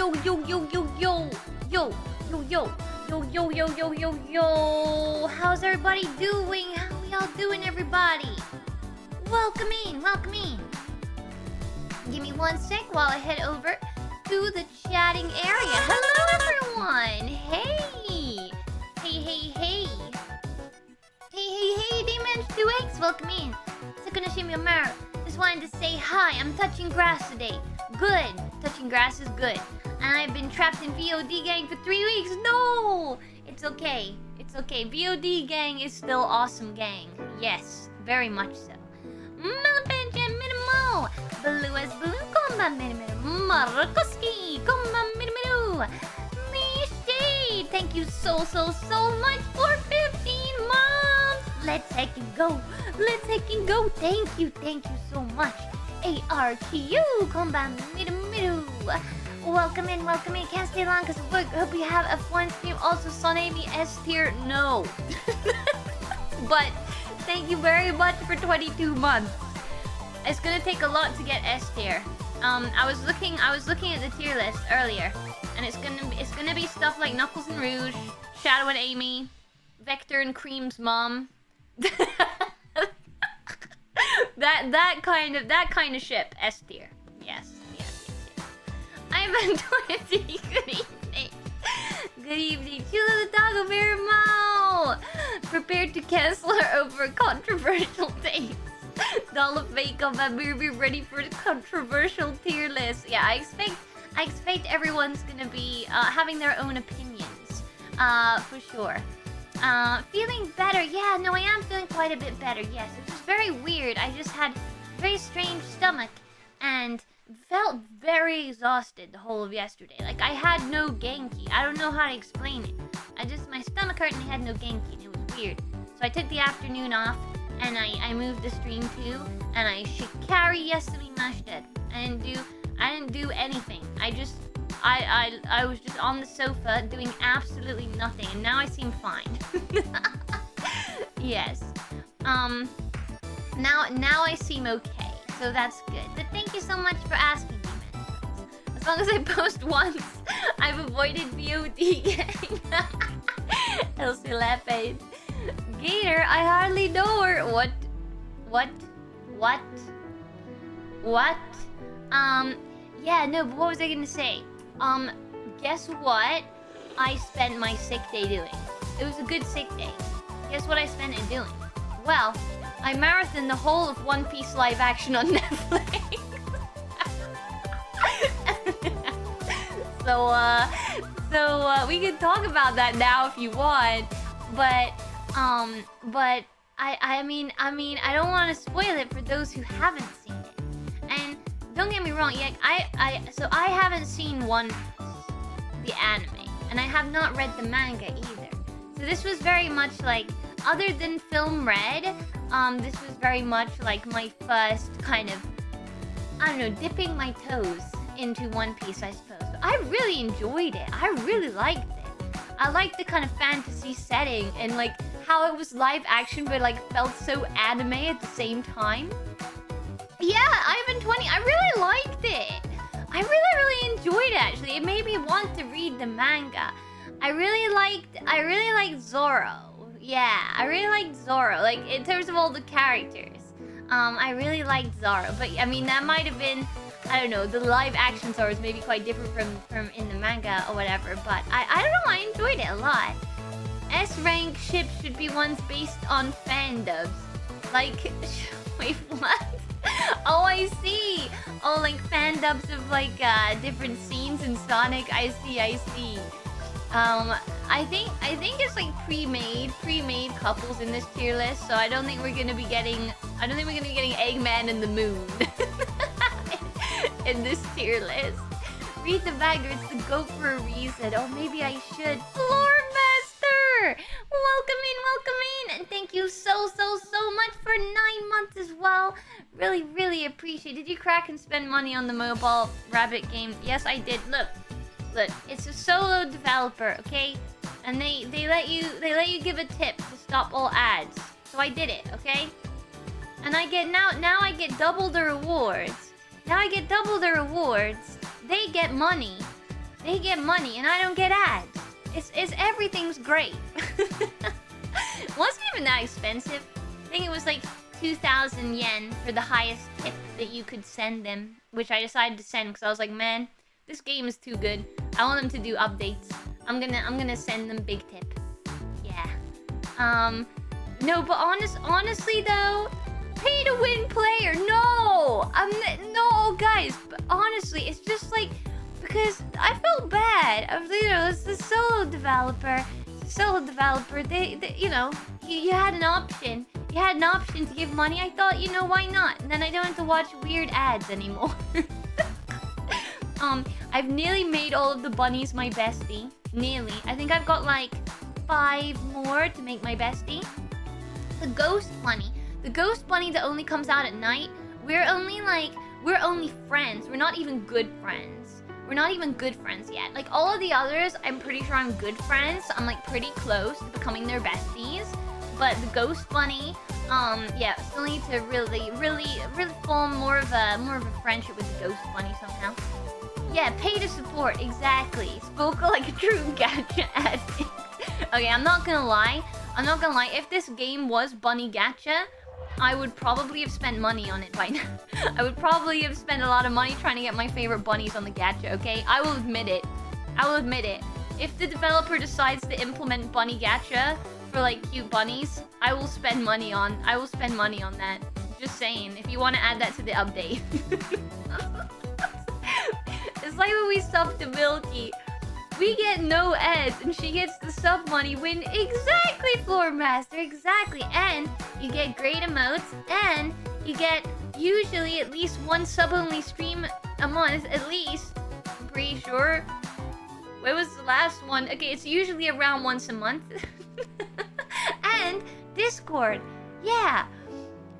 yo, yo, yo, yo, yo, yo, yo, yo, yo, yo, yo, yo, yo, yo. How's everybody doing? How we all doing, everybody? Welcome in, welcome in. Give me 1 sec while I head over to the chatting area. Hello, everyone. Hey. Hey, hey, hey. Hey, hey, hey, Demons2X. Welcome in. Sakunashimi Omaru. Just wanted to say hi. I'm touching grass today. Good. Touching grass is good. And I've been trapped in VOD gang for 3 weeks. No! It's okay. It's okay. VOD gang is still awesome gang. Yes, very much so. Malapenja Minimo. Blue as blue. Komba Minimo. Marakoski. Komba Minimo. Shade. Thank you so much for 15 months. Let's heckin' go. Let's heckin' go. Thank you so much. ARQ. Komba Minimo. Welcome in. Can't stay long because of work. Hope you have a fun stream. Also, Sonami S tier. No. But thank you very much for 22 months. It's gonna take a lot to get S tier. I was looking at the tier list earlier, and it's gonna be stuff like Knuckles and Rouge, Shadow and Amy, Vector and Cream's mom. that kind of ship. S tier. Yes. I'm a 20. Good evening. Good evening. Chula the Taco Bear Mo. Prepared to cancel her over controversial takes. Doll of Fake on my movie ready for the controversial tier list. Yeah, I expect everyone's gonna be having their own opinions. For sure. Feeling better. Yeah, no, I am feeling quite a bit better. Yes, it was very weird. I just had a very strange stomach and felt very exhausted the whole of yesterday. Like, I had no Genki. I don't know how to explain it. My stomach hurt and I had no Genki, and it was weird. So I took the afternoon off, and I moved the stream too, and I shikari yasumi mashita. I didn't do anything. I was just on the sofa doing absolutely nothing, and now I seem fine. Yes. Now I seem okay. So that's good. But thank you so much for asking me, man. As long as I post once, I've avoided VOD gang. Elsie laughing. Gator, I hardly know her. What? Yeah, no, but what was I gonna say? Guess what I spent my sick day doing? It was a good sick day. Guess what I spent it doing? Well, I marathoned the whole of One Piece live action on Netflix. So we can talk about that now if you want. But I mean, I don't want to spoil it for those who haven't seen it. And don't get me wrong, yeah, I haven't seen One Piece, the anime, and I have not read the manga either. So this was very much like, other than Film Red, this was very much like my first kind of, I don't know, dipping my toes into One Piece, I suppose. But I really enjoyed it. I really liked it. I liked the kind of fantasy setting and like how it was live action but like felt so anime at the same time. Yeah, Ivan 20, I really liked it. I really enjoyed it, actually. It made me want to read the manga. I really liked Zoro. Yeah, I really liked Zoro. Like, in terms of all the characters, I really liked Zoro. But I mean, that might have been, I don't know, the live action Zoro is maybe quite different from in the manga or whatever. But I don't know, I enjoyed it a lot. S rank ships should be ones based on fan dubs. Like, wait, what? Oh, I see. Oh, like fan dubs of like different scenes in Sonic. I see. I think it's like pre-made couples in this tier list, so I don't think we're gonna be getting Eggman and the Moon in this tier list. Read the bagger, it's the goat for a reason. Oh, maybe I should. Lore Master! Welcome in, and thank you so much for 9 months as well. Really appreciate it. Did you crack and spend money on the mobile rabbit game? Yes, I did. Look, it's a solo developer, okay? And they let you give a tip to stop all ads. So I did it, okay? And I get now I get double the rewards. They get money. They get money and I don't get ads. It's everything's great. Wasn't even that expensive. I think it was like 2,000 yen for the highest tip that you could send them, which I decided to send because I was like, man, this game is too good. I want them to do updates. I'm gonna send them big tip. Yeah. No, but honestly though, pay to win player. No, no, guys. But honestly, it's just like because I felt bad. I was, it's the solo developer. They you know, you had an option. You had an option to give money. I thought, you know, why not? And then I don't have to watch weird ads anymore. I've nearly made all of the bunnies my bestie. Nearly. I think I've got like 5 more to make my bestie. The ghost bunny. The ghost bunny that only comes out at night. We're only friends. We're not even good friends. We're not even good friends yet. Like all of the others, I'm pretty sure I'm good friends. I'm like pretty close to becoming their besties. But the ghost bunny, yeah, still need to really form more of a friendship with the ghost bunny somehow. Yeah, pay to support, exactly. Spoke like a true gacha addict. Okay, I'm not gonna lie. If this game was bunny gacha, I would probably have spent money on it by now. I would probably have spent a lot of money trying to get my favorite bunnies on the gacha, okay? I will admit it. If the developer decides to implement bunny gacha for like cute bunnies, I will spend money on that. Just saying, if you want to add that to the update. It's like when we sub to Milky. We get no ads and she gets the sub money when exactly, Floor Master, exactly. And you get great emotes and you get usually at least one sub only stream a month, at least. I'm pretty sure. Where was the last one? Okay, it's usually around once a month. And Discord. Yeah.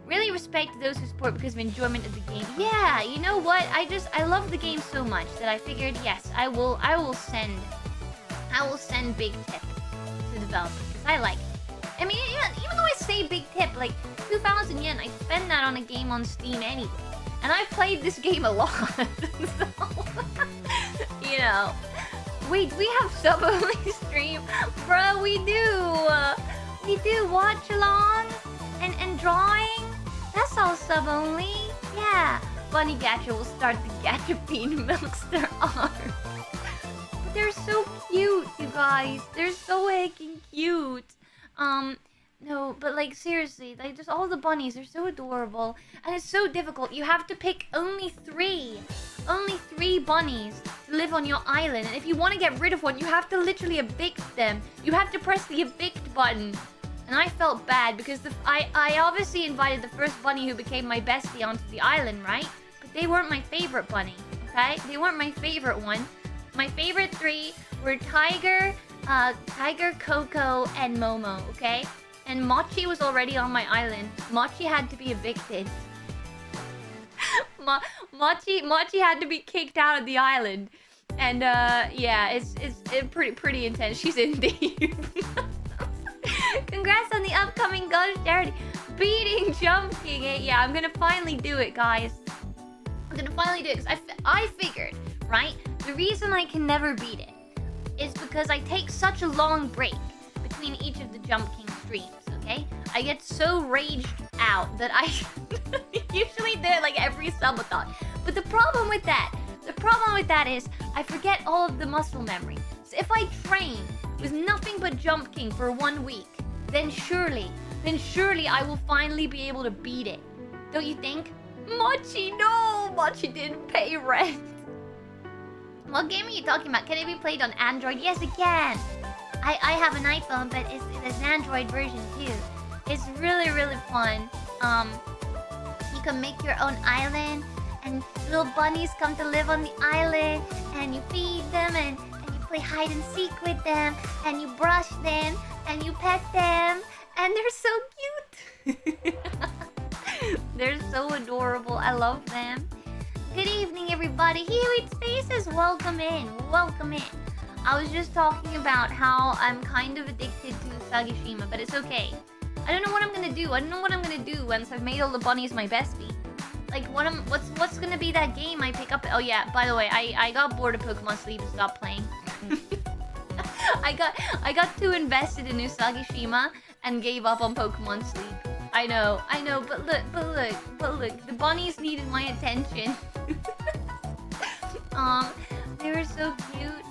Really respect to those who support because of enjoyment of the game. Yeah, you know what? I love the game so much that I figured, yes, I will send big tip to developers because I like it. I mean, even though I say big tip, like 2,000 yen, I spend that on a game on Steam anyway. And I've played this game a lot. So, you know. Wait, do we have sub-only stream? Bro, we do. We do watch-alongs and drawing. That's all sub-only. Yeah. Bunny Gacha will start the Gacha Bean Milkster arm. But they're so cute, you guys. They're so heckin' cute. No, but like seriously, like just all the bunnies, they're so adorable. And it's so difficult. You have to pick only 3 bunnies to live on your island. And if you want to get rid of one, you have to literally evict them. You have to press the evict button. And I felt bad because I obviously invited the first bunny who became my bestie onto the island, right? But they weren't my favorite bunny, okay? They weren't my favorite one. My favorite 3 were Tiger, Coco, and Momo, okay? And Mochi was already on my island. Mochi had to be evicted. Mochi had to be kicked out of the island. And yeah, it's pretty intense. She's in deep. Congrats on the upcoming Ghost Charity. Beating Jump King. Yeah, I'm gonna finally do it, guys. I'm gonna finally do it because I figured, right? The reason I can never beat it is because I take such a long break between each of the Jump King streams, okay? I get so raged out that I usually do it like every subathon. But the problem with that is I forget all of the muscle memory. So if I train with nothing but Jump King for 1 week, then surely I will finally be able to beat it. Don't you think? Mochi, no! Mochi didn't pay rent. What game are you talking about? Can it be played on Android? Yes, it can. I have an iPhone, but it's an Android version too. It's really fun. You can make your own island, and little bunnies come to live on the island, and you feed them, and you play hide and seek with them, and you brush them, and you pet them, and they're so cute. They're so adorable. I love them. Good evening, everybody. Huey Spaces, welcome in. Welcome in. I was just talking about how I'm kind of addicted to Sagishima, but it's okay. I don't know what I'm gonna do. I don't know what I'm gonna do once I've made all the bunnies my bestie. Like, what's gonna be that game I pick up? Oh yeah, by the way, I got bored of Pokemon Sleep and stopped playing. I got too invested in Usagi-shima and gave up on Pokemon Sleep. I know, but look, the bunnies needed my attention. They were so cute.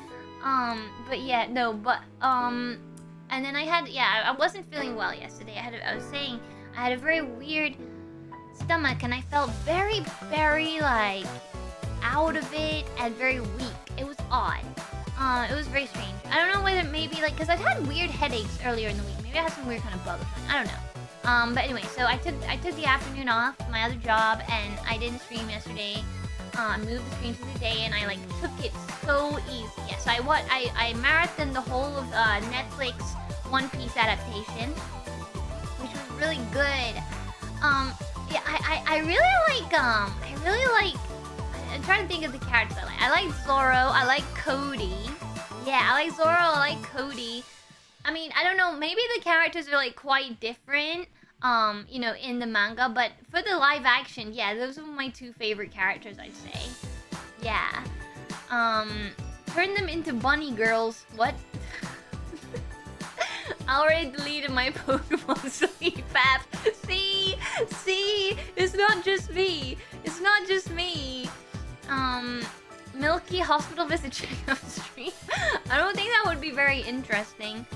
But yeah, no, but and then I wasn't feeling well yesterday. I was saying I had a very weird stomach, and I felt very, very like out of it and very weak. It was odd. It was very strange. I don't know whether maybe like because I've had weird headaches earlier in the week. Maybe I had some weird kind of bug or something. I don't know. But anyway, so I took the afternoon off my other job, and I didn't stream yesterday. Moved the stream to the day, and I like took it so easy. Yeah, so I marathoned the whole of Netflix One Piece adaptation, which was really good. Yeah, I really like. I'm trying to think of the characters I like. I like Zoro. I like Cody. Yeah, I like Zoro. I like Cody. I mean, I don't know. Maybe the characters are like quite different. You know, in the manga, but for the live action, yeah, those are my two favorite characters, I'd say. Yeah. Turn them into bunny girls. What? I already deleted my Pokemon Sleep app. See, it's not just me. It's not just me. Milky hospital visit checking up the stream. I don't think that would be very interesting.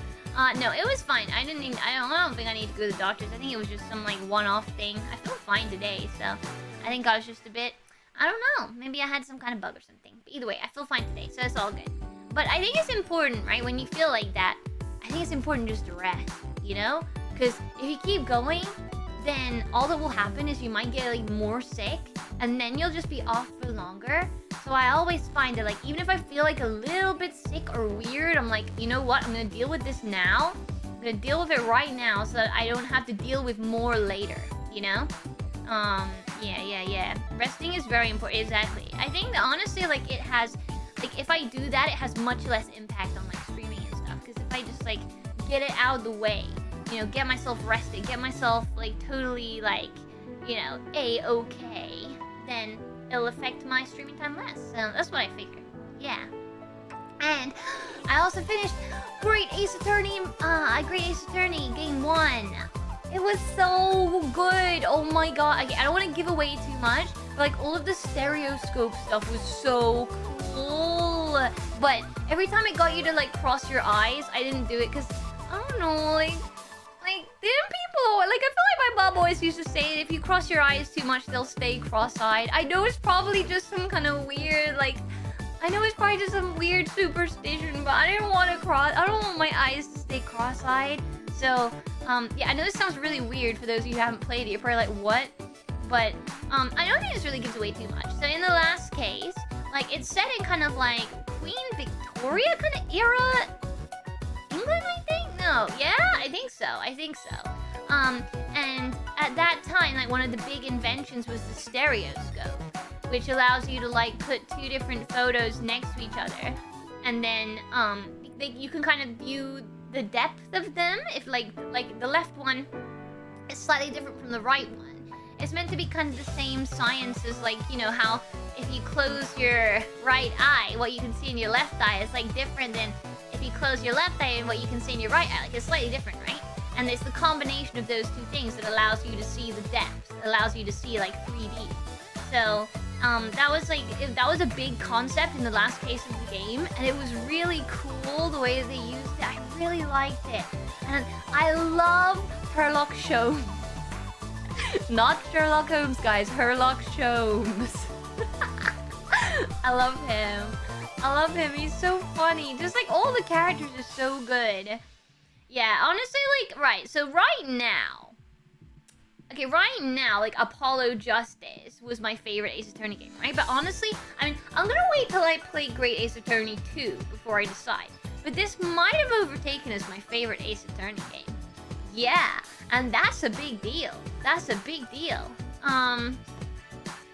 No, it was fine. I don't think I need to go to the doctors. I think it was just some like one-off thing. I feel fine today, so I think I was just a bit, I don't know, maybe I had some kind of bug or something. But either way, I feel fine today, so it's all good. But I think it's important, right, when you feel like that, I think it's important just to rest, you know? Because if you keep going, then all that will happen is you might get like more sick, and then you'll just be off for longer. So I always find that, like, even if I feel like a little bit sick or weird, I'm like, you know what? I'm gonna deal with this now. I'm gonna deal with it right now so that I don't have to deal with more later, you know? Yeah. Resting is very important. Exactly. I think that honestly, like, it has, like, if I do that, it has much less impact on, like, streaming and stuff. Because if I just, like, get it out of the way, you know, get myself rested, get myself, like, totally, like, you know, A-okay, then it'll affect my streaming time less. So that's what I figured. Yeah. And I also finished Great Ace Attorney, Great Ace Attorney Game 1. It was so good. Oh my god. Okay, I don't want to give away too much, but like all of the stereoscope stuff was so cool. But every time it got you to like cross your eyes, I didn't do it because I don't know, like didn't people, like, I feel like my mom always used to say if you cross your eyes too much, they'll stay cross-eyed. I know it's probably just some kind of weird, like, I know it's probably just some weird superstition, but I don't want my eyes to stay cross-eyed. So, yeah, I know this sounds really weird for those of you who haven't played it. You're probably like, what? But, I don't think this really gives away too much. So in the last case, like, it's set in kind of like Queen Victoria kind of era England, I think? No, yeah? I think so. And at that time, like, one of the big inventions was the stereoscope, which allows you to, like, put two different photos next to each other. And then, you can kind of view the depth of them. If, like the left one is slightly different from the right one. It's meant to be kind of the same science as, like, you know, how if you close your right eye, what you can see in your left eye is, like, different than if you close your left eye and what you can see in your right eye. Like, it's slightly different, right? And it's the combination of those two things that allows you to see the depth. It allows you to see, like, 3D. So, that was a big concept in the last case of the game, and it was really cool the way that they used it. I really liked it. And I love Sherlock Holmes. Not Sherlock Holmes, guys. Sherlock Holmes. I love him. He's so funny. Just, like, all the characters are so good. Yeah, honestly, like, right. So right now, like, Apollo Justice was my favorite Ace Attorney game, right? But honestly, I mean, I'm gonna wait till I play Great Ace Attorney 2 before I decide. But this might have overtaken as my favorite Ace Attorney game. Yeah, and that's a big deal.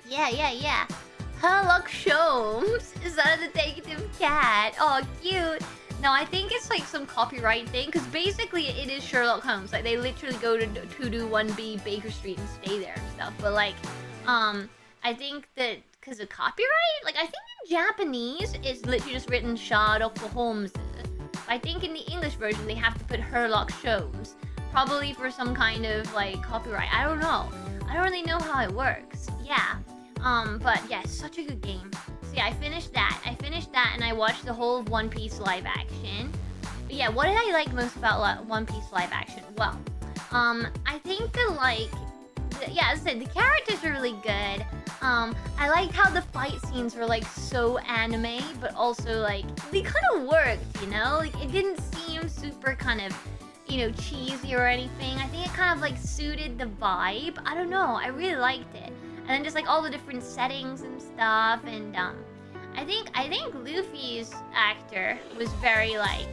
Yeah. Sherlock Holmes. Is that a detective cat? Oh, cute. No, I think it's like some copyright thing, because basically it is Sherlock Holmes. Like, they literally go to 221B Baker Street and stay there and stuff. But like, I think that because of copyright, like I think in Japanese it's literally just written Sherlock Holmes. I think in the English version they have to put Sherlock Holmes, probably for some kind of like copyright. I don't know. I don't really know how it works. Yeah. But yeah, such a good game. So yeah, I finished that, and I watched the whole of One Piece live action. But yeah, what did I like most about One Piece live action? Well, I think that like, yeah, as I said, the characters are really good. I liked how the fight scenes were like so anime, but also like they kind of worked, you know? Like it didn't seem super kind of, you know, cheesy or anything. I think it kind of like suited the vibe. I don't know. I really liked it. And then just like all the different settings and stuff, and I think Luffy's actor was very like,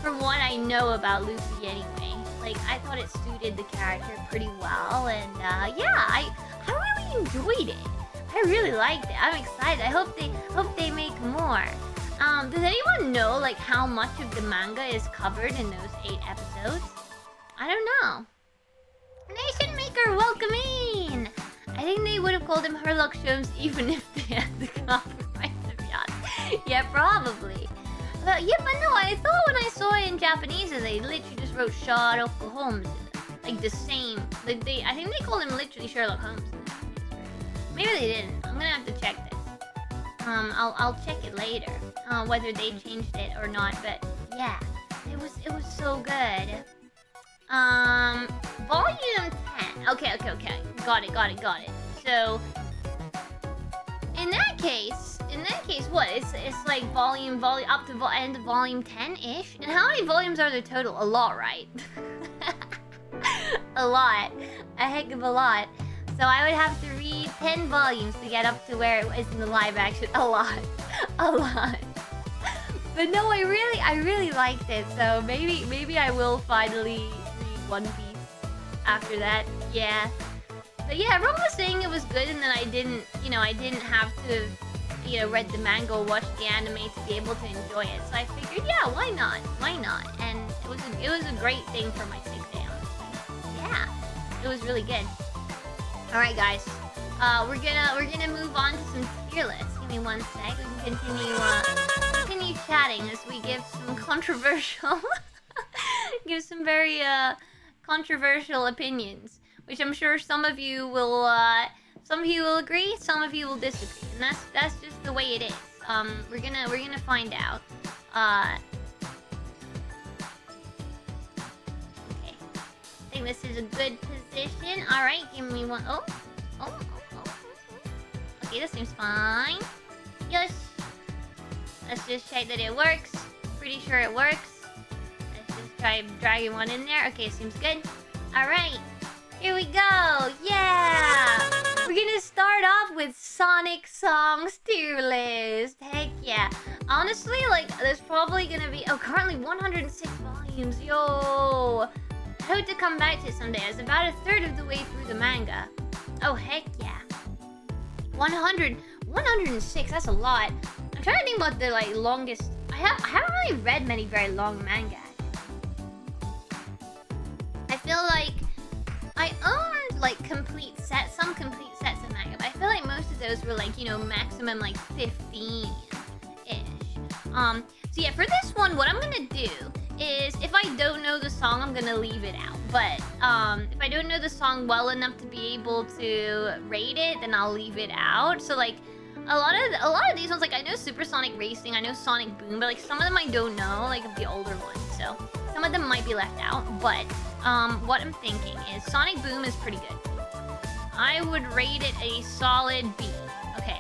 from what I know about Luffy anyway, like I thought it suited the character pretty well, and yeah, I really enjoyed it. I really liked it. I'm excited. I hope they make more. Does anyone know like how much of the manga is covered in those 8 episodes? I don't know. Nation Maker, welcome in! I think they would have called him Sherlock Holmes even if they had the copyright, to be honest. Yeah, probably. But yeah, but no, I thought when I saw it in Japanese that they literally just wrote Sherlock Holmes. Like the same. Like I think they called him literally Sherlock Holmes. Maybe they didn't. I'm gonna have to check this. I'll check it later. Whether they changed it or not, but yeah. It was so good. Volume 10. Okay. Got it. So in that case, what? It's like volume up to end of volume 10-ish. And how many volumes are there total? A lot, right? A lot. A heck of a lot. So I would have to read 10 volumes to get up to where it was in the live action. A lot. But no, I really liked it. So maybe I will finally read One Piece after that. Yeah. But yeah, everyone was saying it was good, and then I didn't have to, read the manga or watch the anime to be able to enjoy it. So I figured, yeah, why not? And it was a great thing for my sick day, honestly. Yeah, it was really good. All right, guys, we're gonna move on to some tier lists. Give me one sec. We can continue chatting as we give some controversial, very controversial opinions, which I'm sure some of you will agree, some of you will disagree, and that's just the way it is. We're gonna find out. Okay, I think this is a good position. All right, give me one. Oh. Okay, this seems fine. Yes. Let's just check that it works. Pretty sure it works. Let's just try dragging one in there. Okay, seems good. All right. Here we go! Yeah! We're gonna start off with Sonic Songs tier list. Heck yeah. Honestly, like, there's probably gonna be... Oh, currently 106 volumes. Yo! I hope to come back to it someday. It's about a third of the way through the manga. Oh, heck yeah. 106, that's a lot. I'm trying to think about the, like, longest... I haven't really read many very long manga. I feel like I owned like some complete sets of manga, but I feel like most of those were like, maximum like 15-ish. So yeah, for this one, what I'm gonna do is, if I don't know the song, I'm gonna leave it out. But if I don't know the song well enough to be able to rate it, then I'll leave it out. So like, a lot of these ones, like I know Supersonic Racing, I know Sonic Boom, but like some of them I don't know, like of the older ones. So some of them might be left out, but what I'm thinking is Sonic Boom is pretty good. I would rate it a solid B. Okay.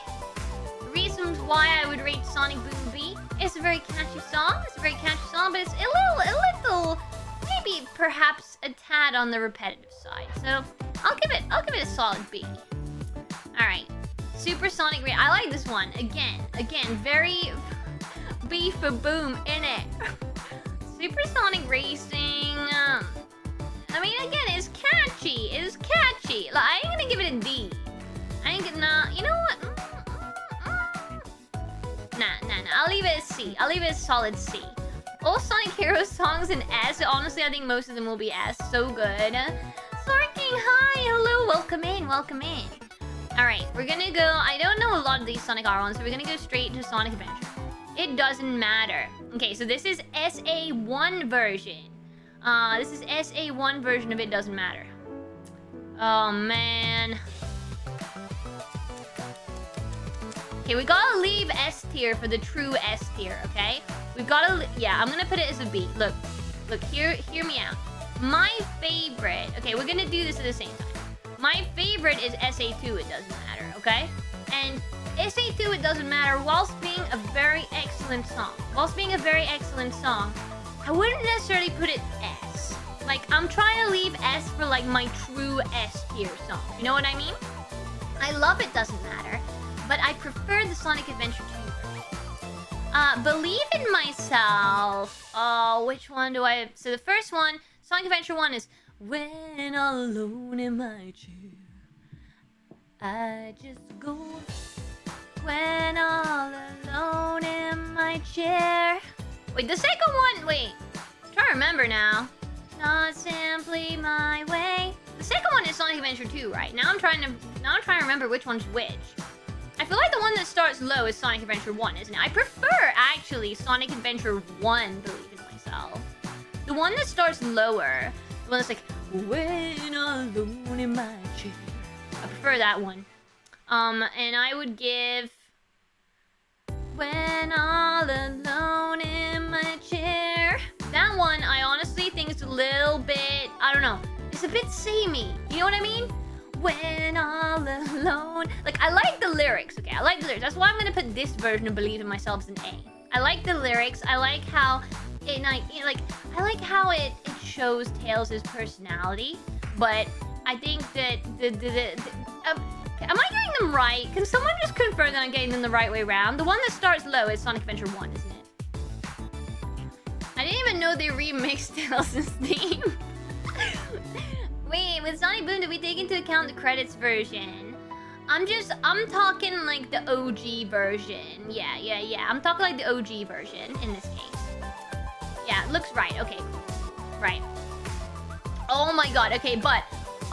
The reasons why I would rate Sonic Boom B, it's a very catchy song. But it's a little, maybe perhaps a tad on the repetitive side. So I'll give it a solid B. All right. Supersonic Racing. I like this one. Again, very B for boom in it. Supersonic Racing. I mean, again, it's catchy. Like, I ain't gonna give it a D. You know what? Nah. I'll leave it a C. I'll leave it a solid C. All Sonic Heroes songs in S. Honestly, I think most of them will be S. So good. Sarking, hi, hello, welcome in. Alright, we're gonna go... I don't know a lot of these Sonic R ones, so we're gonna go straight to Sonic Adventure. It doesn't matter. Okay, so this is SA1 version. This is SA1 version of It Doesn't Matter. Oh, man. Okay, we gotta leave S tier for the true S tier, okay? We've gotta... Yeah, I'm gonna put it as a B. Look, hear me out. My favorite... Okay, we're gonna do this at the same time. My favorite is SA2, It Doesn't Matter, okay? And SA2, It Doesn't Matter, whilst being a very excellent song, I wouldn't necessarily put it S. Like, I'm trying to leave S for, like, my true S tier song. You know what I mean? I love It Doesn't Matter, but I prefer the Sonic Adventure 2 version. Believe in Myself. Oh, which one do I... So the first one, Sonic Adventure 1 is... When all alone in my chair, I just go. When all alone in my chair. Wait, the second one. Wait, I'm trying to remember now. Not simply my way. The second one is Sonic Adventure 2, right? Now I'm trying to remember which one's which. I feel like the one that starts low is Sonic Adventure 1, isn't it? I prefer actually Sonic Adventure 1. Believe in Myself. The one that starts lower. The one that's like, when alone in my chair. I prefer that one. And I would give... When all alone in my chair. That one, I honestly think is a little bit... I don't know. It's a bit samey. You know what I mean? When all alone... Like, I like the lyrics, okay? I like the lyrics. That's why I'm gonna put this version of Believe in Myself as an A. I like the lyrics. I like how... I like how it shows Tails' personality, but I think that am I getting them right? Can someone just confirm that I'm getting them the right way around? The one that starts low is Sonic Adventure 1, isn't it? I didn't even know they remixed Tails' theme. Wait, with Sonic Boom, did we take into account the credits version? I'm talking like the OG version. Yeah. I'm talking like the OG version in this case. Yeah, looks right. Okay, right. Oh my god. Okay, but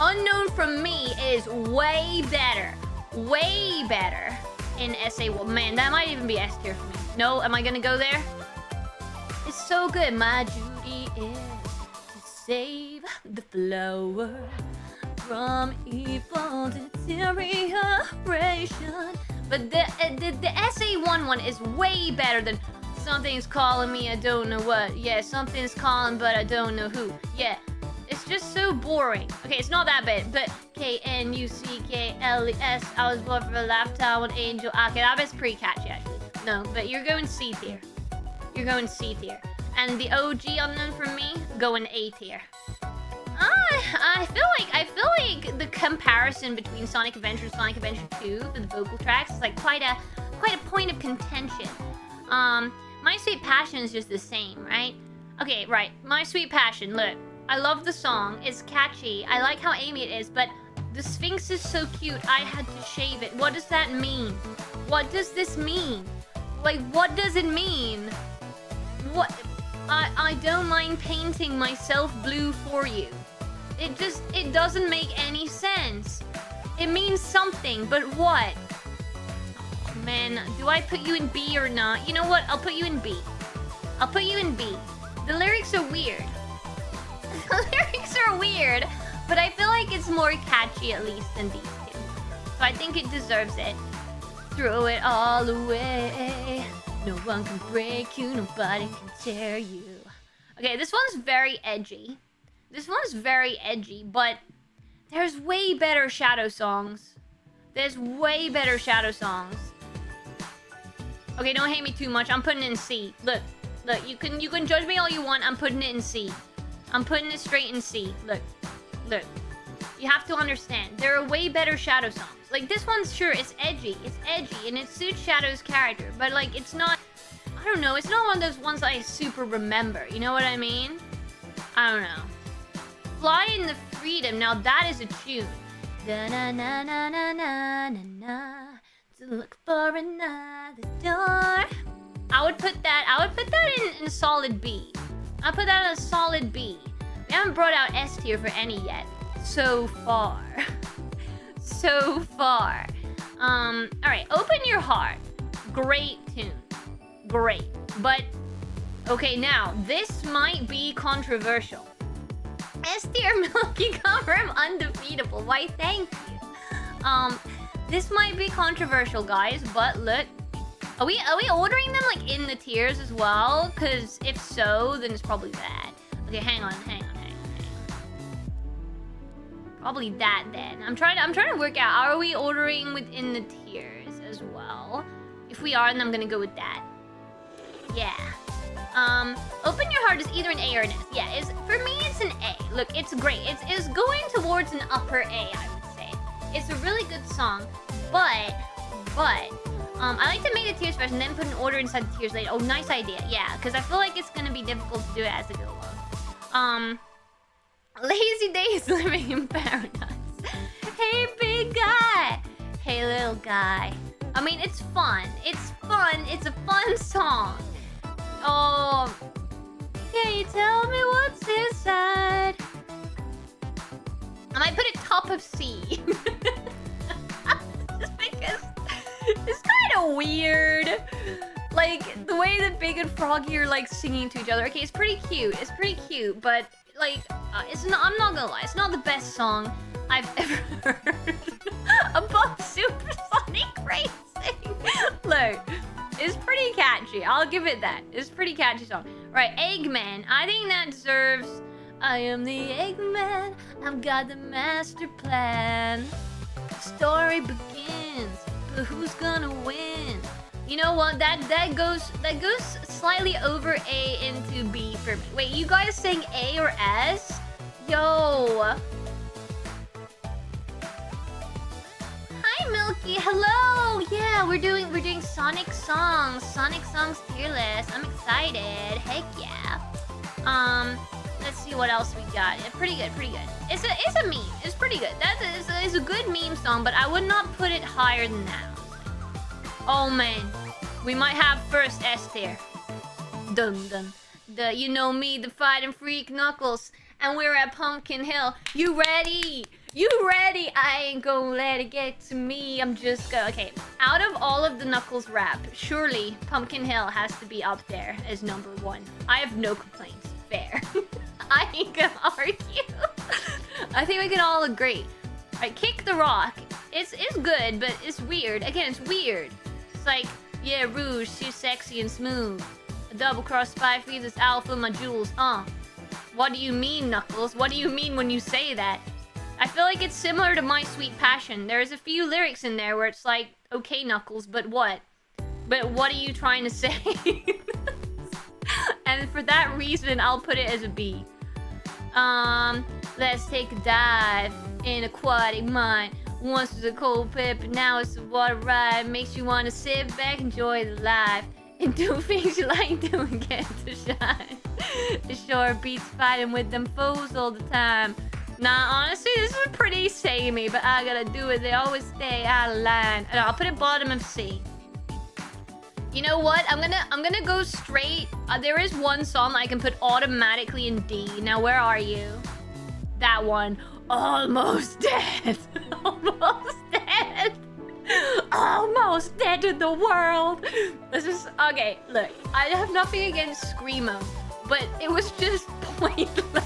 Unknown from Me is way better in SA1. Man, that might even be S tier for me. No, am I gonna go there? It's so good. My duty is to save the flower from evil deterioration. But the SA1 one is way better than Something's Calling Me, I don't know what. Yeah, something's calling, but I don't know who. Yeah, it's just so boring. Okay, it's not that bad, but KNUCKLES, I was born for a lifetime with Angel. Okay, that was pretty catchy, actually. No, but you're going C tier. And the OG Unknown from Me, going A tier. I feel like the comparison between Sonic Adventure and Sonic Adventure 2 for the vocal tracks is like quite a point of contention. My Sweet Passion is just the same, right? Okay, right. My Sweet Passion, look. I love the song. It's catchy. I like how Amy it is, but the Sphinx is so cute. I had to shave it. What does that mean? What does this mean? Like, what does it mean? What? I don't mind painting myself blue for you. It doesn't make any sense. It means something, but what? Oh, man, do I put you in B or not? You know what? I'll put you in B. The lyrics are weird. But I feel like it's more catchy at least than these two. So I think it deserves it. Throw it all away. No one can break you, nobody can tear you. Okay, this one's very edgy. But there's way better Shadow songs. Okay, don't hate me too much. I'm putting it in C. Look, you can judge me all you want. I'm putting it in C. I'm putting it straight in C. Look. You have to understand. There are way better Shadow songs. Like, this one's sure, it's edgy, and it suits Shadow's character. But, like, it's not... I don't know. It's not one of those ones I super remember. You know what I mean? I don't know. Fly in the Freedom. Now, that is a tune. Da-na-na-na-na-na-na-na. To look for another door. I would put that in a solid B. I'll put that in a solid B. We haven't brought out S tier for any yet. So far. Alright, Open Your Heart. Great tune. Great. But, okay, now, this might be controversial. S tier Milky cover him undefeatable. Why, thank you. This might be controversial, guys, but look. Are we ordering them, like, in the tiers as well? Because if so, then it's probably bad. Okay, hang on. Probably that then. I'm trying to work out. Are we ordering within the tiers as well? If we are, then I'm gonna go with that. Yeah. Open Your Heart is either an A or an S. Yeah, for me it's an A. Look, it's great. It's going towards an upper A, I would say. It's a really good song, but I like to make the tiers first and then put an order inside the tiers later. Oh, nice idea. Yeah, because I feel like it's gonna be difficult to do it as I go along. Lazy Days Living in Paradise. Hey, big guy. Hey, little guy. I mean, it's fun. It's fun. It's a fun song. Oh, can you tell me what's inside? I might put it top of C. Just because it's kind of weird. Like, the way that Big and Froggy are, like, singing to each other. Okay, it's pretty cute. It's pretty cute, but... like, I'm not gonna lie, it's not the best song I've ever heard. Above Supersonic Racing. Look, it's pretty catchy. I'll give it that. It's a pretty catchy song. Right, Eggman. I think that deserves... I am the Eggman. I've got the master plan. Story begins, but who's gonna win? You know what? That goes slightly over A into B for me. Wait, you guys saying A or S? Yo. Hi Milky. Hello. Yeah, we're doing Sonic songs. Sonic songs tier list. I'm excited. Heck yeah. Let's see what else we got. Yeah, pretty good. It's a meme. It's pretty good. That is a good meme song, but I would not put it higher than that. Oh man, we might have first S tier. Dun dun. The you know me, the fighting freak Knuckles, and we're at Pumpkin Hill. You ready? You ready? I ain't gonna let it get to me. I'm just gonna... Okay, out of all of the Knuckles rap, surely Pumpkin Hill has to be up there as number 1. I have no complaints. Fair. I ain't gonna argue. I think we can all agree. Alright, Kick the Rock. It's good, but it's weird. Again, it's weird. It's like, yeah, Rouge, she's sexy and smooth. A double cross spy feeds us alpha, my jewels, What do you mean, Knuckles? What do you mean when you say that? I feel like it's similar to My Sweet Passion. There's a few lyrics in there where it's like, okay, Knuckles, but what? But what are you trying to say? And for that reason, I'll put it as a B. Let's take a dive in aquatic mind. Once was a cold pepper, now it's a water ride. Makes you want to sit back, enjoy the life, and do things you like doing, get to shine. The shore beats fighting with them foes all the time. Nah, honestly, this is pretty samey, but I gotta do it. They always stay out of line. And I'll put it bottom of C. You know what? I'm gonna go straight. There is one song that I can put automatically in D. Now, where are you? That one. Almost dead. Almost dead. Almost dead in the world. This is... Okay, look. I have nothing against Screamo, but it was just pointless.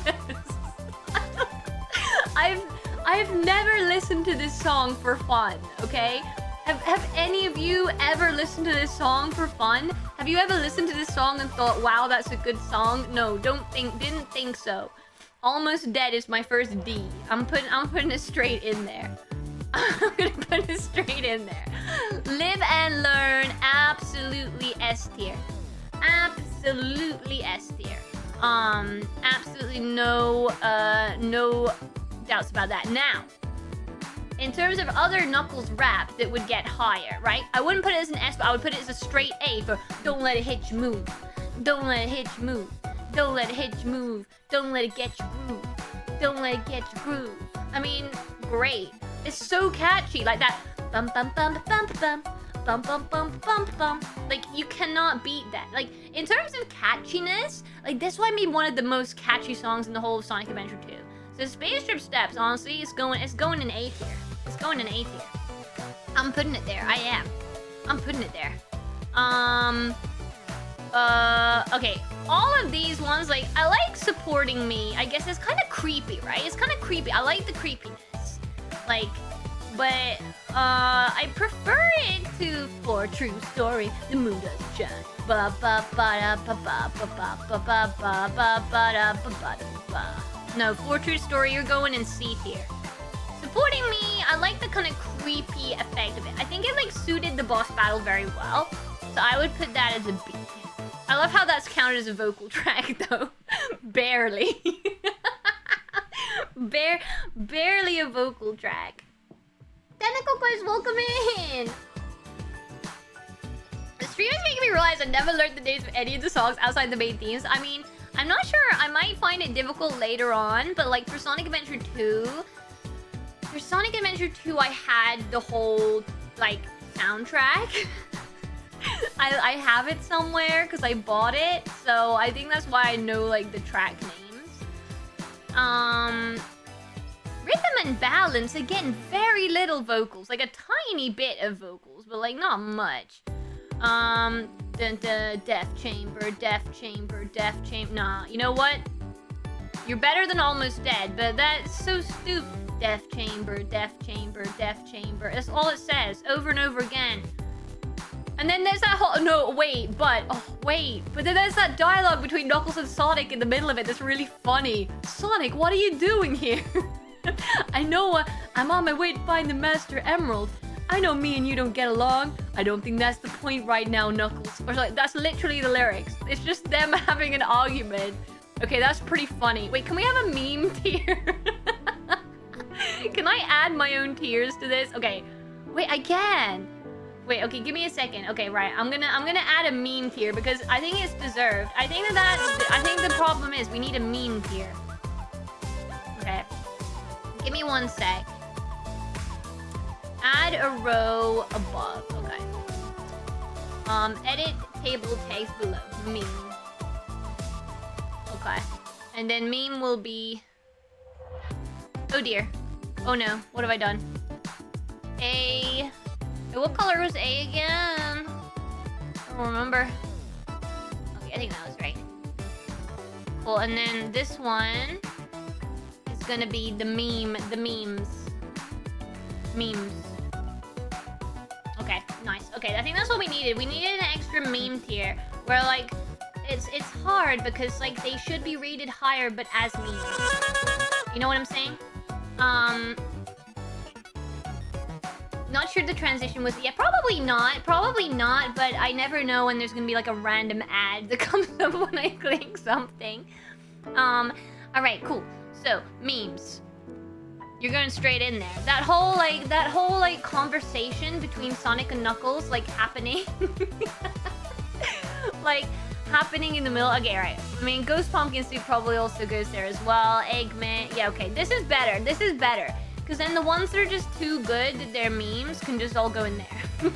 I've never listened to this song for fun, okay? Have any of you ever listened to this song for fun? Have you ever listened to this song and thought, wow, that's a good song? No, didn't think so. Almost Dead is my first D. I'm putting it straight in there. I'm gonna put it straight in there. Live and Learn, absolutely S tier. Absolutely S tier. Absolutely no doubts about that. Now, in terms of other Knuckles rap that would get higher, right? I wouldn't put it as an S, but I would put it as a straight A for Don't Let It Hit You Move. Don't let it hit you move. Don't let it hit you move. Don't let it get you groove. Don't let it get you groove. I mean, great. It's so catchy, like that bum bum bum bum bum bum bum bum bum bum. Like, you cannot beat that. Like, in terms of catchiness, like, this might be one of the most catchy songs in the whole of Sonic Adventure 2. So Space Trip Steps, honestly, it's going in A tier. It's going in A tier. I'm putting it there. I am. I'm putting it there. Okay. All of these ones, like, I like supporting me. I guess it's kind of creepy, right? It's kind of creepy. I like the creepiness. Like, but, I prefer it to For True Story. The moon does shine. Ba ba ba da ba ba ba ba ba ba ba ba ba da ba ba da ba. No, For True Story, you're going in C tier. Supporting me, I like the kind of creepy effect of it. I think it like suited the boss battle very well. So I would put that as a B. I love how that's counted as a vocal track though. Barely. Barely a vocal track. Tentacle Quest, welcome in! The stream is making me realize I never learned the names of any of the songs outside the main themes. I mean, I'm not sure. I might find it difficult later on, but like for Sonic Adventure 2... For Sonic Adventure 2, I had the whole, like, soundtrack. I have it somewhere because I bought it, so I think that's why I know, like, the track names. Rhythm and balance, again, very little vocals. Like, a tiny bit of vocals, but, like, not much. Death Chamber, Death Chamber, Death Chamber. Nah, you know what? You're better than Almost Dead, but that's so stupid. Death Chamber, Death Chamber, Death Chamber. That's all it says, over and over again. And then there's that whole... No, wait, but... Oh, wait. But then there's that dialogue between Knuckles and Sonic in the middle of it that's really funny. Sonic, what are you doing here? I know I'm on my way to find the Master Emerald. I know me and you don't get along. I don't think that's the point right now, Knuckles. Or like, that's literally the lyrics. It's just them having an argument. Okay, that's pretty funny. Wait, can we have a meme tier? Can I add my own tiers to this? Okay. Wait, I can. Wait, okay, give me a second. Okay, right. I'm gonna add a meme tier because I think it's deserved. I think I think the problem is we need a meme tier. Okay. Give me one sec. Add a row above. Okay. Edit table text below. Meme. Okay. And then meme will be... Oh dear. Oh no, what have I done? A... What color was A again? I don't remember. Okay, I think that was right. Cool, and then this one is gonna be the memes. Memes. Okay, nice. Okay, I think that's what we needed. We needed an extra meme tier where like it's hard because like they should be rated higher but as memes. You know what I'm saying? Not sure the transition was... Yeah, probably not, but I never know when there's gonna be like a random ad that comes up when I click something. Alright, cool. So, memes. You're going straight in there. That whole conversation between Sonic and Knuckles, like, happening. Like, happening in the middle. Okay, alright. I mean, Ghost Pumpkin Soup probably also goes there as well. Eggman. Yeah, okay. This is better. This is better. Because then the ones that are just too good, their memes, can just all go in there.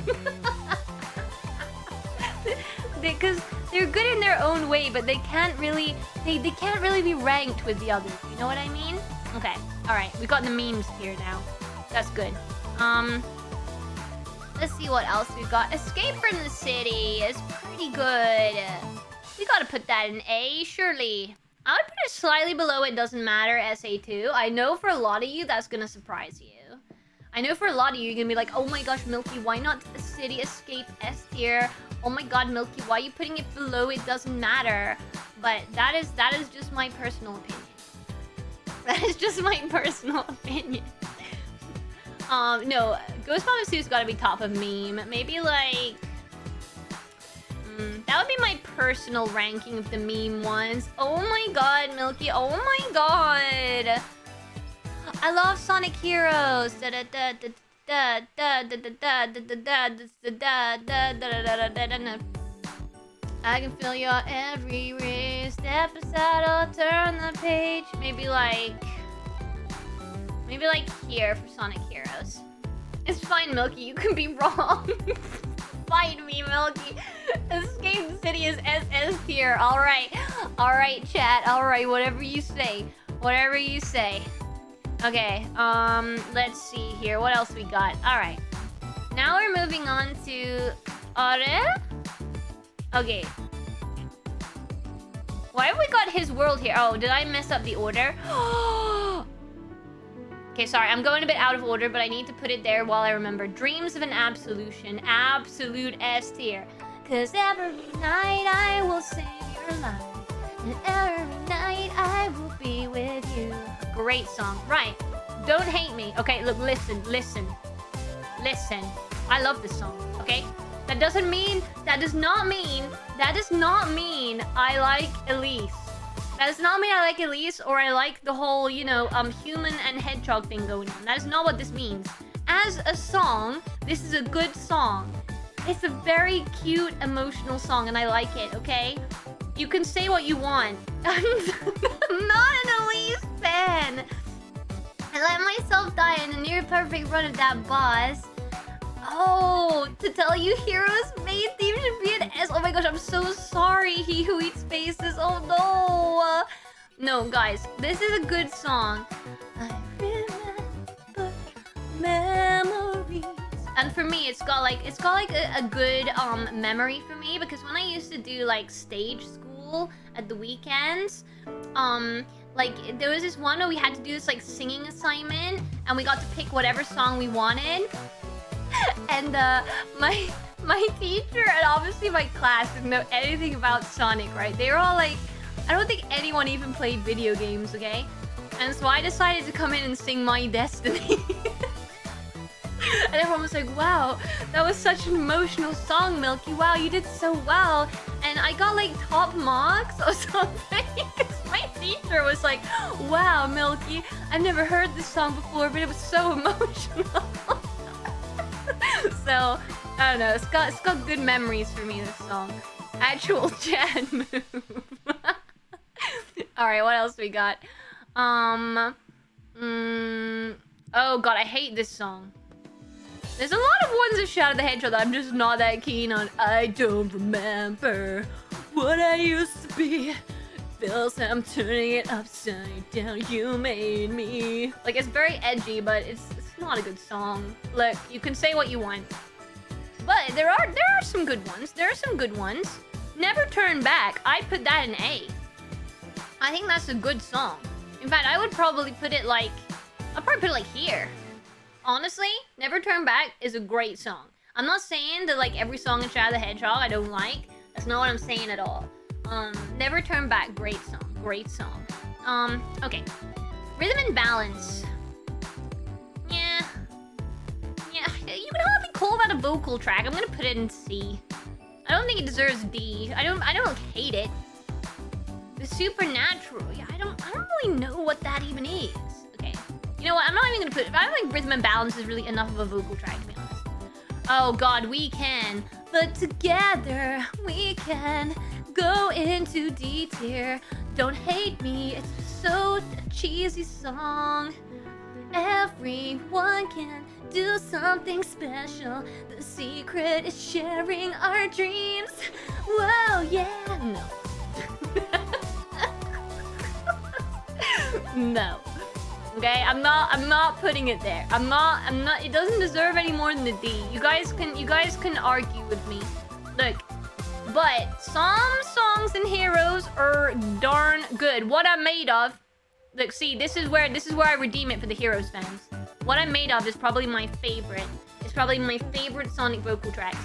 Because they're good in their own way, but they can't really... They can't really be ranked with the others. You know what I mean? Okay. Alright. We got the memes here now. That's good. Let's see what else we've got. Escape from the City is pretty good. We gotta put that in A, surely. I would put it slightly below It Doesn't Matter, SA2. I know for a lot of you, that's gonna surprise you. I know for a lot of you, you're gonna be like, oh my gosh, Milky, why not City Escape S tier? Oh my god, Milky, why are you putting it below It Doesn't Matter? But that is just my personal opinion. That is just my personal opinion. No, Ghost Mama Sue's gotta be top of meme. Maybe like... that would be my personal ranking of the meme ones. Oh my god, Milky. Oh my god. I love Sonic Heroes. I can feel your every wrist. Step aside, I'll turn the page. Maybe like here for Sonic Heroes. It's fine, Milky. You can be wrong. Fight me, Milky. Escape the City is SS tier. Alright. Alright, chat. Alright, whatever you say. Whatever you say. Okay, let's see here. What else we got? Alright. Now we're moving on to Are. Okay. Why have we got his world here? Oh, did I mess up the order? Okay, sorry, I'm going a bit out of order, but I need to put it there while I remember. Dreams of an Absolution. Absolute S tier. Cause every night I will save your life. And every night I will be with you. Great song. Right. Don't hate me. Okay, look, listen. I love this song, okay? That does not mean I like Elise. That does not mean I like Elise or I like the whole, you know, human and hedgehog thing going on. That is not what this means. As a song, this is a good song. It's a very cute, emotional song, and I like it, okay? You can say what you want. I'm not an Elise fan. I let myself die in a near perfect run of that boss. Oh, to tell you Heroes main theme should be an S. Oh my gosh, I'm so sorry, He Who Eats Faces. Oh no. No, guys, this is a good song. I remember memories. And for me, it's got like a good memory for me, because when I used to do like stage school at the weekends, like there was this one where we had to do this like singing assignment, and we got to pick whatever song we wanted. And my teacher and obviously my class didn't know anything about Sonic, right? They were all like, I don't think anyone even played video games, okay? And so I decided to come in and sing My Destiny. And everyone was like, wow, that was such an emotional song, Milky. Wow, you did so well. And I got like top marks or something. My teacher was like, wow, Milky, I've never heard this song before, but it was so emotional. So, I don't know, it's got good memories for me, this song. Actual Chad move. Alright, what else we got? Oh god, I hate this song. There's a lot of ones of Shadow the Hedgehog that I'm just not that keen on. I don't remember what I used to be. Feels I'm turning it upside down. You made me. Like, it's very edgy, but it's not a good song. Look, you can say what you want, but there are some good ones. There are some good ones. Never Turn Back. I put that in A. I think that's a good song. In fact, I would probably put it like, I'll probably put it like here. Honestly, Never Turn Back is a great song. I'm not saying that like every song in Shadow the Hedgehog I don't like. That's not what I'm saying at all. Never Turn Back, great song. Great song. Okay. Rhythm and Balance. Yeah, you can hardly call that a vocal track. I'm gonna put it in C. I don't think it deserves D. I don't hate it. The Supernatural. Yeah, I don't really know what that even is. Okay. You know what? I'm not even gonna put it. I don't think Rhythm and Balance is really enough of a vocal track, to be honest. Oh god, We Can. But together we can go into D tier. Don't hate me. It's so a cheesy song. Everyone can do something special. The secret is sharing our dreams. Whoa, yeah. No. No. Okay, I'm not putting it there. I'm not, it doesn't deserve any more than the D. You guys can argue with me. Look, but some songs and Heroes are darn good. What I'm Made Of. Look, see, this is where I redeem it for the Heroes fans. What I'm Made Of is probably my favorite. It's probably my favorite Sonic vocal tracks.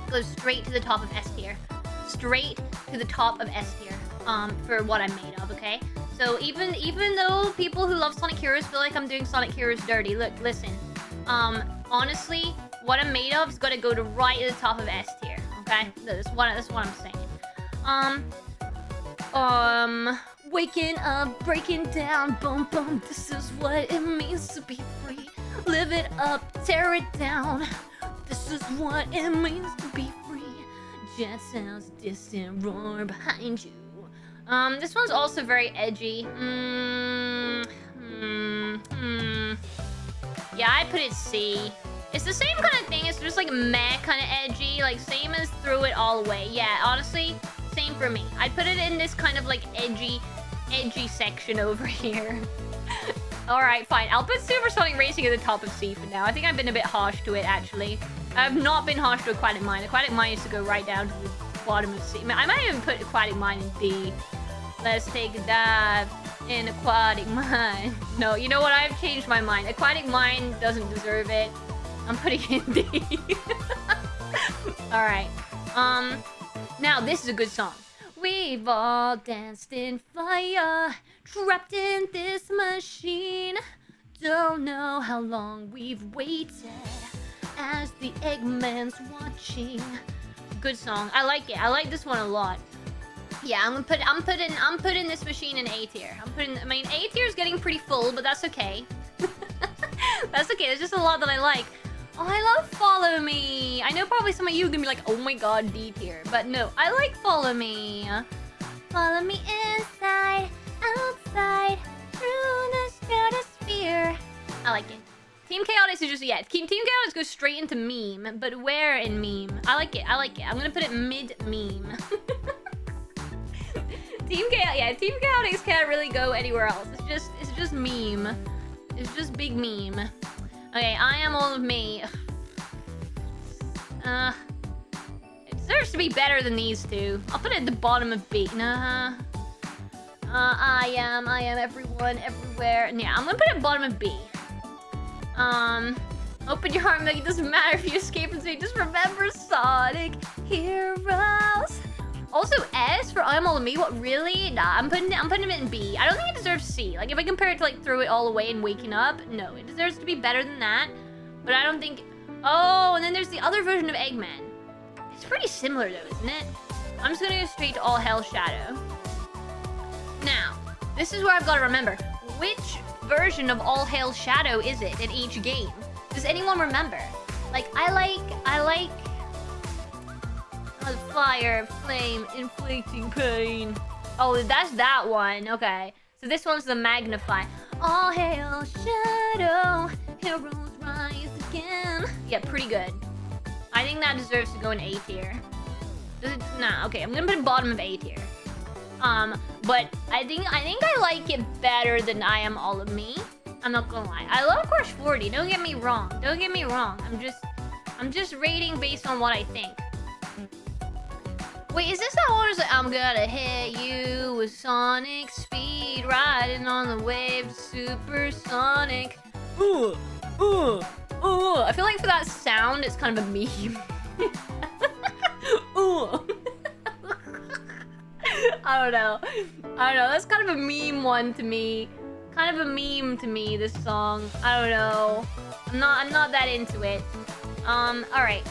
Goes straight to the top of S tier. Straight to the top of S tier. For What I'm Made Of, okay? So even though people who love Sonic Heroes feel like I'm doing Sonic Heroes dirty, look, listen. Honestly, What I'm Made Of is gonna go to right at the top of S tier. Okay? That's what I'm saying. Waking up, breaking down, boom, boom. This is what it means to be free. Live it up, tear it down. This is what it means to be free. Jet sounds distant roar behind you. This one's also very edgy. Yeah, I put it C. It's the same kind of thing. It's just like meh kind of edgy. Like same as Throw It All Away. Yeah, honestly, same for me. I put it in this kind of like edgy section over here. Alright, fine. I'll put Supersonic Racing at the top of C for now. I think I've been a bit harsh to it, actually. I've not been harsh to Aquatic Mind. Aquatic Mind used to go right down to the bottom of C. I might even put Aquatic Mind in D. Let's take a dive in Aquatic Mind. No, you know what? I've changed my mind. Aquatic Mind doesn't deserve it. I'm putting it in D. Alright. Now this is a good song. We've all danced in fire, trapped in this machine. Don't know how long we've waited as the Eggman's watching. Good song. I like it. I like this one a lot. Yeah, I'm putting this machine in A tier. I mean, A tier is getting pretty full, but that's okay. That's okay. There's just a lot that I like. Oh, I love Follow Me. I know probably some of you are gonna be like, oh my god, D tier. But no, I like Follow Me. Follow me inside, outside, through the stratosphere. I like it. Team Chaotix is just, yeah, Team Chaotix goes straight into meme, but where in meme? I like it, I like it. I'm gonna put it mid-meme. Team Chaotix can't really go anywhere else. It's just meme. It's just big meme. Okay, I am all of me. It deserves to be better than these two. I'll put it at the bottom of B. Nah. I am everyone, everywhere. Yeah, I'm gonna put it at the bottom of B. Open your heart, Meg. It doesn't matter if you escape and say, just remember Sonic Heroes. Also, S for I'm all of me. What, really? Nah, I'm putting it in B. I don't think it deserves C. Like, if I compare it to, like, Throw It All Away and Waking Up, no. It deserves to be better than that. But I don't think... Oh, and then there's the other version of Eggman. It's pretty similar, though, isn't it? I'm just gonna go straight to All Hell Shadow. Now, this is where I've got to remember. Which version of All Hail Shadow is it in each game? Does anyone remember? Like, I like fire, flame, inflicting pain. Oh, that's that one. Okay. So this one's the Magnify. All Hail Shadow, heroes rise again. Yeah, pretty good. I think that deserves to go in A tier. Does it? Nah, okay. I'm gonna put it bottom of A tier. But I think I like it better than I Am All of Me. I'm not gonna lie. I love Crush 40. Don't get me wrong. Don't get me wrong. I'm just rating based on what I think. Wait, is this that one who's like, I'm gonna hit you with sonic speed, riding on the waves, supersonic. I feel like for that sound, it's kind of a meme. I don't know. That's kind of a meme one to me. Kind of a meme to me, this song. I don't know. I'm not that into it. Alright.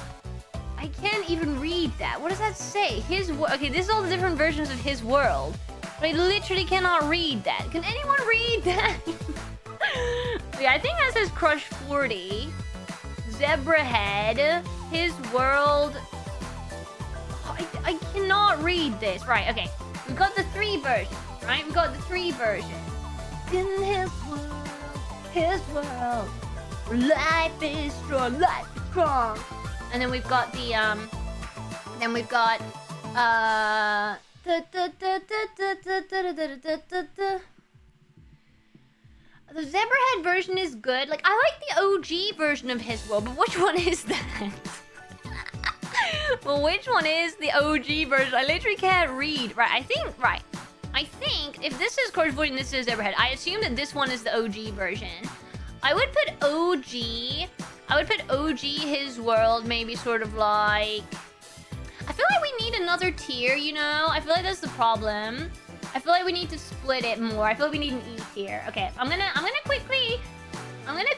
I can't even read that. What does that say? Okay, this is all the different versions of His World. But I literally cannot read that. Can anyone read that? Yeah, I think that says Crush 40. Zebrahead. His World. Oh, I cannot read this. Right, okay. We've got the 3 versions, right? We've got the 3 versions. In His world, life is strong, life is strong. And then we've got the, the Zebrahead version is good. Like, I like the OG version of His World, but which one is that? Well, which one is the OG version? I literally can't read. Right, I think if this is Crush 40 and this is Zebrahead, I assume that this one is the OG version. I would put OG His World, maybe sort of like... I feel like we need another tier, you know? I feel like that's the problem. I feel like we need to split it more. I feel like we need an E tier. Okay, I'm gonna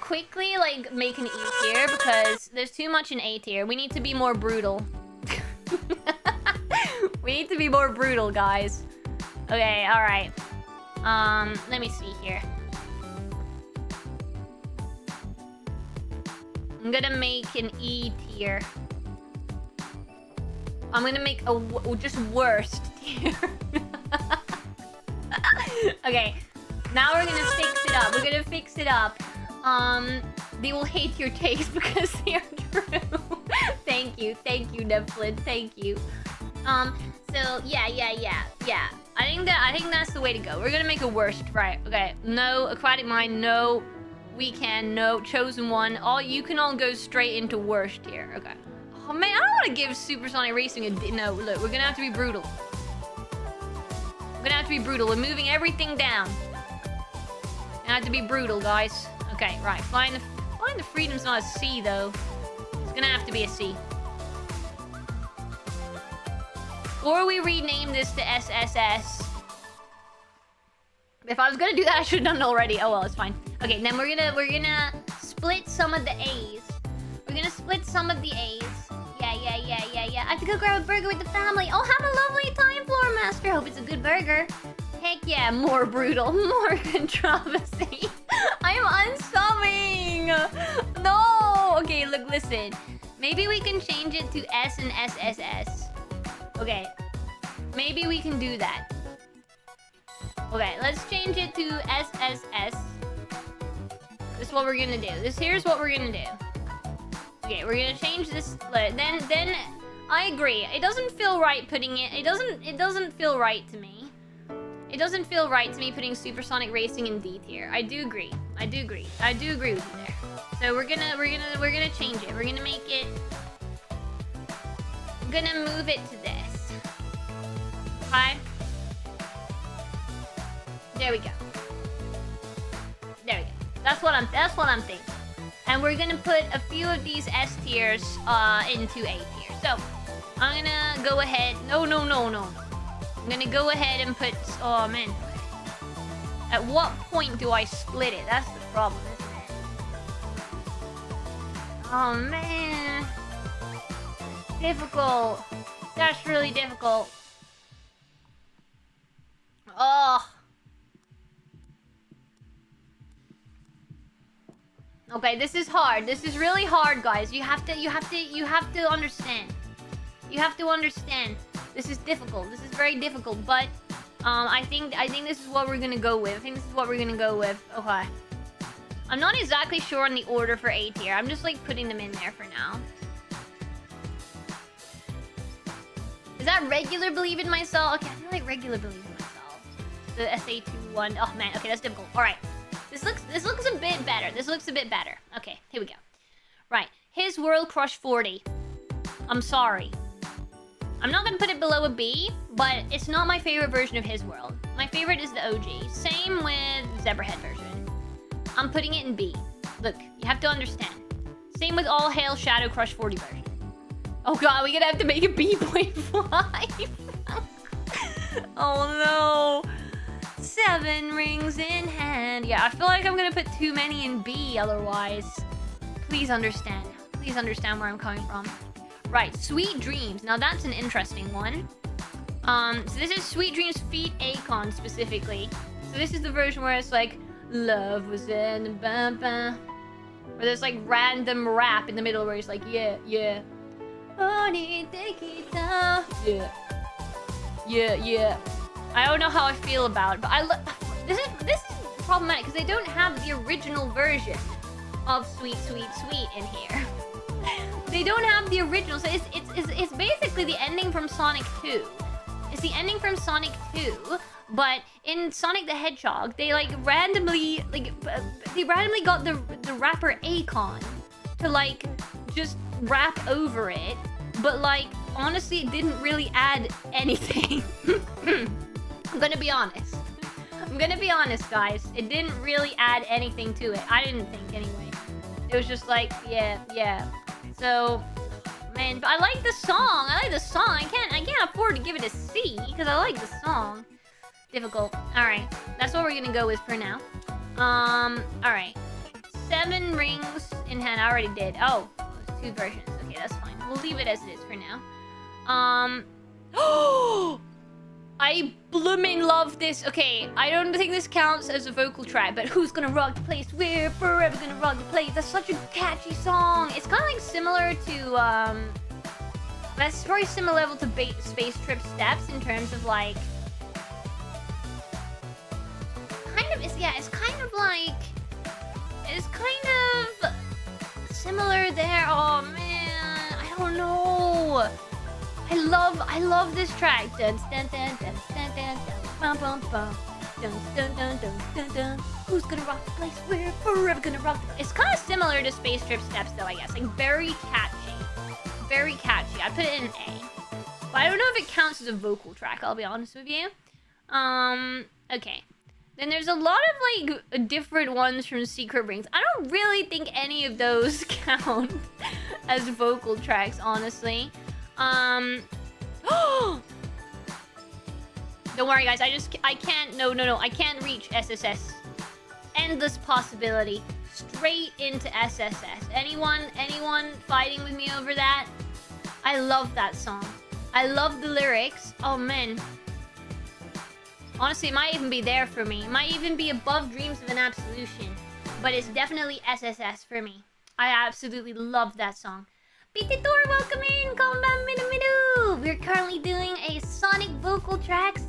quickly like make an E tier because there's too much in A tier. We need to be more brutal. We need to be more brutal, guys. Okay, alright. Let me see here. I'm gonna make an E tier. I'm gonna make a just worst tier. Okay, now we're gonna fix it up. We're gonna fix it up. They will hate your takes because they are true. Thank you, Netflix. Thank you. So yeah. I think that's the way to go. We're gonna make a worst, right? Okay, no Aquatic Mind, no We can. No. Chosen one. You can all go straight into worst here. Okay. Oh, man. I don't want to give Supersonic Racing a... No, look. We're going to have to be brutal. We're going to have to be brutal. We're moving everything down. We're going to have to be brutal, guys. Okay, right. Flying the Freedom's not a C, though. It's going to have to be a C. Or we rename this to SSS. If I was gonna do that, I should have done it already. Oh well, it's fine. Okay, then we're gonna split some of the A's. We're gonna split some of the A's. Yeah. I have to go grab a burger with the family. Oh, have a lovely time, Floor Master. Hope it's a good burger. Heck yeah, more brutal, more controversy. I am unsubbing. No. Okay, look, listen. Maybe we can change it to S and SSS. Okay, maybe we can do that. Okay, let's change it to SSS. This is what we're gonna do. Here's what we're gonna do. Okay, we're gonna change this. Then I agree. It doesn't feel right putting it. It doesn't feel right to me. It doesn't feel right to me putting Supersonic Racing in D tier. I do agree. I do agree with you there. So we're gonna change it. We're gonna make it. I'm gonna move it to this. Okay. There we go. There we go. That's what I'm thinking. And we're gonna put a few of these S tiers into A tier. So I'm gonna go ahead. No. I'm gonna go ahead and put. Oh man. At what point do I split it? That's the problem, isn't it? Oh man. Difficult. That's really difficult. Oh. Okay, this is hard. This is really hard, guys. You have to understand. You have to understand. This is difficult. This is very difficult, but I think this is what we're gonna go with. Okay. I'm not exactly sure on the order for A tier. I'm just like putting them in there for now. Is that regular Believe in Myself? Okay, I feel like regular Believe in Myself. The SA21. Oh man, okay, that's difficult. Alright. This looks a bit better. Okay, here we go. Right. His World Crush 40. I'm sorry. I'm not gonna put it below a B, but it's not my favorite version of His World. My favorite is the OG. Same with Zebrahead version. I'm putting it in B. Look, you have to understand. Same with All Hail Shadow Crush 40 version. Oh god, we're gonna have to make it B.5. Oh no. 7 rings in hand. Yeah, I feel like I'm gonna put too many in B otherwise. Please understand. Please understand where I'm coming from. Right, Sweet Dreams. Now that's an interesting one. So this is Sweet Dreams Feat Akon specifically. So this is the version where it's like, love was in the bum. Where there's like random rap in the middle where it's like, yeah. Yeah. I don't know how I feel about it, but this is problematic because they don't have the original version of Sweet in here. They don't have the original, so it's basically the ending from Sonic 2. It's the ending from Sonic 2, but in Sonic the Hedgehog, they randomly got the rapper Akon to just rap over it, but honestly, it didn't really add anything. I'm gonna be honest, guys. It didn't really add anything to it. I didn't think anyway. It was just yeah. So, man, but I like the song. I can't afford to give it a C because I like the song. Difficult. All right, that's what we're gonna go with for now. All right. 7 rings in hand. I already did. Oh, 2 versions. Okay, that's fine. We'll leave it as it is for now. I blooming love this. Okay, I don't think this counts as a vocal track, but who's gonna rock the place? We're forever gonna rock the place. That's such a catchy song. It's kind of similar to that's very similar level to Space Trip Steps in terms of it's kind of similar there. Oh man, I don't know. I love this track. Dun, dun, dun, dun, dun, dun, dun, bum, bum, bum. Dun, dun, dun, dun, dun, dun. Who's gonna rock the place? We're forever gonna rock the place. It's kind of similar to Space Trip Steps, though, I guess. Like, very catchy. Very catchy. I put it in an A. But I don't know if it counts as a vocal track, I'll be honest with you. Okay. Then there's a lot of, like, different ones from Secret Rings. I don't really think any of those count as vocal tracks, honestly. Don't worry, guys. I can't. No. I can't reach SSS. Endless possibility. Straight into SSS. Anyone fighting with me over that? I love that song. I love the lyrics. Oh, man. Honestly, it might even be there for me. It might even be above Dreams of an Absolution. But it's definitely SSS for me. I absolutely love that song. Pititor, welcome in! Konban Minu! We're currently doing a Sonic vocal tracks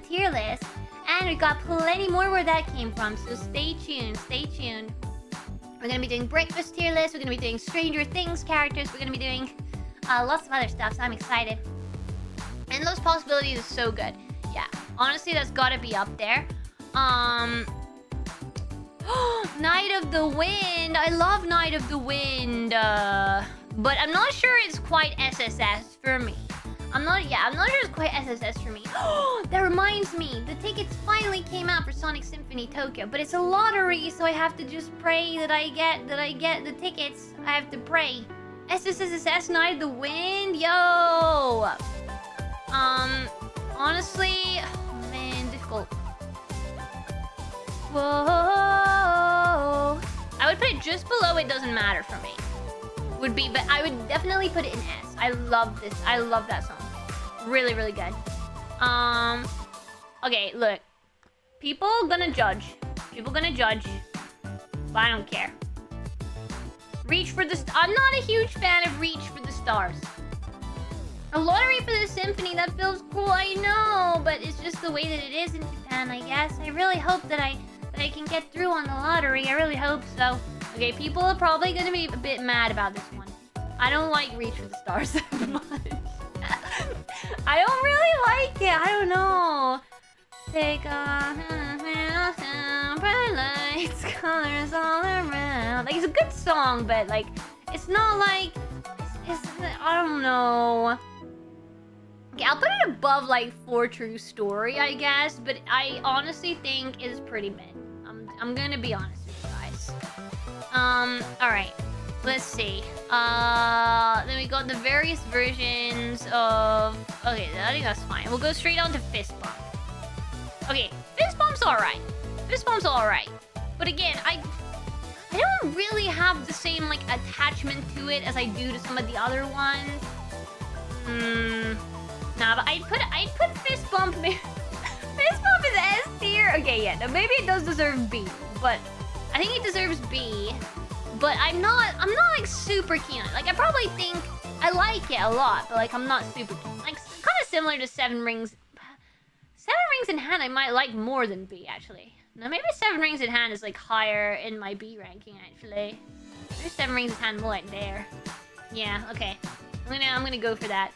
tier list. And we got plenty more where that came from. So stay tuned, stay tuned. We're gonna be doing breakfast tier list. We're gonna be doing Stranger Things characters. We're gonna be doing lots of other stuff. So I'm excited. Endless Possibilities is so good. Yeah, honestly, that's gotta be up there. Night of the Wind. I love Night of the Wind. But I'm not sure it's quite SSS for me. I'm not sure it's quite SSS for me. That reminds me, the tickets finally came out for Sonic Symphony Tokyo, but it's a lottery, so I have to just pray that I get the tickets. I have to pray. SSSS Night of the Wind, yo. Honestly, oh man, difficult. Whoa. I would put it just below It Doesn't Matter for me. But I would definitely put it in S. I love this. I love that song. Really, really good. Okay, look. People gonna judge. But I don't care. Reach for the I'm not a huge fan of Reach for the Stars. A lottery for the symphony, that feels cool, I know, but it's just the way that it is in Japan, I guess. I really hope that I can get through on the lottery. I really hope so. Okay, people are probably gonna be a bit mad about this one. I don't like Reach for the Stars that much. I don't really like it. I don't know. Take off bright lights, colors all around. Like, it's a good song, but like, it's not like it's I don't know. Okay, I'll put it above like For True Story, I guess, but I honestly think it's pretty mid. I'm gonna be honest with you guys. Alright. Let's see. Then we got the various versions of... Okay, I think that's fine. We'll go straight on to Fist Bump. Okay, Fist Bump's alright. But again, I don't really have the same, like, attachment to it as I do to some of the other ones. Nah, but I'd put Fist Bump... Fist Bump is S tier. Okay, yeah, no, maybe it does deserve B, but I think it deserves B. But I'm not like super keen on it. Like, I probably think I like it a lot, but like I'm not super keen. Like, kind of similar to Seven Rings. Seven Rings in Hand I might like more than B, actually. No, maybe Seven Rings in Hand is like higher in my B ranking, actually. Maybe Seven Rings in Hand more like there. Yeah, okay. I'm gonna go for that.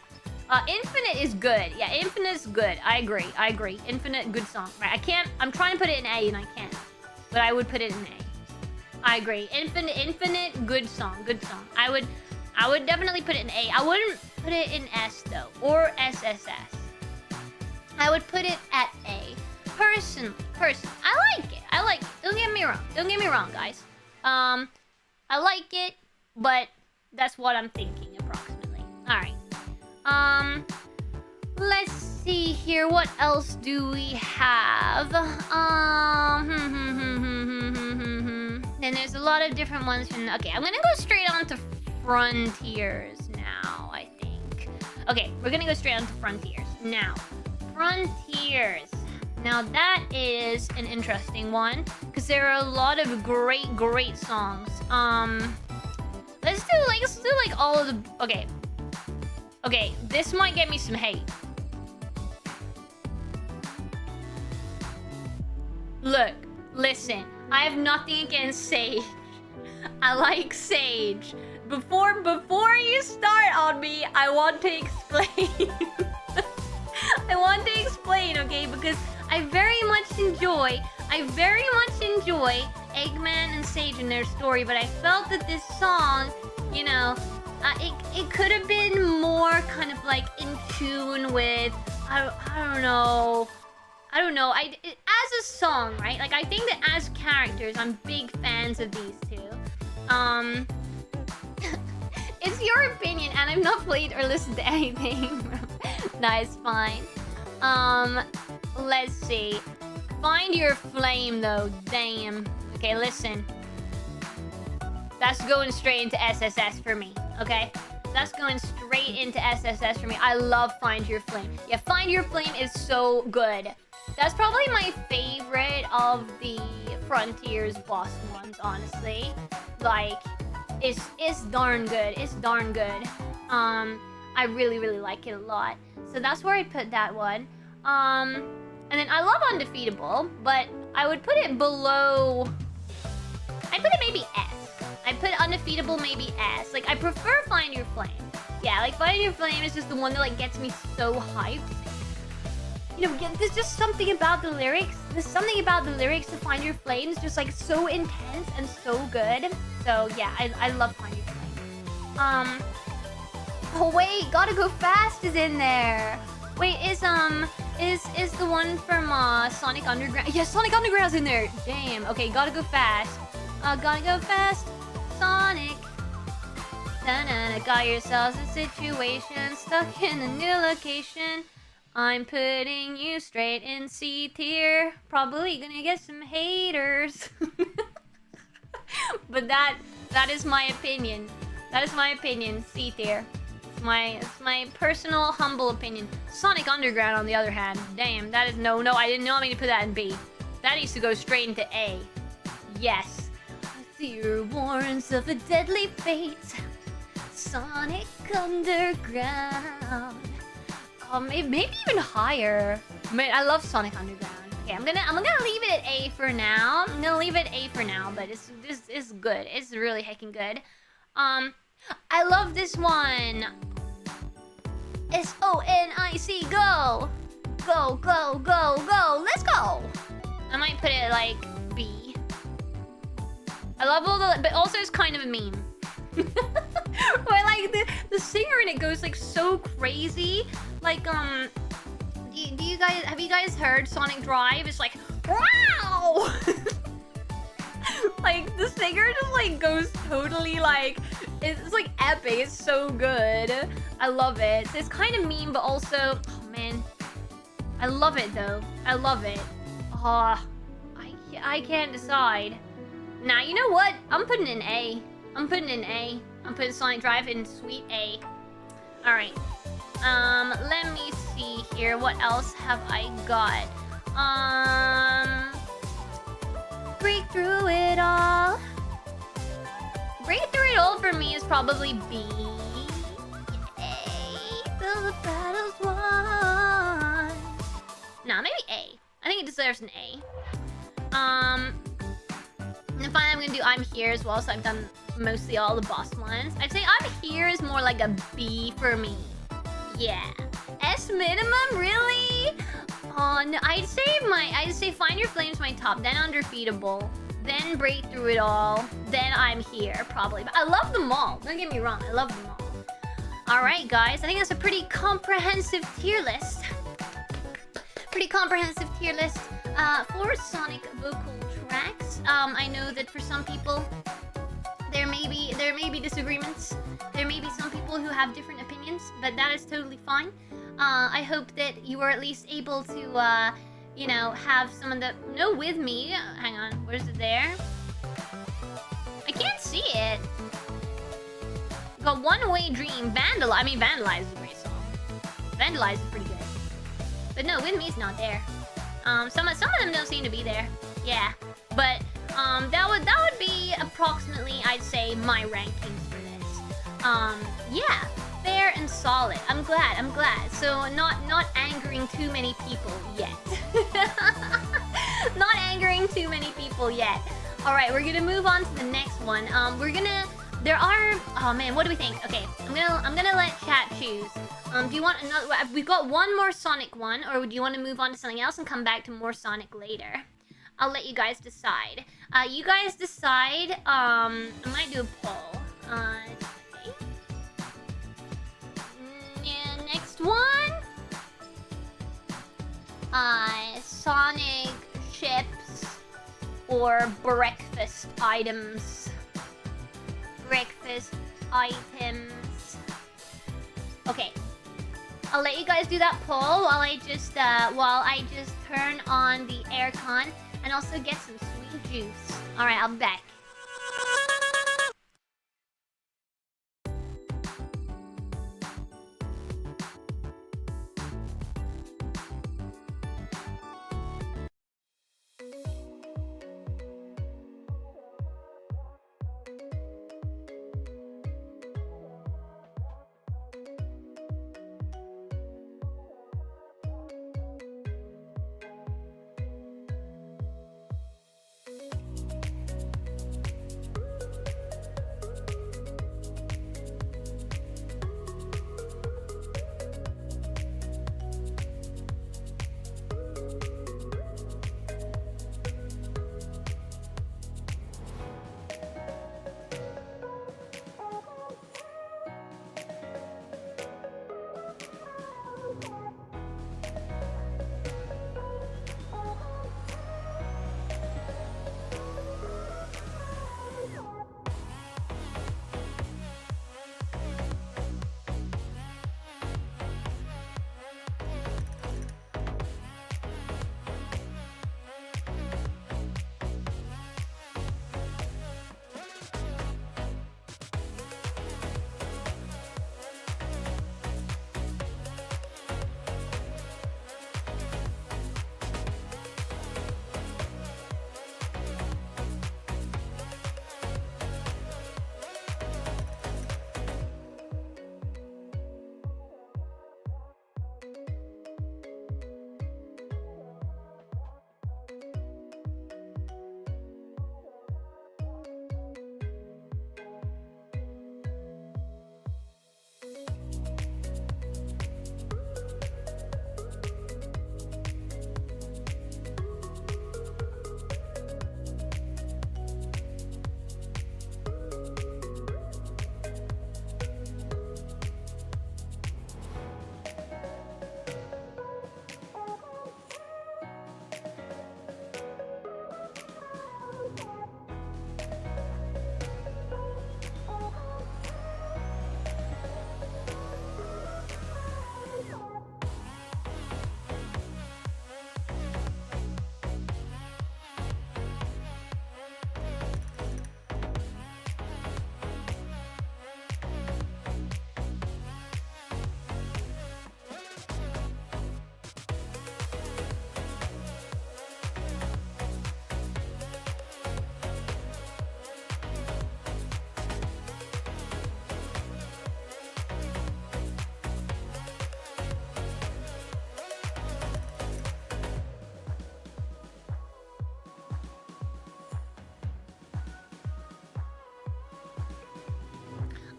Infinite is good. Yeah, Infinite's good. I agree. Infinite, good song. Right, I'm trying to put it in A and I can't. But I would put it in A. I agree. Infinite, good song. I would definitely put it in A. I wouldn't put it in S though, or SSS. I would put it at A. Personally, I like it. Don't get me wrong, guys. I like it, but that's what I'm thinking approximately. All right. Let's see here. What else do we have? Then there's a lot of different ones from... Okay, I'm gonna go straight on to Frontiers now, I think. Okay, we're gonna go straight on to Frontiers. Now, Frontiers. Now, that is an interesting one, because there are a lot of great songs. Let's do like all of the... Okay, this might get me some hate. Look, listen. I have nothing against Sage. I like Sage. Before you start on me, I want to explain. Okay? Because I very much enjoy Eggman and Sage in their story, but I felt that this song, you know, it could have been more kind of like in tune with, I don't know. As a song, right? Like, I think that as characters, I'm big fans of these two. It's your opinion, and I've not played or listened to anything. That is fine. Let's see. Find Your Flame, though. Damn. Okay, listen. That's going straight into SSS for me, okay? That's going straight into SSS for me. I love Find Your Flame. Yeah, Find Your Flame is so good. That's probably my favorite of the Frontiers boss ones, honestly. Like, it's darn good. It's darn good. I really, really like it a lot. So that's where I'd put that one. And then I love Undefeatable, but I would put it below... I'd put it maybe S. I'd put Undefeatable maybe S. Like, I prefer Find Your Flame. Yeah, like, Find Your Flame is just the one that, like, gets me so hyped. You know, there's just something about the lyrics. There's something about the lyrics to Find Your Flame. It's just, like, so intense and so good. So, yeah, I love Find Your Flame. Oh, wait, Gotta Go Fast is in there. Wait, is the one from, Sonic Underground? Yeah, Sonic Underground's in there. Damn. Okay, Gotta Go Fast. Gotta go fast, Sonic. Na-na-na, got yourselves a situation, stuck in a new location. I'm putting you straight in C tier. Probably gonna get some haters. But that is my opinion. That is my opinion, C tier. It's my personal, humble opinion. Sonic Underground, on the other hand, damn, that is no, I didn't know me to put that in B. That needs to go straight into A. Yes. Fear warns of a deadly fate. Sonic Underground. Oh, maybe even higher. Man, I love Sonic Underground. Okay, I'm gonna leave it at A for now. I'm gonna leave it at A for now, but it's good. It's really heckin' good. I love this one. SONIC, go! Go, go, go, go! Let's go! I might put it like B. I love all the, but also it's kind of a meme. Where like the singer in it goes like so crazy. Like have you guys heard Sonic Drive? It's like, wow! Like the singer just like goes totally like, it's like epic. It's so good. I love it. So it's kind of meme, but also, oh man, I love it though. I love it. Oh, I can't decide. Nah, you know what? I'm putting in A. I'm putting Sonic Drive in sweet A. Alright. Let me see here. What else have I got? Break Through It All. Break Through It All for me is probably B. Yay, till the battle's won. Nah, maybe A. I think it deserves an A. And then finally I'm gonna do I'm Here as well, so I've done mostly all the boss ones. I'd say I'm Here is more like a B for me. Yeah. S minimum, really? Oh no, I'd say Find Your Flame's my top, then Undefeatable, then Break Through It All, then I'm Here, probably. But I love them all. Don't get me wrong, I love them all. Alright guys, I think that's a pretty comprehensive tier list. Pretty comprehensive tier list for Sonic vocal tracks. I know that for some people there may be disagreements. There may be some people who have different opinions, but that is totally fine. I hope that you are at least able to you know, have some of the with me. Hang on, where's it there? I can't see it. Got One Way Dream, Vandalize is a great song. Vandalize is pretty good. But no, With Me's not there. Some of them don't seem to be there. Yeah. But that would be approximately, I'd say, my rankings for this. Yeah, fair and solid. I'm glad. So not angering too many people yet. Not angering too many people yet. All right, we're gonna move on to the next one. Oh man, what do we think? Okay, I'm gonna let chat choose. Do you want another? We've got one more Sonic one, or do you want to move on to something else and come back to more Sonic later? I'll let you guys decide. You guys decide. I might do a poll. Okay. Yeah, next one. Sonic chips or breakfast items. Breakfast items. Okay. I'll let you guys do that poll while I just turn on the aircon and also get some sweet juice. All right, I'll be back.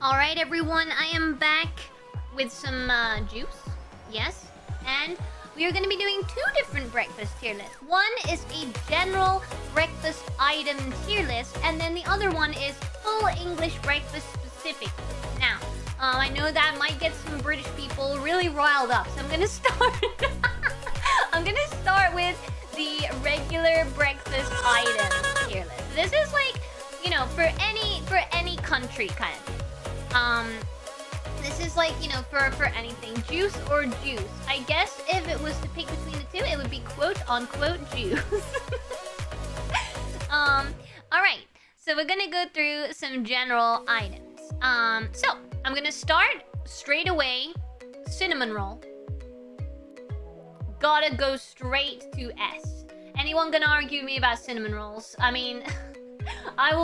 Alright everyone, I am back with some juice, yes, and we are going to be doing two different breakfast tier lists. One is a general breakfast item tier list, and then the other one is full English breakfast specific. Now, I know that might get some British people really riled up, so I'm going to start... I'm going to start with the regular breakfast item tier list. This is like, you know, for any country kind of thing. This is like, you know, for anything. Juice or juice. I guess if it was to pick between the two, it would be quote-unquote juice. Alright. So we're gonna go through some general items. So, I'm gonna start straight away. Cinnamon roll. Gotta go straight to S. Anyone gonna argue with me about cinnamon rolls? I mean... I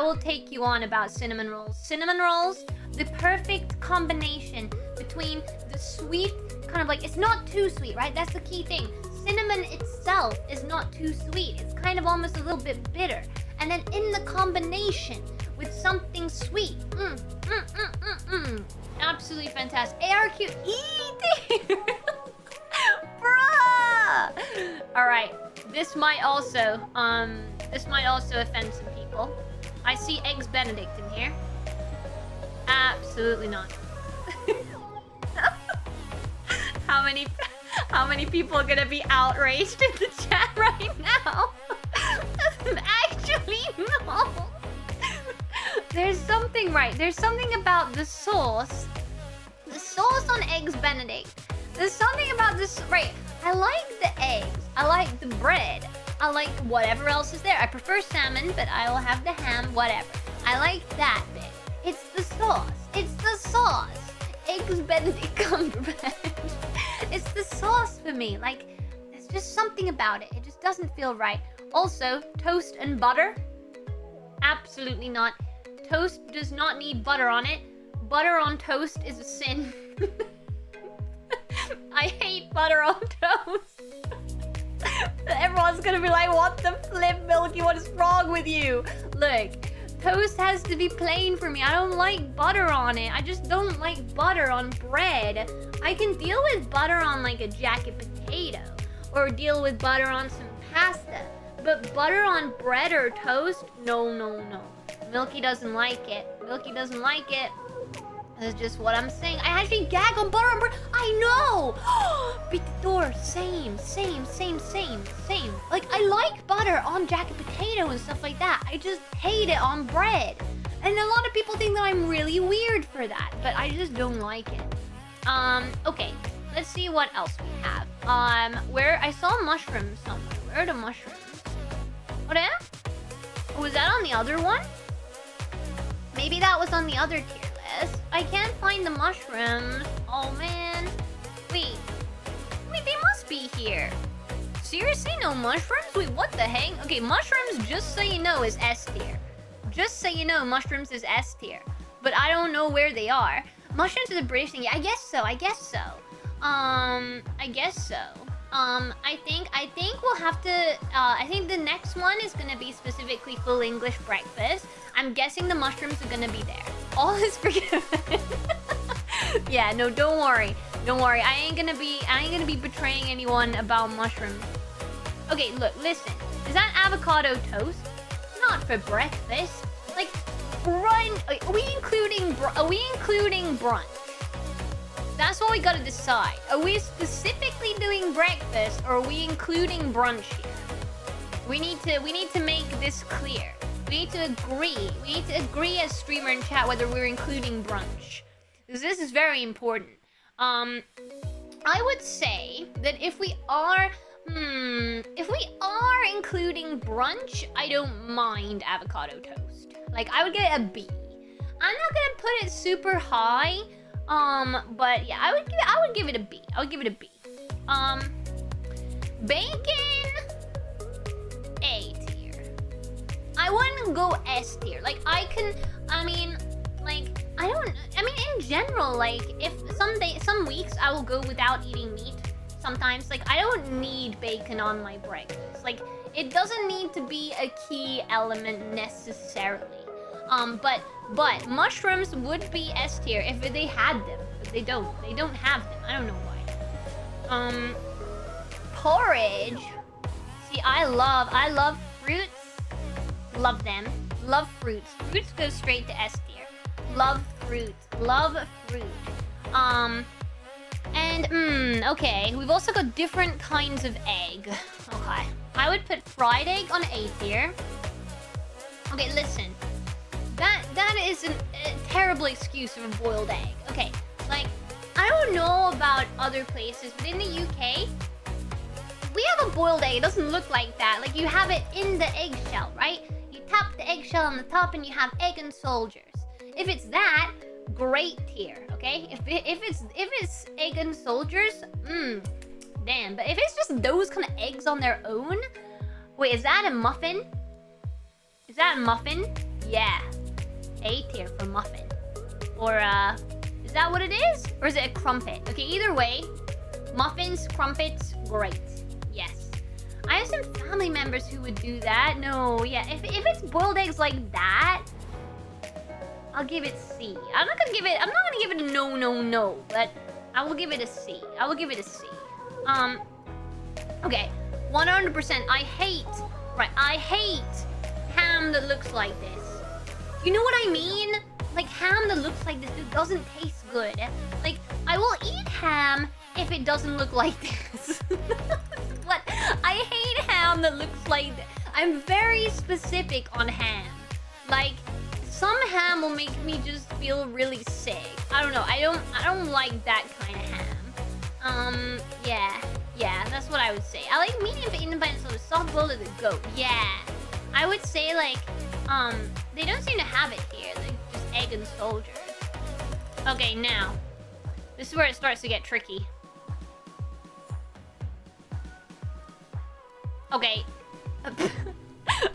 will take you on about cinnamon rolls. Cinnamon rolls, the perfect combination between the sweet, kind of like, it's not too sweet, right? That's the key thing. Cinnamon itself is not too sweet. It's kind of almost a little bit bitter. And then in the combination with something sweet, absolutely fantastic. ARQ E tier. Bruh. All right. This might also offend some people. I see Eggs Benedict in here. Absolutely not. How many people are gonna be outraged in the chat right now? Actually, no. There's something right. There's something about the sauce. The sauce on Eggs Benedict. There's something about this, right? I like the eggs. I like the bread. I like whatever else is there. I prefer salmon, but I will have the ham, whatever. I like that bit. It's the sauce. It's the sauce. Eggs Benedict Cumberbatch. It's the sauce for me. Like, there's just something about it. It just doesn't feel right. Also, toast and butter? Absolutely not. Toast does not need butter on it. Butter on toast is a sin. I hate butter on toast. Everyone's gonna be like, what the flip, Milky? What is wrong with you? Look, toast has to be plain for me. I don't like butter on it. I just don't like butter on bread. I can deal with butter on like a jacket potato or deal with butter on some pasta. But butter on bread or toast? No, no, no. Milky doesn't like it. Milky doesn't like it. That's just what I'm saying. I actually gag on butter on bread. I know! Beat the door. Same. Like, I like butter on jacket potato and stuff like that. I just hate it on bread. And a lot of people think that I'm really weird for that. But I just don't like it. Okay. Let's see what else we have. Where I saw mushrooms somewhere. Where are the mushrooms? What? Was that on the other one? Maybe that was on the other tier list. I can't find the mushrooms. Oh man. Wait, they must be here. Seriously, no mushrooms? Wait, what the heck? Okay, mushrooms, just so you know, is S tier. Just so you know, mushrooms is S tier. But I don't know where they are. Mushrooms is a British thing. Yeah, I guess so. I guess so. I think we'll have to, I think the next one is gonna be specifically full English breakfast. I'm guessing the mushrooms are gonna be there. All is forgiven. Yeah, no, don't worry. Don't worry. I ain't gonna be betraying anyone about mushrooms. Okay, look, listen. Is that avocado toast? Not for breakfast. Like, brunch. Are we including brunch? That's what we gotta decide. Are we specifically doing breakfast or are we including brunch here? We need to make this clear. We need to agree. We need to agree as streamer and chat whether we're including brunch. Because this is very important. I would say that if we are including brunch, I don't mind avocado toast. Like, I would get a B. I'm not gonna put it super high. But yeah, I would give it a B. I would give it a B. Bacon, A tier. I wouldn't go S tier. Like, in general, like, if some weeks I will go without eating meat. Sometimes, like, I don't need bacon on my breakfast. Like, it doesn't need to be a key element necessarily. But mushrooms would be S tier if they had them. But they don't. They don't have them. I don't know why. Porridge. See, I love fruits. Love them. Love fruits. Fruits go straight to S tier. Love fruit. Love fruit. Okay. We've also got different kinds of egg. Okay. I would put fried egg on A tier. Okay, listen. That is a terrible excuse for a boiled egg. Okay, like, I don't know about other places, but in the UK, we have a boiled egg. It doesn't look like that. Like, you have it in the eggshell, right? You tap the eggshell on the top and you have egg and soldiers. If it's that, great tier, okay? If it's egg and soldiers, damn. But if it's just those kind of eggs on their own, wait, is that a muffin? Is that a muffin? Yeah. A tier for muffin. Or, is that what it is? Or is it a crumpet? Okay, either way, muffins, crumpets, great. Yes. I have some family members who would do that. No, yeah, if it's boiled eggs like that, I'll give it C. I'm not gonna give it a no, but I will give it a C. I will give it a C. Okay, 100%. I hate ham that looks like this. You know what I mean? Like ham that looks like this, it doesn't taste good. Like, I will eat ham if it doesn't look like this. What? I hate ham that looks like this. I'm very specific on ham. Like, some ham will make me just feel really sick. I don't know. I don't like that kind of ham. Yeah, that's what I would say. I like medium for independent, so the soft boiled or the goat. Yeah. I would say like, they don't seem to have it here. Like just egg and soldiers. Okay, now. This is where it starts to get tricky. Okay.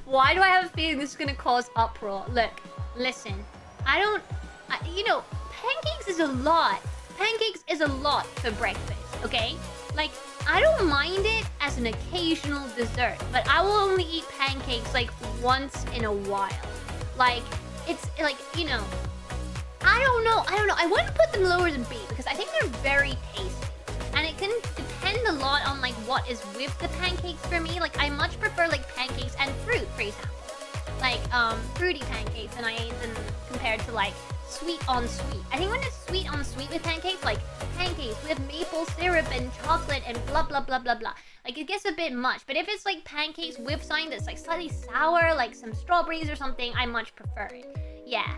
Why do I have a feeling this is gonna cause uproar? Look, listen. You know, pancakes is a lot. Pancakes is a lot for breakfast, okay? Like, I don't mind it as an occasional dessert, but I will only eat pancakes like once in a while. Like, it's like, you know, I don't know. I wouldn't put them lower than B because I think they're very tasty. And it can depend a lot on like what is with the pancakes for me. Like, I much prefer like pancakes and fruit, for example. Like, fruity pancakes than I eat them compared to like sweet on sweet. I think when it's sweet on sweet with pancakes, like pancakes with maple syrup and chocolate and blah blah blah blah blah, like it gets a bit much. But if it's like pancakes with something that's like slightly sour, like some strawberries or something, I much prefer it. Yeah.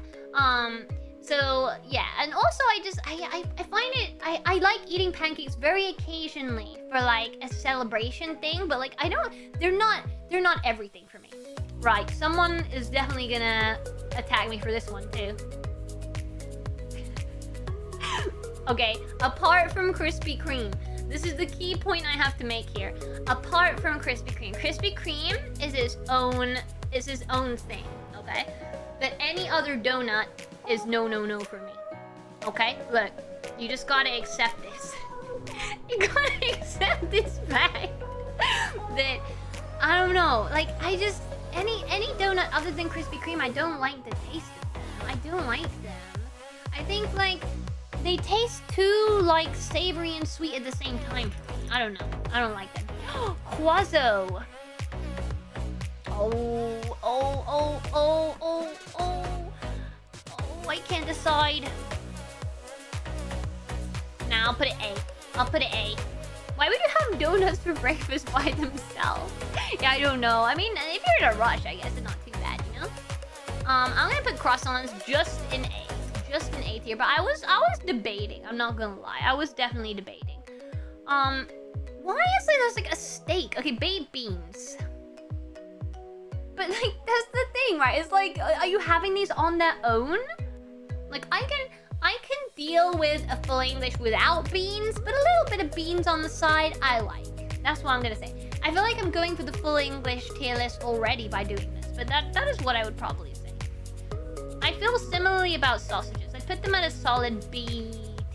So yeah, and also I find it, I like eating pancakes very occasionally for like a celebration thing, but like they're not everything for me. Right, someone is definitely gonna attack me for this one too. Okay, apart from Krispy Kreme, this is the key point I have to make here. Apart from Krispy Kreme is his own thing, okay? But any other donut is no for me. Okay? Look, you just gotta accept this. You gotta accept this fact that I don't know, like any donut other than Krispy Kreme, I don't like the taste of them. I don't like them. I think like they taste too like savory and sweet at the same time for me. I don't know. I don't like them. Quazo. I can't decide. Nah, I'll put it A. I'll put it A. Why would you have donuts for breakfast by themselves? Yeah, I don't know. I mean, if you're in a rush, I guess it's not too bad, you know? I'm gonna put croissants just in A. Just in A tier. But I was debating. I'm not gonna lie. I was definitely debating. Why is there's like a steak? Okay, baked beans. But like, that's the thing, right? It's like, are you having these on their own? Like, I can deal with a full English without beans, but a little bit of beans on the side, I like. That's what I'm gonna say. I feel like I'm going for the full English tier list already by doing this, but that is what I would probably say. I feel similarly about sausages. I put them at a solid B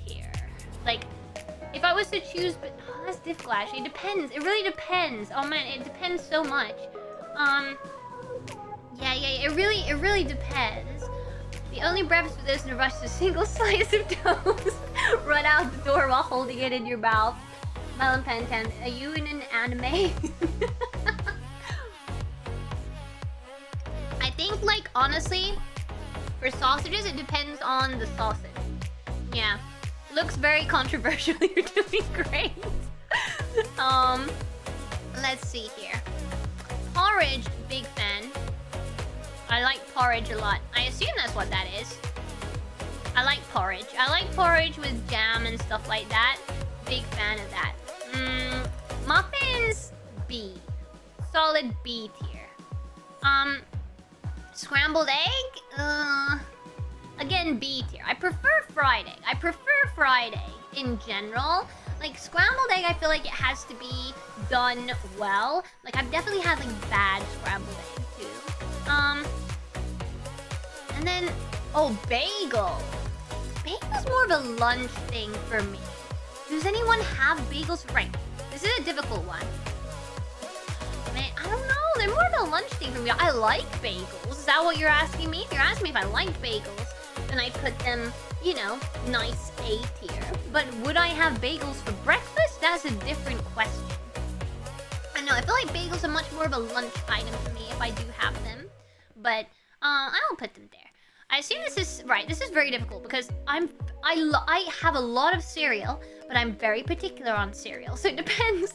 tier. Like, if I was to choose, but that's difficult actually. It depends. It really depends. Oh man, it depends so much. Yeah. It really depends. The only breakfast for those in a rush is a single slice of toast. Run out the door while holding it in your mouth. Melon Pen 10. Are you in an anime? I think, like, honestly, for sausages, it depends on the sausage. Yeah. Looks very controversial. You're doing great. Let's see here. Porridge, big fan. I like porridge a lot. I assume that's what that is. I like porridge. I like porridge with jam and stuff like that. Big fan of that. Muffins, B. Solid B tier. Scrambled egg? Again, B tier. I prefer fried egg. I prefer fried egg in general. Like, scrambled egg, I feel like it has to be done well. Like, I've definitely had, like, bad scrambled egg, too. And then, oh, bagel. Bagel's more of a lunch thing for me. Does anyone have bagels? Right. This is a difficult one. Man, I don't know. They're more of a lunch thing for me. I like bagels. Is that what you're asking me? If you're asking me if I like bagels, and I put them, you know, nice A tier. But would I have bagels for breakfast? That's a different question. I know, I feel like bagels are much more of a lunch item for me if I do have them. But, I will put them there. I assume this is, right, this is very difficult because I have a lot of cereal, but I'm very particular on cereal. So it depends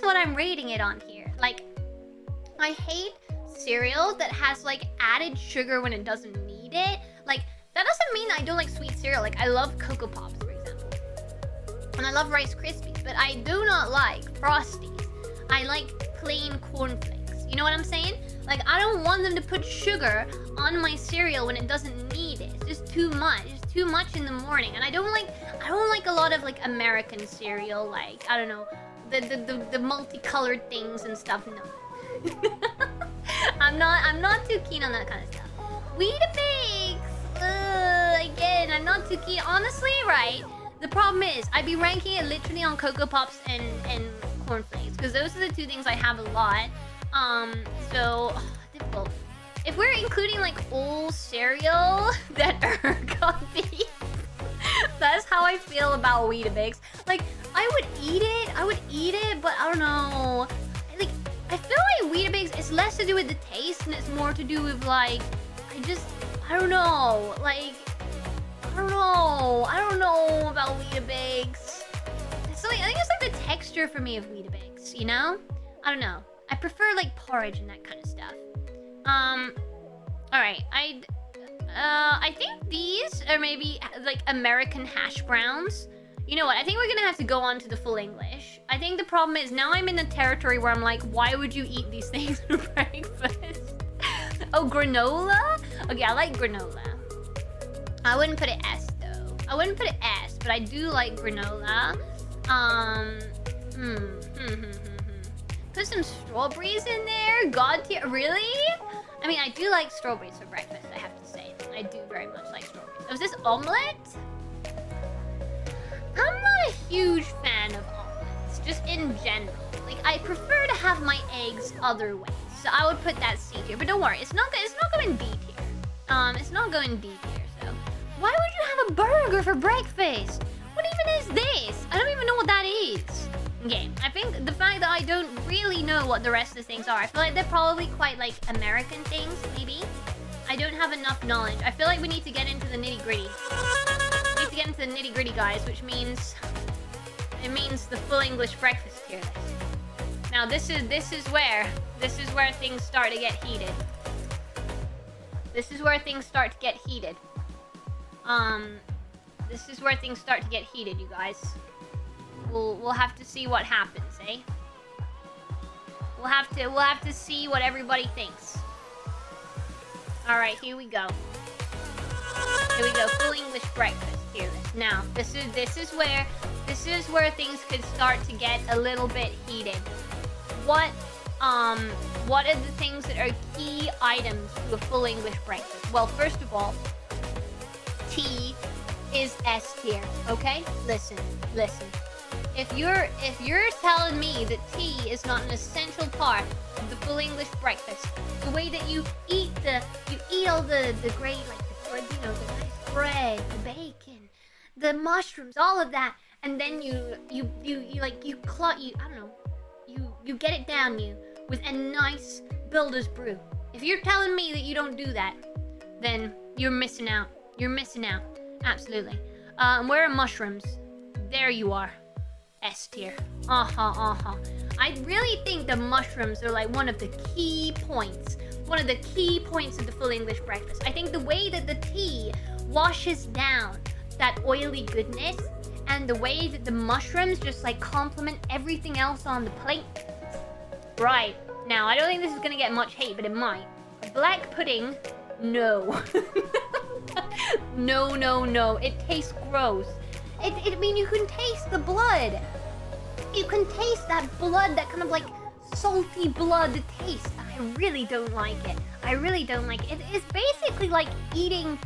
what I'm rating it on here. Like, I hate cereal that has, like, added sugar when it doesn't need it. Like, that doesn't mean I don't like sweet cereal. Like, I love Cocoa Pops, for example. And I love Rice Krispies, but I do not like Frosties. I like plain cornflakes. You know what I'm saying? Like, I don't want them to put sugar on my cereal when it doesn't need it. It's just too much. It's too much in the morning. And I don't like a lot of, like, American cereal, like, I don't know, the multicolored things and stuff. No. I'm not too keen on that kind of stuff. Weetabix! Again, I'm not too keen. Honestly, right? The problem is, I'd be ranking it literally on Cocoa Pops and cornflakes, because those are the two things I have a lot. So difficult. If we're including like all cereal that are coffee, that's how I feel about Weetabix. Like, I would eat it, but I don't know. Like, I feel like Weetabix is less to do with the taste and it's more to do with like, I don't know. Like, I don't know about Weetabix. It's like, I think it's like the texture for me of Weetabix, you know? I don't know. I prefer like porridge and that kind of stuff. Alright, I think these are maybe like American hash browns. You know what? I think we're gonna have to go on to the full English. I think the problem is now I'm in the territory where I'm like, why would you eat these things for breakfast? Oh, granola? Okay, I like granola. I wouldn't put it S though. I wouldn't put it S, but I do like granola. Put some strawberries in there. God tier, really? I mean, I do like strawberries for breakfast, I have to say. I do very much like strawberries. Was this omelet? I'm not a huge fan of omelets, just in general. Like, I prefer to have my eggs other ways. So I would put that C tier, but don't worry, it's not going B tier. It's not going B tier, so. Why would you have a burger for breakfast? What even is this? I don't even know what that is. Okay, I think the fact that I don't really know what the rest of the things are, I feel like they're probably quite like American things, maybe. I don't have enough knowledge. I feel like we need to get into the nitty-gritty. We need to get into the nitty-gritty, guys, which means it means the full English breakfast tier list. Now this is where things start to get heated. This is where things start to get heated. This is where things start to get heated, you guys. We'll have to see what happens, eh? We'll have to see what everybody thinks. All right, here we go. Here we go. Full English breakfast tier list. Now, this is where things could start to get a little bit heated. What are the things that are key items to a full English breakfast? Well, first of all, tea is S tier. Okay, listen. If you're telling me that tea is not an essential part of the full English breakfast, the way that you eat all the great, like, the nice bread, the bacon, the mushrooms, all of that, and then you get it down with a nice builder's brew. If you're telling me that you don't do that, then you're missing out. You're missing out. Absolutely. Where are mushrooms? There you are. S tier. I really think the mushrooms are like one of the key points. One of the key points of the full English breakfast. I think the way that the tea washes down that oily goodness and the way that the mushrooms just like complement everything else on the plate. Right. Now, I don't think this is gonna get much hate, but it might. Black pudding, no. No. It tastes gross. I mean, you can taste the blood. You can taste that blood, that kind of like salty blood taste. I really don't like it. It's basically like eating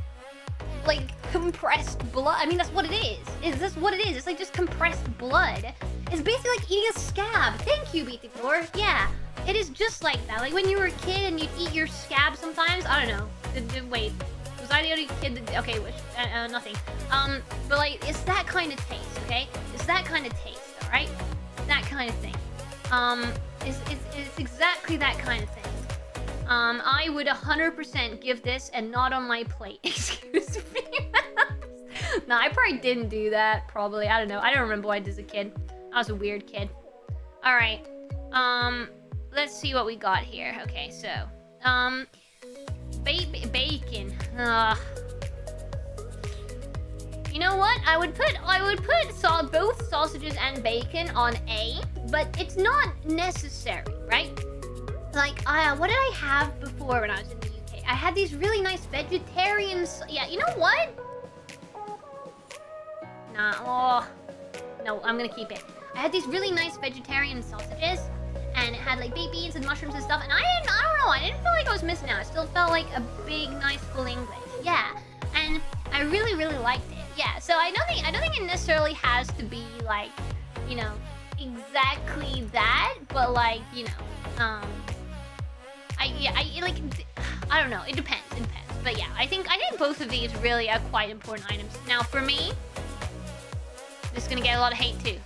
like compressed blood. I mean, that's what it is. That's what it is. It's like just compressed blood. It's basically like eating a scab. Thank you, BT4. Yeah, it is just like that. Like when you were a kid and you'd eat your scab sometimes. I don't know. Wait, was I the only kid that... Okay, which... nothing. But, like, it's that kind of taste, okay? It's that kind of taste, alright? That kind of thing. It's exactly that kind of thing. I would 100% give this and not on my plate. Excuse me. No, I probably didn't do that. Probably. I don't know. I don't remember what I did as a kid. I was a weird kid. Alright. Let's see what we got here. Okay, so. Bacon. You know what? I would put both sausages and bacon on A, but it's not necessary, right? Like, what did I have before when I was in the UK? I had these really nice vegetarians. Yeah, you know what? Nah, oh. No, I'm gonna keep it. I had these really nice vegetarian sausages, and it had like baked beans and mushrooms and stuff, and I don't know, I didn't feel like I was missing out. I still felt like a big, nice, full English. Yeah, and I really, really liked it. Yeah, so I don't think it necessarily has to be like, you know, exactly that, but like, you know, I don't know. It depends. But yeah, I think both of these really are quite important items. Now for me, this is gonna get a lot of hate too.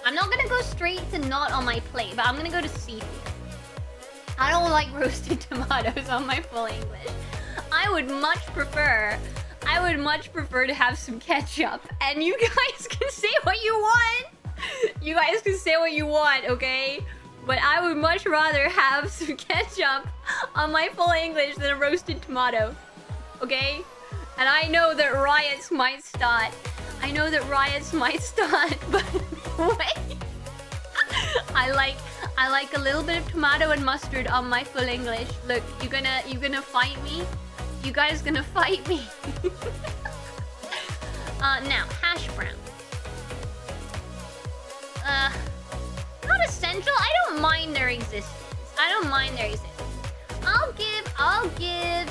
I'm not gonna go straight to not on my plate, but I'm gonna go to seafood. I don't like roasted tomatoes on my full English. I would much prefer to have some ketchup. And you guys can say what you want. You guys can say what you want, okay? But I would much rather have some ketchup on my full English than a roasted tomato. Okay? And I know that riots might start. But wait. I like a little bit of tomato and mustard on my full English. Look, you gonna fight me? You guys gonna fight me? Now, hash brown. Not essential. I don't mind their existence. I'll give,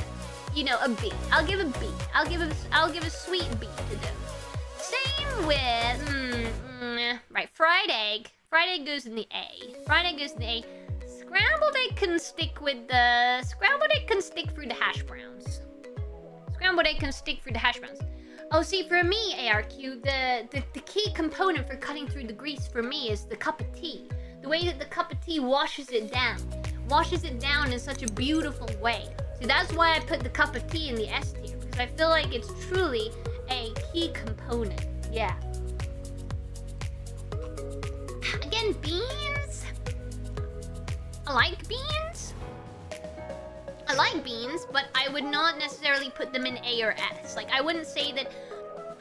you know, a B. I'll give a B. I'll give a sweet B to them. Same with, right, fried egg. Fried egg goes in the A. Scrambled egg can stick through the hash browns. Oh, see, for me, ARQ, the key component for cutting through the grease for me is the cup of tea. The way that the cup of tea washes it down in such a beautiful way. So that's why I put the cup of tea in the S tier, because I feel like it's truly a key component. Yeah. Again, beans. I like beans, but I would not necessarily put them in A or S. Like, I wouldn't say that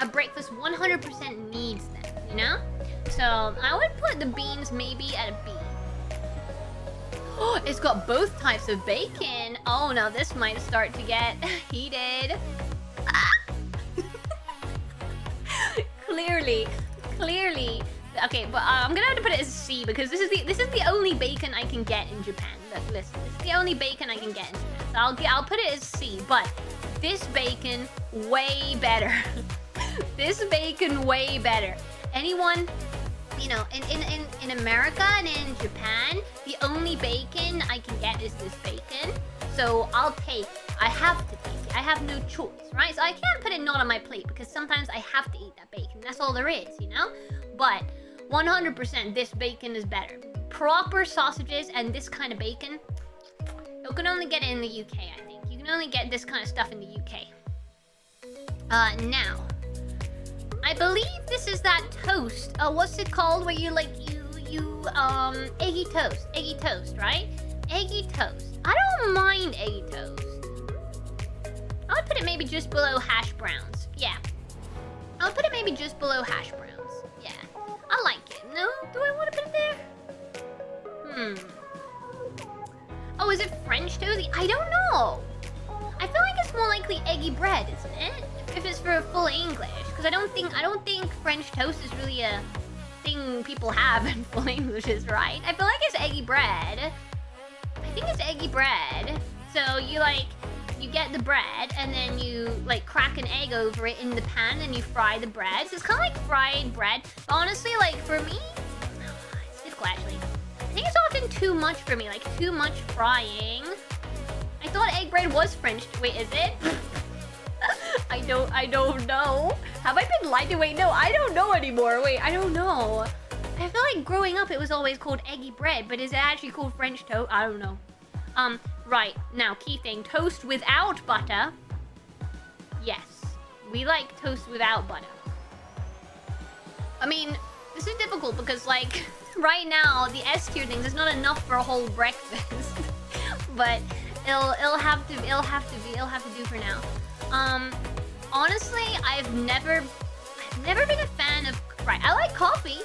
a breakfast 100% needs them, you know? So, I would put the beans maybe at a B. Oh, it's got both types of bacon. Oh, now this might start to get heated. Clearly. Okay, but I'm gonna have to put it as C because this is the only bacon I can get in Japan. Look, listen, this is the only bacon I can get in Japan. So I'll put it as C. But this bacon way better. Anyone, you know, in America and in Japan, the only bacon I can get is this bacon. So I'll take it. I have to take it. I have no choice, right? So I can't put it not on my plate because sometimes I have to eat that bacon. That's all there is, you know? But 100% this bacon is better. Proper sausages and this kind of bacon, you can only get it in the UK, I think. You can only get this kind of stuff in the UK. Now, I believe this is that toast. What's it called? Where you eggy toast, right? Eggy toast. I don't mind eggy toast. I would put it maybe just below hash browns. Yeah. I'll put it maybe just below hash browns. Yeah. I like it. No? Do I want to put it there? Oh, is it French toast? I don't know. I feel like it's more likely eggy bread, isn't it? If it's for a full English. Because I don't think French toast is really a thing people have in full Englishes, right? I feel like it's eggy bread. I think it's eggy bread. So you get the bread and then you like crack an egg over it in the pan and you fry the bread. So it's kind of like fried bread. But honestly, like for me, it's difficult actually. I think it's often too much for me, like too much frying. I thought egg bread was French. Wait, is it? I don't know. Have I been lied to? Wait, no, I don't know anymore. Wait, I don't know. I feel like growing up it was always called eggy bread, but is it actually called French toast? I don't know. Right, now, key thing. Toast without butter. Yes. We like toast without butter. I mean, this is difficult because, like, right now, the S tier things is not enough for a whole breakfast. But it'll have to do for now. Honestly, I've never been a fan of... Right, I like coffee.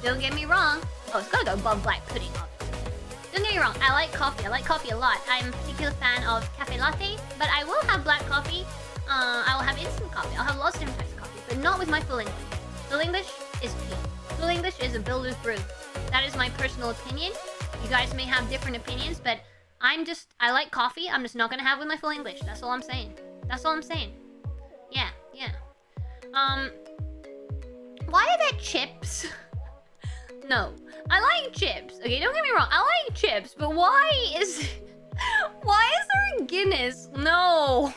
Don't get me wrong. Oh, it's gotta go above black pudding, obviously. Don't get me wrong, I like coffee. I like coffee a lot. I'm a particular fan of cafe latte, but I will have black coffee. I will have instant coffee. I'll have lots of different types of coffee, but not with my full English. Full English is tea. Full English is a builder's brew. That is my personal opinion. You guys may have different opinions, but I like coffee. I'm just not gonna have with my full English. That's all I'm saying. That's all I'm saying. Yeah. Why are there chips? No. I like chips. Okay, don't get me wrong. I like chips, but why is there a Guinness? No.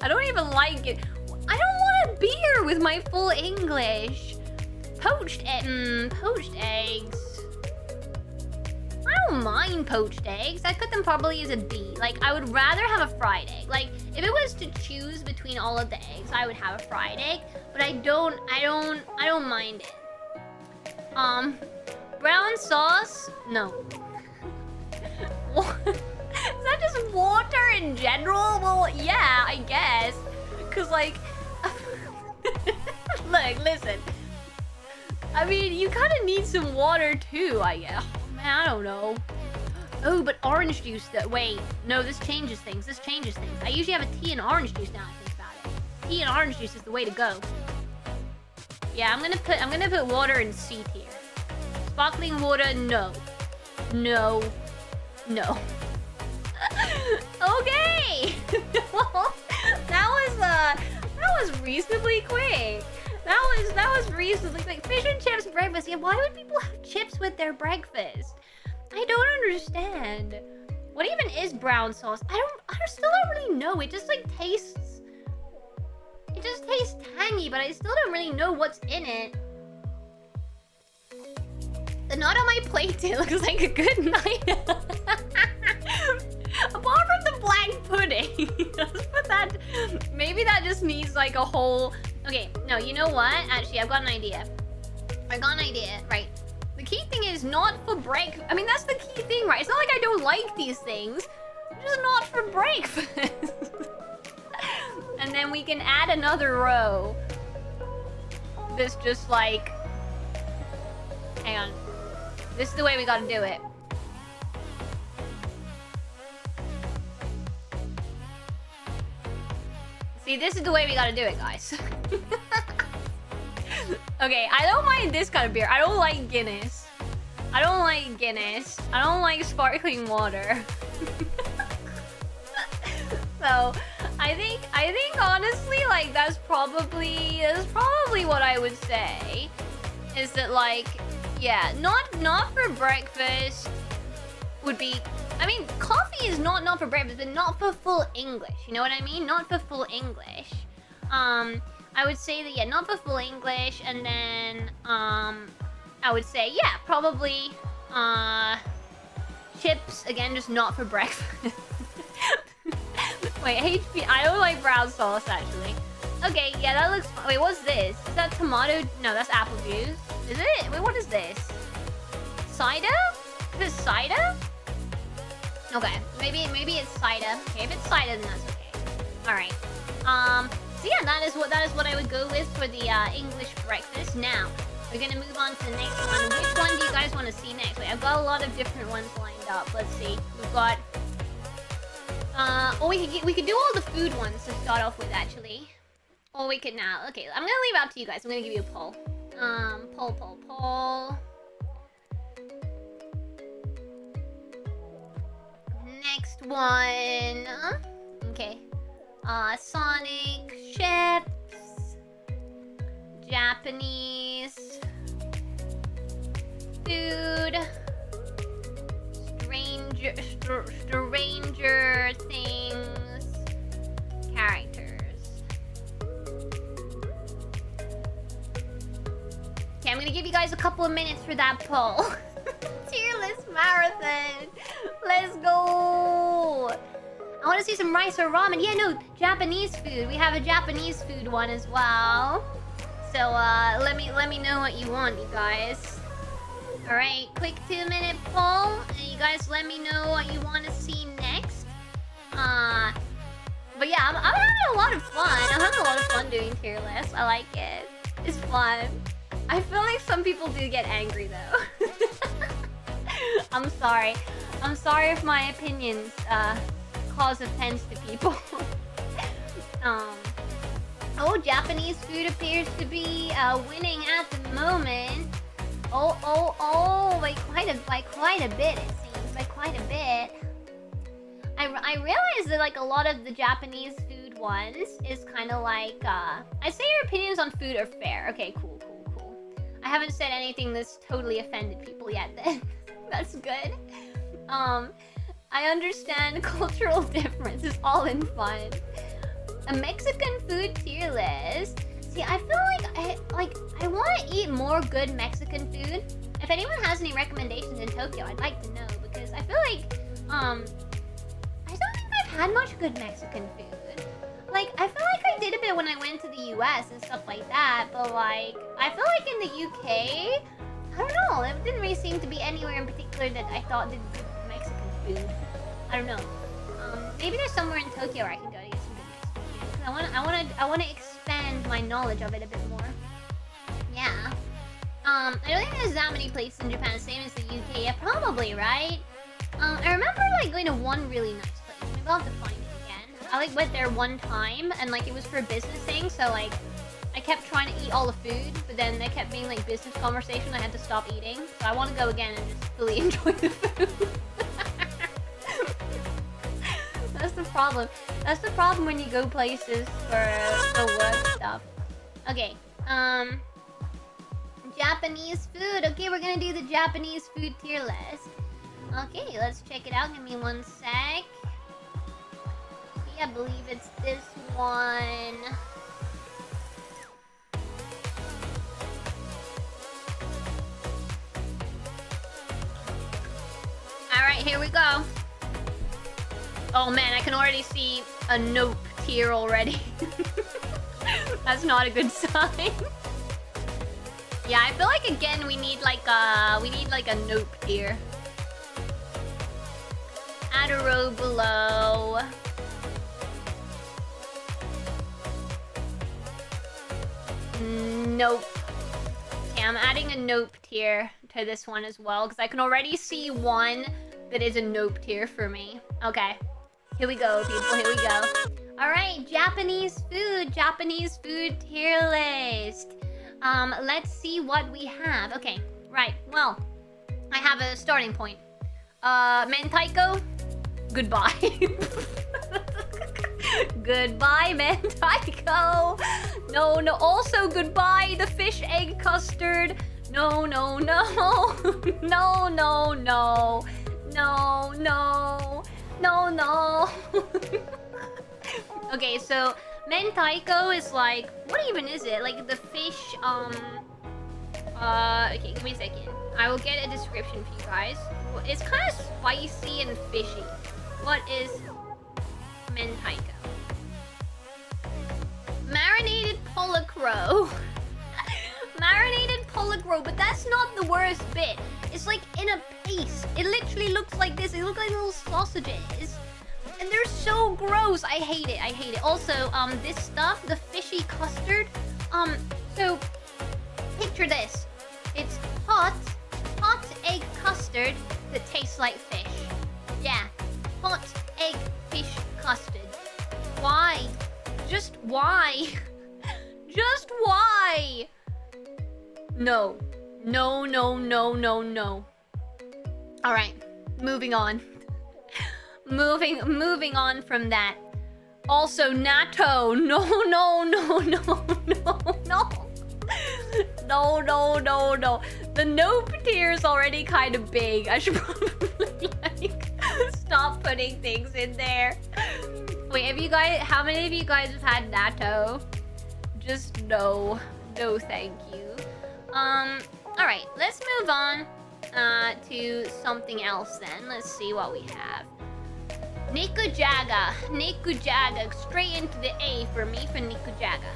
I don't even like it. I don't want a beer with my full English. Poached eggs. I don't mind poached eggs. I put them probably as a B. Like, I would rather have a fried egg. Like, if it was to choose between all of the eggs, I would have a fried egg. But I don't mind it. Brown sauce? No. Is that just water in general? Well, yeah, I guess. Cause like, look, listen. I mean, you kind of need some water too, I guess. Oh, man, I don't know. Oh, but orange juice though. Wait, no, this changes things. This changes things. I usually have a tea and orange juice now I think about it. Tea and orange juice is the way to go. Yeah, I'm gonna put water in C tier. Sparkling water, no. No. No. Okay! Well, that was reasonably quick. That was reasonably quick. Fish and chips breakfast. Yeah, why would people have chips with their breakfast? I don't understand. What even is brown sauce? I still don't really know. It just like tastes... It just tastes tangy, but I still don't really know what's in it. Not on my plate, it looks like a good night. Apart from the black pudding. Maybe that just needs like a whole... Okay, no, you know what? Actually, I've got an idea. Right. The key thing is not for break... I mean, that's the key thing, right? It's not like I don't like these things. They're just not for breakfast. And then we can add another row. This just like... Hang on. This is the way we gotta do it. See, this is the way we gotta do it, guys. Okay, I don't mind this kind of beer. I don't like Guinness. I don't like sparkling water. So, I think honestly, like, that's probably what I would say. Is that, like, yeah, not for breakfast would be... I mean, coffee is not for breakfast, but not for full English. You know what I mean? Not for full English. I would say that, yeah, not for full English, and then, I would say, yeah, probably, chips, again, just not for breakfast. Wait, HP, I don't like brown sauce, actually. Okay, yeah, that looks fun. Wait, what's this? Is that tomato? No, that's apple juice. Is it? Wait, what is this? Cider? Is this cider? Okay, maybe it's cider. Okay, if it's cider, then that's okay. Alright. So yeah, that is what I would go with for the English breakfast. Now, we're gonna move on to the next one. Which one do you guys want to see next? Wait, I've got a lot of different ones lined up. Let's see. We've got... oh, we could do all the food ones to start off with, actually. Or we could now. Okay, I'm gonna leave it up to you guys. I'm gonna give you a poll. Poll. Next one. Okay. Sonic, chips, Japanese, food, Stranger Things, gonna give you guys a couple of minutes for that poll. Tier list marathon. Let's go. I want to see some rice or ramen. Yeah, no, Japanese food. We have a Japanese food one as well. So let me know what you want, you guys. All right, quick 2-minute poll, and you guys let me know what you want to see next. But yeah, I'm having a lot of fun. I'm having a lot of fun doing tier lists. I like it. It's fun. I feel like some people do get angry though. I'm sorry. I'm sorry if my opinions cause offense to people. Oh, Japanese food appears to be winning at the moment. Oh, by quite a bit it seems. By quite a bit. I realized that like a lot of the Japanese food ones is kind of like I say your opinions on food are fair. Okay, cool. I haven't said anything that's totally offended people yet then. That's good. I understand cultural difference is all in fun. A Mexican food tier list. See, I feel like I want to eat more good Mexican food. If anyone has any recommendations in Tokyo, I'd like to know because I feel like I don't think I've had much good Mexican food. Like, I feel like I did a bit when I went to the US and stuff like that, but like, I feel like in the UK, I don't know, it didn't really seem to be anywhere in particular that I thought did good Mexican food. I don't know. Maybe there's somewhere in Tokyo where I can go to get some good Mexican food. I wanna expand my knowledge of it a bit more. Yeah. I don't think there's that many places in Japan, same as the UK. Yeah, probably, right? I remember like going to one really nice place. Maybe I'll have to find it again. I like went there one time and like it was for a business thing, so like I kept trying to eat all the food, but then there kept being like business conversation. I had to stop eating. So I want to go again and just fully enjoy the food. That's the problem. That's the problem when you go places for work stuff. Okay. Japanese food. Okay, we're gonna do the Japanese food tier list. Okay, let's check it out. Give me one sec. I believe it's this one. Alright, here we go. Oh man, I can already see a nope tier already. That's not a good sign. Yeah, I feel like again we need like a nope tier. Add a row below. Nope. Okay, I'm adding a nope tier to this one as well because I can already see one that is a nope tier for me. Okay. Here we go, people. Here we go. Alright, Japanese food tier list. Let's see what we have. Okay, right. Well, I have a starting point. Mentaiko, goodbye. Goodbye, Mentaiko. No. Also, goodbye, the fish egg custard. No. No. Okay, so Mentaiko is like, what even is it? Like the fish, okay, give me a second. I will get a description for you guys. It's kind of spicy and fishy. What is Mentaiko? Marinated pollock roe. Marinated pollock roe, but that's not the worst bit. It's like in a paste. It literally looks like this. They look like little sausages. And they're so gross. I hate it. Also, this stuff, the fishy custard, so picture this. It's hot egg custard that tastes like fish. Yeah, hot egg fish custard. Why? Just why? Just why? No. All right, moving on. Moving on from that. Also, natto. No. The nope tier is already kind of big. I should probably like stop putting things in there. Wait, how many of you guys have had natto? Just no, thank you. Alright, let's move on to something else then. Let's see what we have. Nikujaga. Nikujaga. Straight into the A for me for Nikujaga.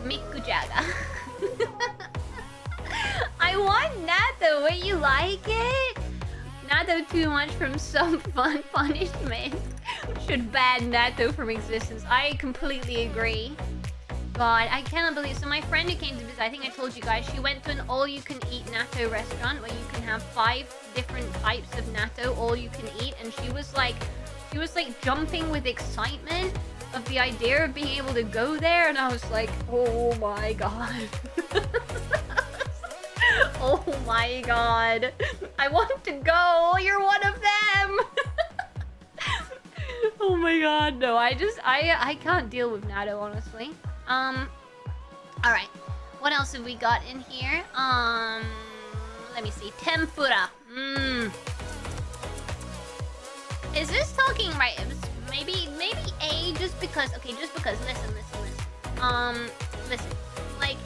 Nikujaga. I want Natto. Wait, you like it? Natto too much from some fun punishment. Should ban Natto from existence. I completely agree. God, I cannot believe. So my friend who came to visit, I think I told you guys, she went to an all-you-can-eat natto restaurant where you can have 5 different types of natto, all-you-can-eat, and she was like jumping with excitement of the idea of being able to go there, and I was like, oh my god. Oh my god. I want to go. You're one of them. Oh my god, no. I can't deal with natto, honestly. Alright. What else have we got in here? Let me see. Tempura. Is this talking right? Maybe A, just because. Okay, just because. Listen. Listen. Like,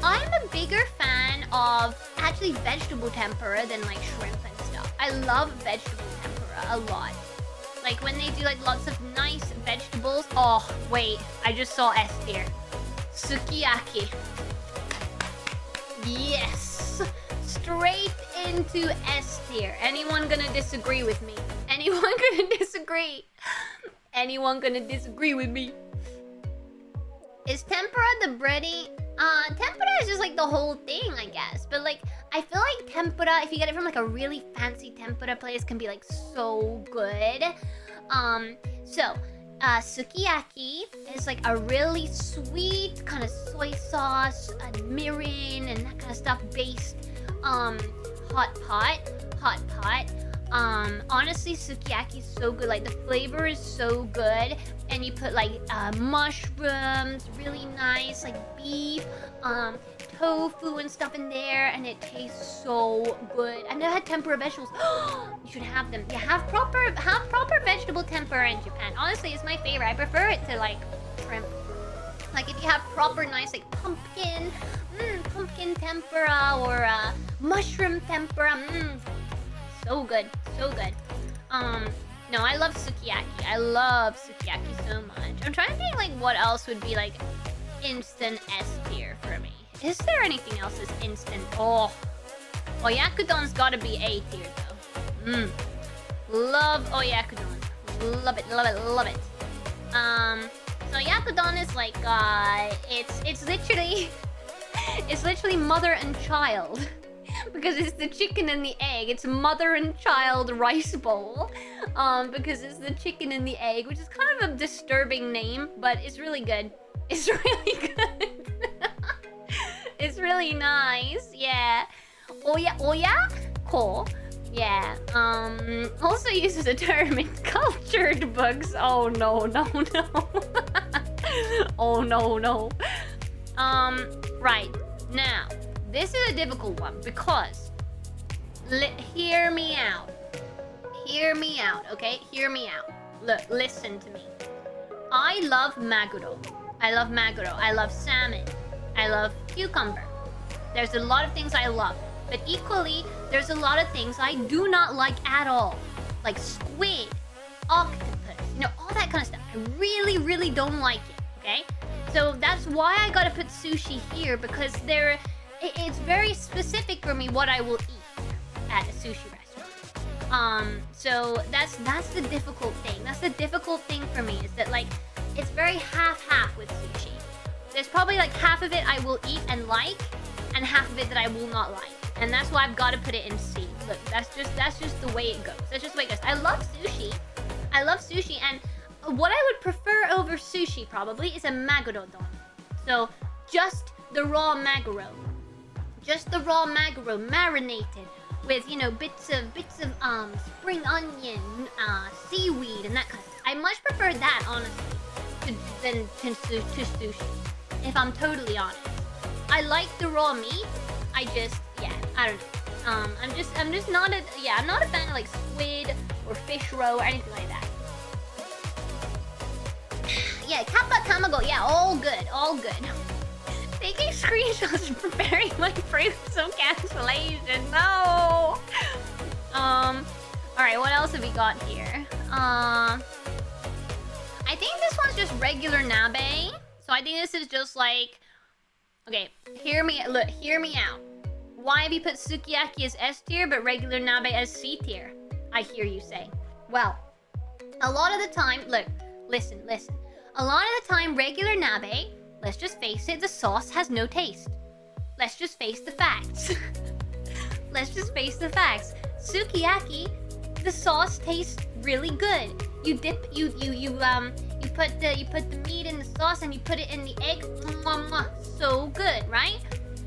I'm a bigger fan of actually vegetable tempura than like shrimp and stuff. I love vegetable tempura a lot. Like when they do like lots of nice vegetables. Oh, wait. I just saw S tier. Sukiyaki. Yes. Straight into S tier. Anyone gonna disagree with me? Anyone gonna disagree? Anyone gonna disagree with me? Is tempura the bready? Tempura is just like the whole thing, I guess. But like, I feel like tempura, if you get it from like a really fancy tempura place, can be like so good. Sukiyaki is like a really sweet kind of soy sauce and mirin and that kind of stuff based hot pot. Honestly, sukiyaki is so good. Like the flavor is so good, and you put like mushrooms, really nice, like beef, tofu and stuff in there, and it tastes so good. I've never had tempura vegetables. You should have them. Yeah, have proper vegetable tempura in Japan. Honestly, it's my favorite. I prefer it to like shrimp. Like if you have proper nice like pumpkin tempura or mushroom tempura. So good. No, I love sukiyaki. I love sukiyaki so much. I'm trying to think like what else would be like instant S tier for me. Is there anything else that's instant? Oh, oyakudon's gotta be A tier though. Love oyakudon. Love it. So oyakudon is like it's literally it's literally mother and child. Because it's the chicken and the egg. It's mother and child rice bowl. Because it's the chicken and the egg, which is kind of a disturbing name, but it's really good. It's really good. It's really nice. Yeah. Oyako. Yeah. Also uses a term in cultured books. Oh no. Oh no. Right. Now, this is a difficult one because hear me out, okay? Hear me out. Look, listen to me. I love maguro. I love salmon. I love cucumber. There's a lot of things I love, but equally, there's a lot of things I do not like at all. Like squid, octopus, all that kind of stuff. I really don't like it, okay? So that's why I gotta put sushi here, because it's very specific for me what I will eat at a sushi restaurant. So that's the difficult thing. That's the difficult thing for me, is that like it's very half-half with sushi. There's probably like half of it I will eat and like, and half of it that I will not like. And that's why I've got to put it in C. Look, that's just the way it goes. That's just the way it goes. I love sushi, and what I would prefer over sushi probably is a magurodon. So just the raw maguro. Just the raw maguro marinated with, bits of spring onion, seaweed, and that kind of stuff. I much prefer that, honestly, than to sushi, if I'm totally honest. I like the raw meat. I don't know. I'm just not I'm not a fan of like squid or fish roe or anything like that. Yeah, kappa tamago, yeah, all good. Taking screenshots and preparing my fruits of cancellation. No. Alright, what else have we got here? I think this one's just regular nabe. So I think this is just like... Okay, hear me out. Why have you put sukiyaki as S tier but regular nabe as C tier? I hear you say. Well, a lot of the time... Look, listen. A lot of the time, regular nabe, let's just face it, the sauce has no taste. Let's just face the facts. Let's just face the facts. Sukiyaki, the sauce tastes really good. You put the meat in the sauce and you put it in the egg. Mwah, mwah, so good, right?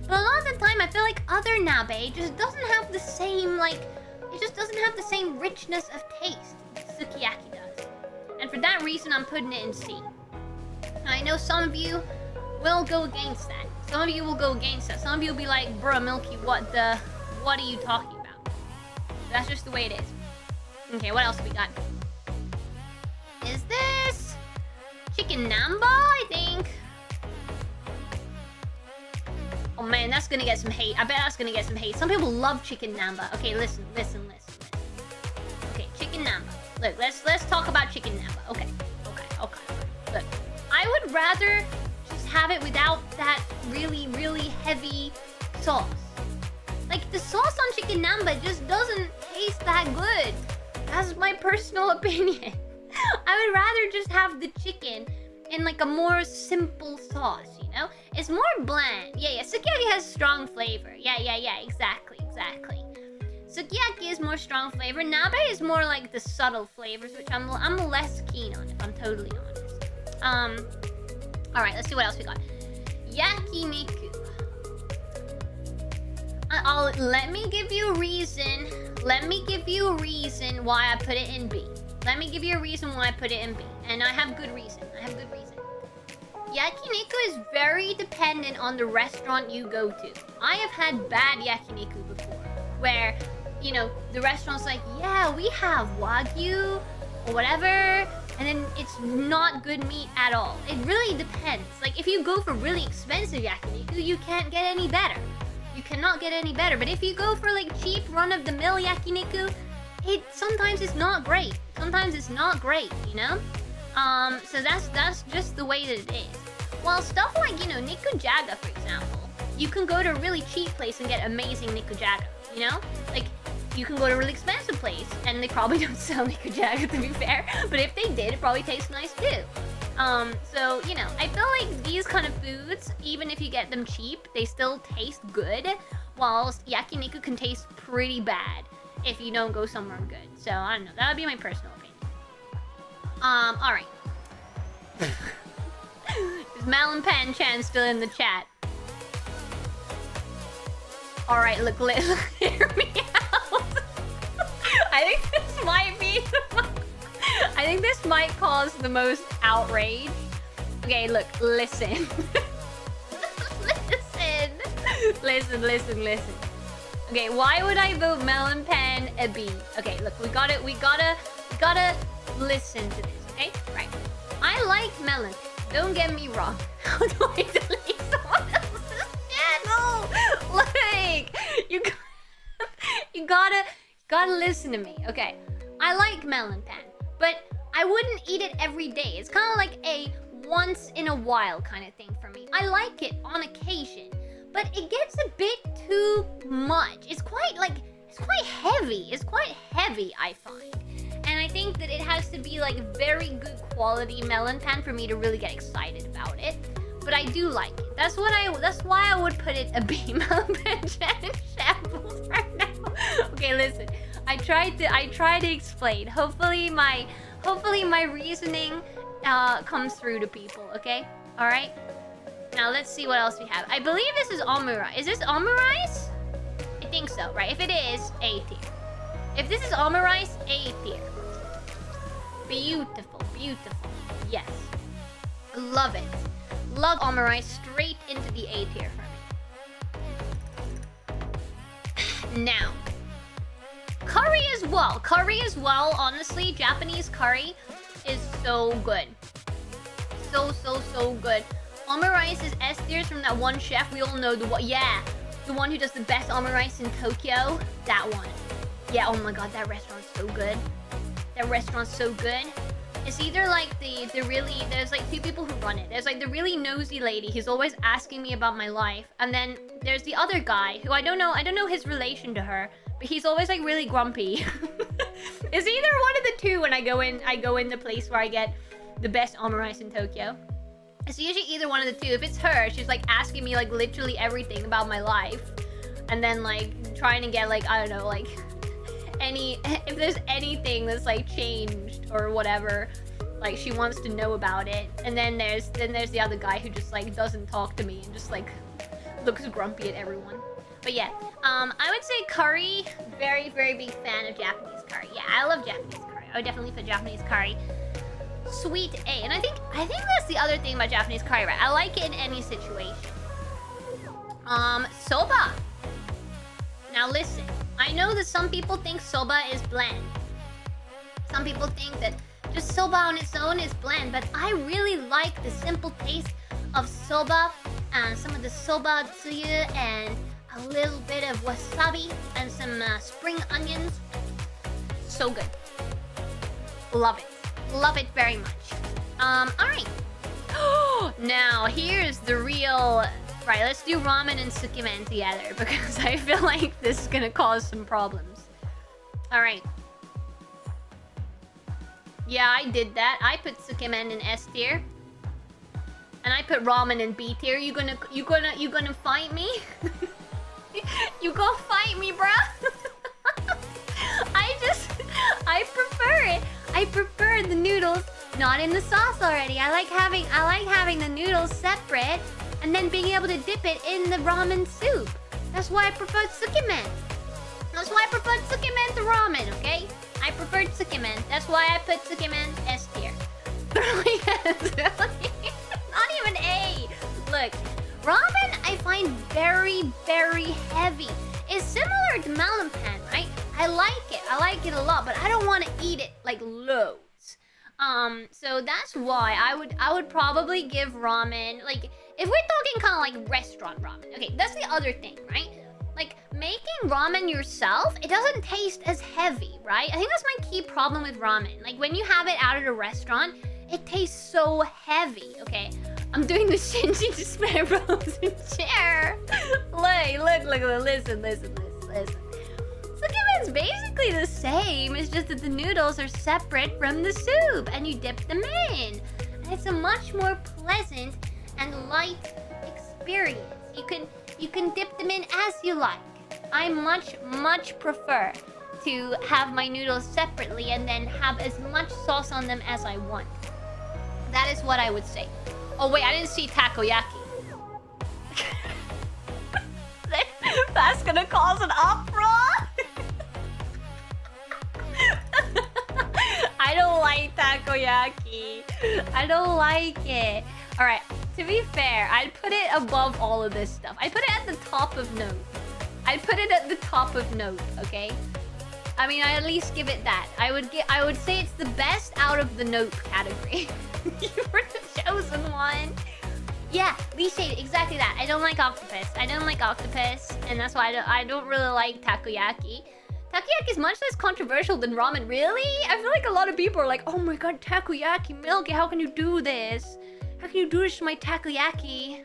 But a lot of the time I feel like other nabe just doesn't have the same it just doesn't have the same richness of taste sukiyaki does. And for that reason I'm putting it in C. I know some of you will go against that. Some of you will go against that. Some of you will be like, bruh, Milky, what are you talking about? That's just the way it is. Okay, what else we got? Is this chicken namba, I think? Oh man, that's gonna get some hate. I bet that's gonna get some hate. Some people love chicken namba. Okay, listen. Okay, chicken namba. Look, let's talk about chicken namba. Okay. Look, I would rather just have it without that really, really heavy sauce. Like, the sauce on chicken namba just doesn't taste that good. That's my personal opinion. I would rather just have the chicken in like a more simple sauce, you know? It's more bland. Yeah, sukiyaki has strong flavor. Yeah, exactly. Sukiyaki is more strong flavor. Nabe is more like the subtle flavors, which I'm less keen on, if I'm totally honest. Alright, let's see what else we got. Yakiniku. Let me give you a reason. Let me give you a reason why I put it in B. Let me give you a reason why I put it in B. And I have good reason. Yakiniku is very dependent on the restaurant you go to. I have had bad yakiniku before. Where, you know, the restaurant's like, yeah, we have wagyu or whatever. And then it's not good meat at all. It really depends. Like, if you go for really expensive yakiniku, you can't get any better. You cannot get any better. But if you go for like cheap run-of-the-mill yakiniku, sometimes it's not great. Sometimes it's not great, you know? So that's just the way that it is. While stuff like, you know, nikujaga, for example, you can go to a really cheap place and get amazing nikujaga, you know? Like, you can go to a really expensive place and they probably don't sell nikujaga, to be fair. But if they did, it probably tastes nice too. So, you know, I feel like these kind of foods, even if you get them cheap, they still taste good, whilst yakiniku can taste pretty bad if you don't go somewhere good. So, I don't know. That would be my personal opinion. Alright. Is Melon Pan Chan still in the chat? Alright, look, hear me out. I think this might be... I think this might cause the most outrage. Okay, look, listen. Listen. Okay, why would I vote Melon Pan a B? Okay, look, we gotta listen to this, okay? Right. I like melon pan. Don't get me wrong. How do I delete someone else's channel? Like, you gotta listen to me, okay? I like melon pan, but I wouldn't eat it every day. It's kind of like a once in a while kind of thing for me. I like it on occasion, but it gets a bit too much. It's quite heavy. It's quite heavy, I find. And I think that it has to be like very good quality melon pan for me to really get excited about it. But I do like it. That's why I would put it a B. Melon pan in shambles right now. Okay, listen. I tried to explain. Hopefully my reasoning comes through to people, okay? Alright? Now let's see what else we have. I believe this is omurice. Is this omurice? I think so, right? If it is, A tier. If this is omurice, A tier. Beautiful. Yes. Love it. Love omurice, straight into the A tier for me. Now, curry as well. Honestly, Japanese curry is so good. So good. Omurice is S tiers from that one chef. We all know the one. Yeah, the one who does the best omurice in Tokyo. That one. Yeah. Oh my god, that restaurant's so good. That restaurant's so good. It's either like the really, there's like two people who run it. There's like the really nosy lady who's always asking me about my life, and then there's the other guy who I don't know his relation to her, but he's always like really grumpy. It's either one of the two when I go in the place where I get the best omurice in Tokyo. It's usually either one of the two. If it's her, she's like asking me like literally everything about my life, and then like trying to get like, I don't know, like if there's anything that's like changed or whatever, like she wants to know about it. And then there's the other guy who just like doesn't talk to me and just like looks grumpy at everyone. But yeah, I would say curry, very big fan of Japanese curry. Yeah, I love Japanese curry. I would definitely put Japanese curry. Sweet A. And I think that's the other thing about Japanese curry, right? I like it in any situation. Soba. Now listen, I know that some people think soba is bland. Some people think that just soba on its own is bland, but I really like the simple taste of soba and some of the soba tsuyu and a little bit of wasabi and some spring onions. So good. Love it. Love it very much. Alright. Now, here's the real... Right, let's do ramen and sukemen together because I feel like this is gonna cause some problems. Alright. Yeah, I did that. I put sukemen in S tier. And I put ramen in B tier. You gonna fight me? You go fight me, bruh? I prefer it. I prefer the noodles not in the sauce already. I like having the noodles separate and then being able to dip it in the ramen soup. That's why I preferred sukemen. That's why I preferred sukemen to ramen, okay? I preferred sukemen. That's why I put sukemen S tier. Not even A. Look, ramen I find very heavy. It's similar to melon pan, right? I like it a lot, but I don't want to eat it like loads. So that's why I would probably give ramen, like, if we're talking kind of like restaurant ramen. Okay, that's the other thing, right? Like, making ramen yourself, it doesn't taste as heavy, right? I think that's my key problem with ramen. Like, when you have it out at a restaurant, it tastes so heavy, okay? I'm doing the Shinji Despair Frozen chair. Look, listen. Sukemen's basically the same. It's just that the noodles are separate from the soup and you dip them in. And it's a much more pleasant and light experience. You can dip them in as you like. I much prefer to have my noodles separately and then have as much sauce on them as I want. That is what I would say. Oh wait, I didn't see takoyaki. That's gonna cause an uproar. I don't like takoyaki. I don't like it. Alright, to be fair, I'd put it above all of this stuff. I'd put it at the top of note. Okay? I mean, I at least give it that. I would say it's the best out of the note category. You were the chosen one. Yeah, Lee shade, exactly that. I don't like octopus. And that's why I don't really like takoyaki. Takoyaki is much less controversial than ramen. Really? I feel like a lot of people are like, oh my god, takoyaki, Milky, how can you do this? How can you do this to my takoyaki?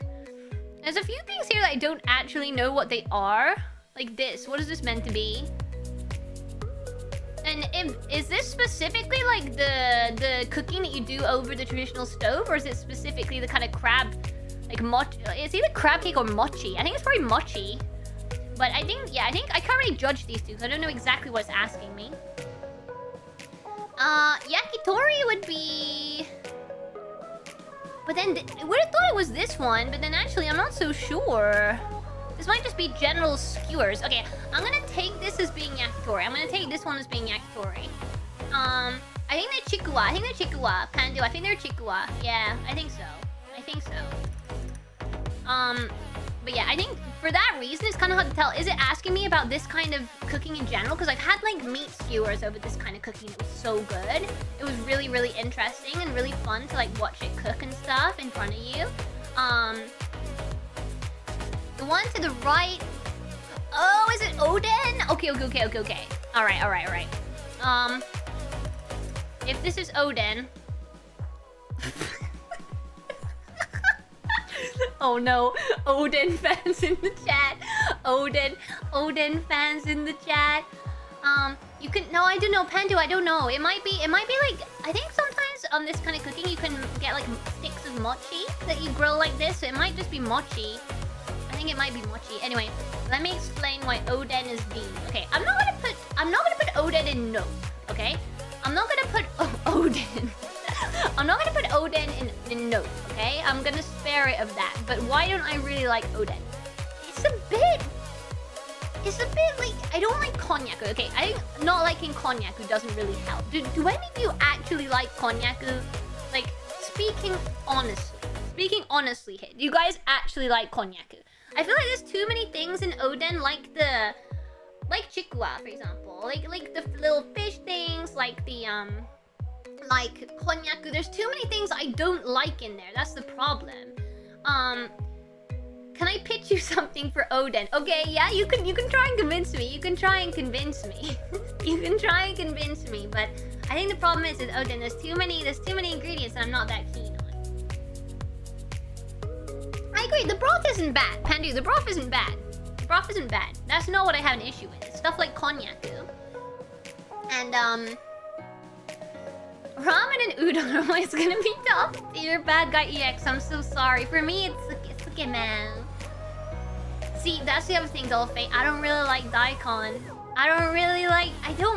There's a few things here that I don't actually know what they are. Like this. What is this meant to be? And is this specifically like the cooking that you do over the traditional stove, or is it specifically the kind of crab, like mochi? It's either crab cake or mochi. I think it's probably mochi. But I think I can't really judge these two, so I don't know exactly what it's asking me. Yakitori would be... But then, I would have thought it was this one, but then actually I'm not so sure. This might just be general skewers. Okay, I'm gonna take this as being yakitori. I'm gonna take this one as being yakitori. I think they're chikuwa. Pandu, I think they're chikuwa. Yeah, I think so. But yeah, I think for that reason, it's kind of hard to tell. Is it asking me about this kind of cooking in general? Because I've had like meat skewers over this kind of cooking. It was so good. It was really interesting and really fun to like watch it cook and stuff in front of you. The one to the right. Oh, is it Oden? Okay. All right. If this is Oden. Oh no, Oden fans in the chat. Oden fans in the chat. You can, no, I don't know, Pandu, I don't know. It might be like, I think sometimes on this kind of cooking you can get like sticks of mochi that you grill like this, so it might just be mochi. I think it might be mochi. Anyway, let me explain why Oden is B. Okay, I'm not gonna put Oden in note, okay? I'm not gonna put Oden. I'm not gonna put Oden in note, okay? I'm gonna spare it of that. But why don't I really like Oden? It's a bit like, I don't like Konyaku. Okay, I think not liking Konyaku doesn't really help. Do any of you actually like Konyaku? Like, speaking honestly, do you guys actually like Konyaku? I feel like there's too many things in Oden, like Chikwa, for example. Like the little fish things, like the, like Konyaku. There's too many things I don't like in there. That's the problem. Can I pitch you something for Oden? Okay, yeah, you can try and convince me. You can try and convince me. But I think the problem is with Oden, there's too many ingredients that I'm not that keen on. I agree, the broth isn't bad. Pandu, the broth isn't bad. That's not what I have an issue with. It's stuff like Konyaku. And ramen and udon are always gonna be tough. You're a bad guy EX, I'm so sorry. For me, it's okay, man. See, that's the other thing, Dolphin. I don't really like daikon. I don't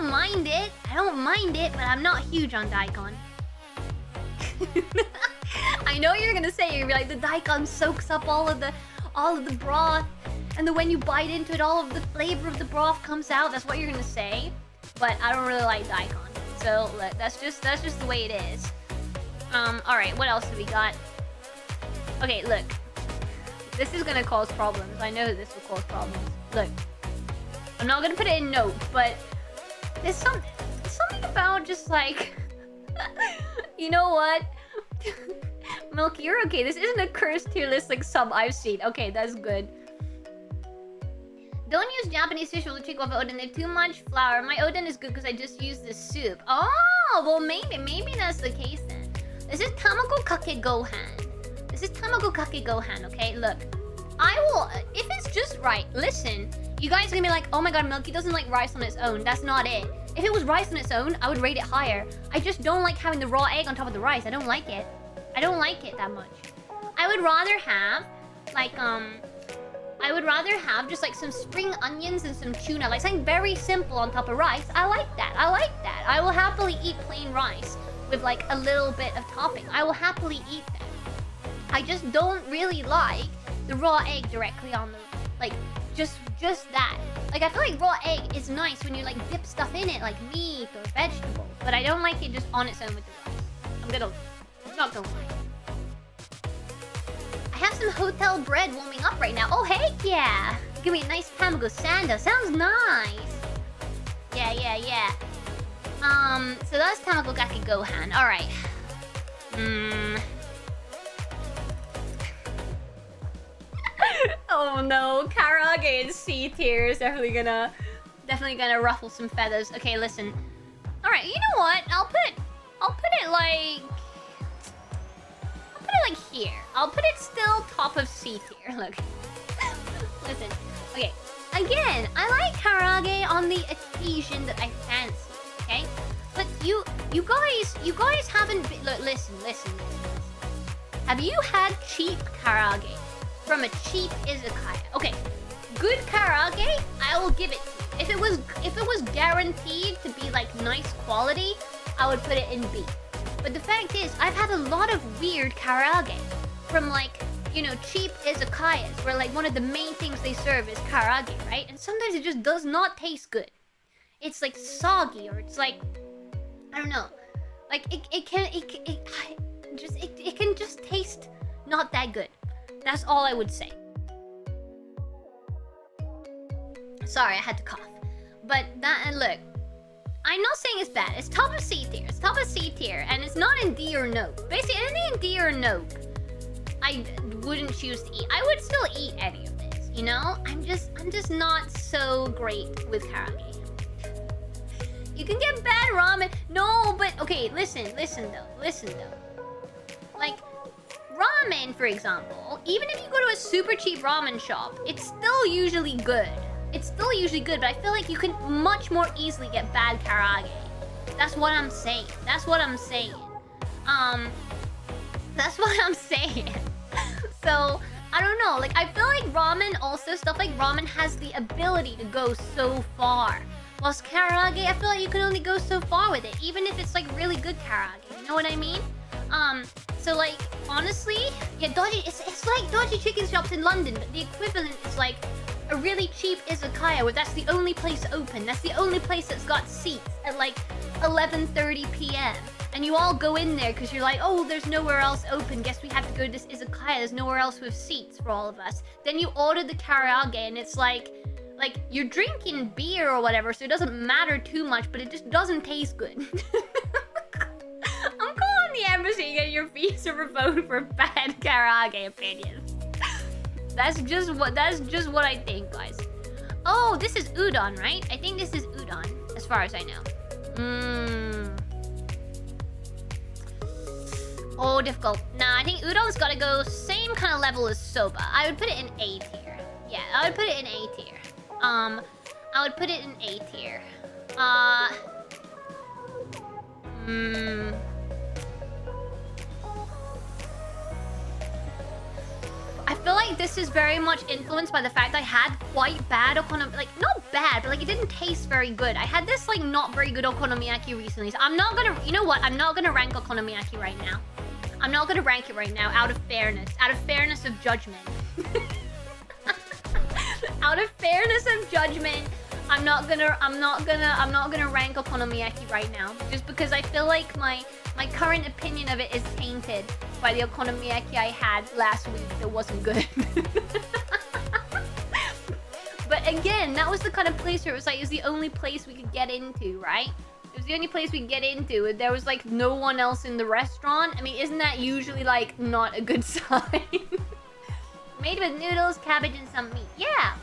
mind it, but I'm not huge on daikon. I know you're gonna say, you're gonna be like, the daikon soaks up all of the broth, and then when you bite into it, all of the flavor of the broth comes out. That's what you're gonna say. But I don't really like daikon. So that's just the way it is. Alright, what else do we got? Okay, look. This is gonna cause problems. I know this will cause problems. Look. I'm not gonna put it in note, but there's something about just like you know what? Milky, you're okay. This isn't a cursed tier list like some I've seen. Okay, that's good. Don't use Japanese fish with the chicken of Oden. They have too much flour. My Oden is good because I just use the soup. Oh, well maybe that's the case then. This is Tamago Kake Gohan. Okay, look. I will, if it's just right, listen. You guys are gonna be like, oh my god, Milky doesn't like rice on its own. That's not it. If it was rice on its own, I would rate it higher. I just don't like having the raw egg on top of the rice. I don't like it. That much. I would rather have, like, just like some spring onions and some tuna. Like something very simple on top of rice. I like that. I will happily eat plain rice with like a little bit of topping. I will happily eat that. I just don't really like the raw egg directly on the, like, just that. Like, I feel like raw egg is nice when you like dip stuff in it, like meat or vegetables. But I don't like it just on its own with the rice. I'm not gonna lie. I have some hotel bread warming up right now. Oh, heck yeah! Give me a nice tamago sando. Sounds nice. Yeah. So that's Tamago Kake Gohan. Alright. Oh no, Karage in C tier is definitely gonna ruffle some feathers. Okay, listen. Alright, you know what? I'll put it like here. I'll put it still top of C tier. Look. Listen. Okay. Again, I like Karage on the occasion that I fancy. Okay? But you guys haven't been, look, listen. Have you had cheap Karage from a cheap izakaya? Okay. Good Karage, I will give it to you. If it was guaranteed to be like nice quality, I would put it in B. But the fact is, I've had a lot of weird Karage from like, you know, cheap izakayas where like one of the main things they serve is Karage, right? And sometimes it just does not taste good. It's like soggy, or it's like, I don't know. Like it can just taste not that good. That's all I would say. Sorry, I had to cough. But that, and look, I'm not saying it's bad. It's top of C tier. And it's not in D or note. Basically, anything in D or note, I wouldn't choose to eat. I would still eat any of this, you know? I'm just not so great with karaage. You can get bad ramen. No, but okay, listen though. Like, ramen, for example, even if you go to a super cheap ramen shop, it's still usually good. It's still usually good, but I feel like you can much more easily get bad karaage. That's what I'm saying. That's what I'm saying. So, I don't know. Like, I feel like ramen also, stuff like ramen has the ability to go so far. Whilst karaage, I feel like you can only go so far with it, even if it's like really good karaage. You know what I mean? So like, honestly, yeah, it's like dodgy chicken shops in London, but the equivalent is like a really cheap izakaya where that's the only place open. That's the only place that's got seats at like 11:30 p.m. And you all go in there because you're like, oh, there's nowhere else open. Guess we have to go to this izakaya. There's nowhere else with seats for all of us. Then you order the karaage and it's like you're drinking beer or whatever, so it doesn't matter too much, but it just doesn't taste good. I'm calling the embassy and getting your visa revoked for bad karaage opinions. That's just what I think, guys. Oh, this is udon, right? I think this is udon, as far as I know. Oh, difficult. Nah, I think udon's gotta go same kind of level as soba. I would put it in A tier. Yeah, I would put it in A tier. I would put it in A tier. I feel like this is very much influenced by the fact that I had quite bad okonomiyaki. Like, not bad, but like it didn't taste very good. I had this like not very good okonomiyaki recently. So I'm not gonna, you know what? I'm not gonna rank okonomiyaki right now. I'm not gonna rank it right now out of fairness. Out of fairness of judgment. Out of fairness of judgment, I'm not gonna rank okonomiyaki right now. Just because I feel like my current opinion of it is tainted by the okonomiyaki I had last week that wasn't good. But again, that was the kind of place where it was like, it was the only place we could get into, right? It was the only place we could get into. There was like no one else in the restaurant. I mean, isn't that usually like not a good sign? Made with noodles, cabbage, and some meat. Yeah,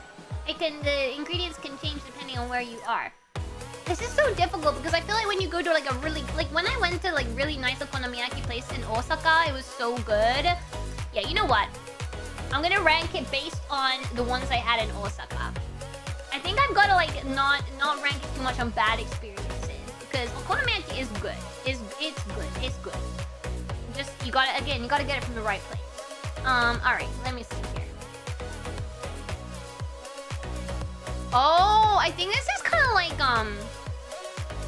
the ingredients can change depending on where you are. This is so difficult because I feel like when you go to like a really, like when I went to like really nice okonomiyaki place in Osaka, it was so good. Yeah, you know what? I'm gonna rank it based on the ones I had in Osaka. I think I've got to like not rank it too much on bad experiences because okonomiyaki is good. It's good. It's good. Just you gotta get it from the right place. All right, let me see here. Oh, I think this is kind of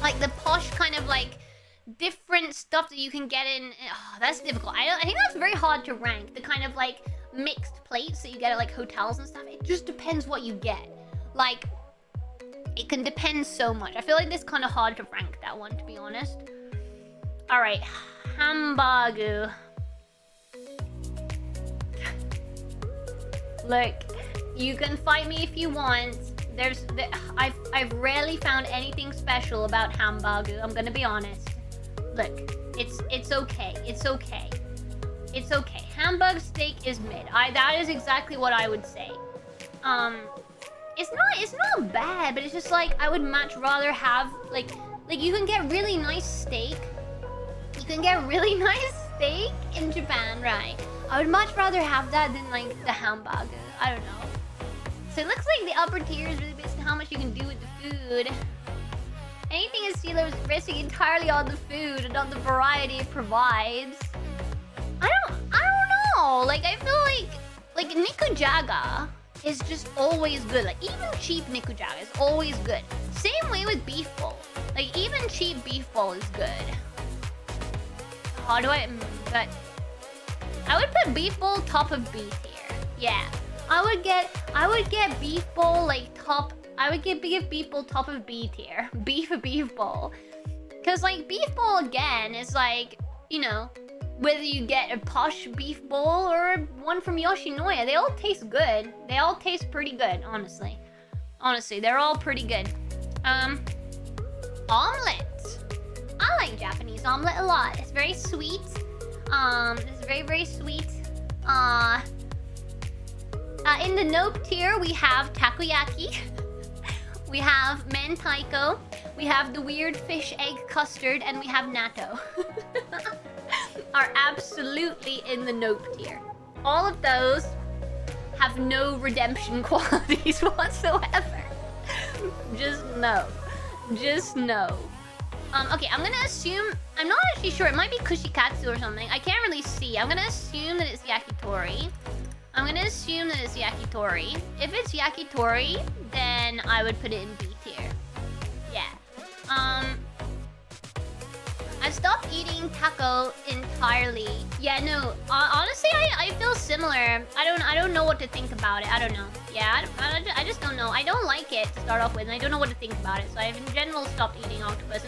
like the posh kind of like different stuff that you can get in. Oh, that's difficult. I think that's very hard to rank. The kind of like mixed plates that you get at like hotels and stuff. It just depends what you get. Like, it can depend so much. I feel like this kind of hard to rank that one, to be honest. All right, hambagu. Look, you can fight me if you want. I've rarely found anything special about hambagu. I'm gonna be honest. Look, it's okay. It's okay. It's okay. Hamburg steak is mid. That is exactly what I would say. It's not bad, but it's just like I would much rather have like you can get really nice steak. You can get really nice steak in Japan, right? I would much rather have that than like the hamburger. I don't know. So it looks like the upper tier is really based on how much you can do with the food. Anything is Steelers resting entirely on the food and not the variety it provides. I don't know. Like I feel like nikujaga is just always good. Like even cheap nikujaga is always good. Same way with beef bowl. Like even cheap beef bowl is good. How do I? But I would put beef bowl top of B tier. Yeah, I would get beef bowl like top. I would give beef bowl top of B tier. Beef bowl, cause like beef bowl again is like, you know, whether you get a posh beef bowl or one from Yoshinoya, they all taste good. They all taste pretty good, honestly. Honestly, they're all pretty good. Omelet. I like Japanese omelet a lot. It's very sweet. It's very, very sweet. In the nope tier, we have takoyaki. We have mentaiko. We have the weird fish egg custard, and we have natto. Are absolutely in the nope tier. All of those have no redemption qualities whatsoever. Just no. Just no. Okay, I'm gonna assume... I'm not actually sure. It might be kushikatsu or something. I can't really see. I'm gonna assume that it's yakitori. I'm gonna assume that it's yakitori. If it's yakitori, then I would put it in B tier. Yeah. I stopped eating taco entirely. Yeah, no. Honestly, I feel similar. I don't know what to think about it. I don't know. Yeah, I just don't know. I don't like it to start off with, and I don't know what to think about it. So I've in general stopped eating octopus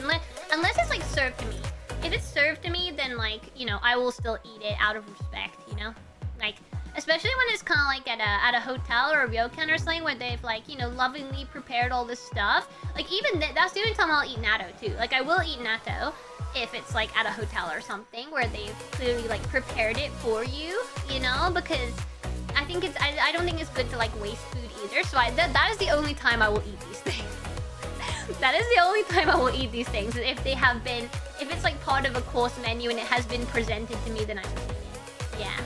unless it's like served to me. If it's served to me, then like, you know, I will still eat it out of respect, you know? Like, especially when it's kind of like at a hotel or a ryokan or something where they've like, you know, lovingly prepared all this stuff. Like even that's the only time I'll eat natto too. Like I will eat natto if it's like at a hotel or something where they've clearly like prepared it for you, you know, because I think it's I don't think it's good to like waste food either. So that is the only time I will eat these things. That is the only time I will eat these things. If it's like part of a course menu and it has been presented to me, then I just eat it. Yeah.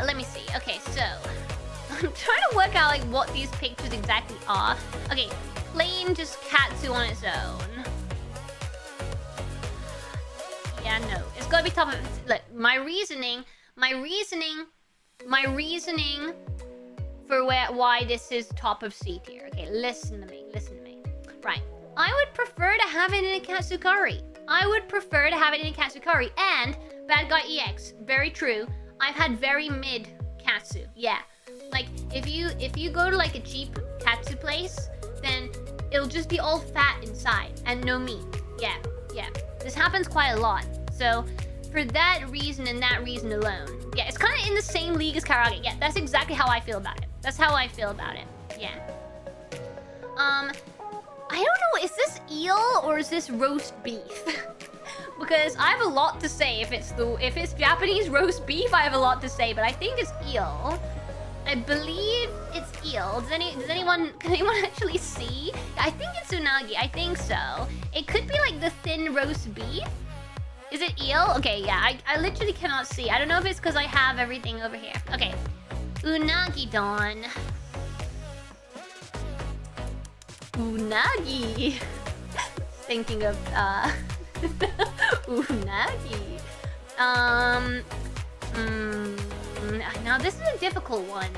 Let me see. Okay, so I'm trying to work out like what these pictures exactly are. Okay, plain just katsu on its own. Yeah, no, it's gotta be top of. Look, my reasoning for why this is top of C tier. Okay, listen to me. Right, I would prefer to have it in a katsu curry. And Bad Guy EX, very true. I've had very mid katsu. Yeah, like if you go to like a cheap katsu place, then it'll just be all fat inside and no meat. Yeah. This happens quite a lot. So for that reason and that reason alone, yeah, it's kind of in the same league as karaage. Yeah, that's exactly how I feel about it. Yeah. I don't know, is this eel or is this roast beef? Because I have a lot to say if it's Japanese roast beef, I have a lot to say, but I think it's eel. I believe it's eel. Can anyone actually see? I think it's unagi. I think so. It could be like the thin roast beef. Is it eel? Okay, yeah. I literally cannot see. I don't know if it's because I have everything over here. Okay. Unagi don. Unagi. Thinking of unagi. Now this is a difficult one.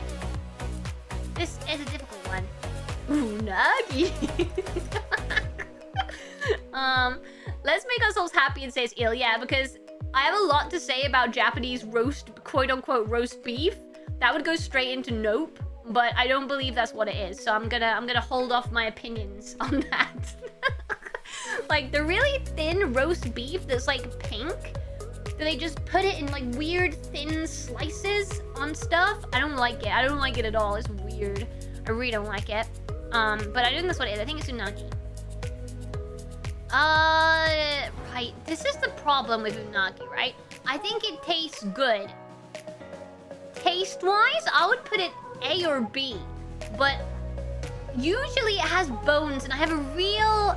Unagi. Let's make ourselves happy and say it's eel. Yeah, because I have a lot to say about Japanese quote-unquote roast beef. That would go straight into nope, but I don't believe that's what it is. So I'm gonna hold off my opinions on that. Like the really thin roast beef that's like pink, that they just put it in like weird thin slices on stuff. I don't like it. I don't like it at all. It's weird. I really don't like it. But I think that's what it is. I think it's unagi. Right. This is the problem with unagi, right? I think it tastes good. Taste-wise, I would put it A or B. But usually it has bones, and I have a real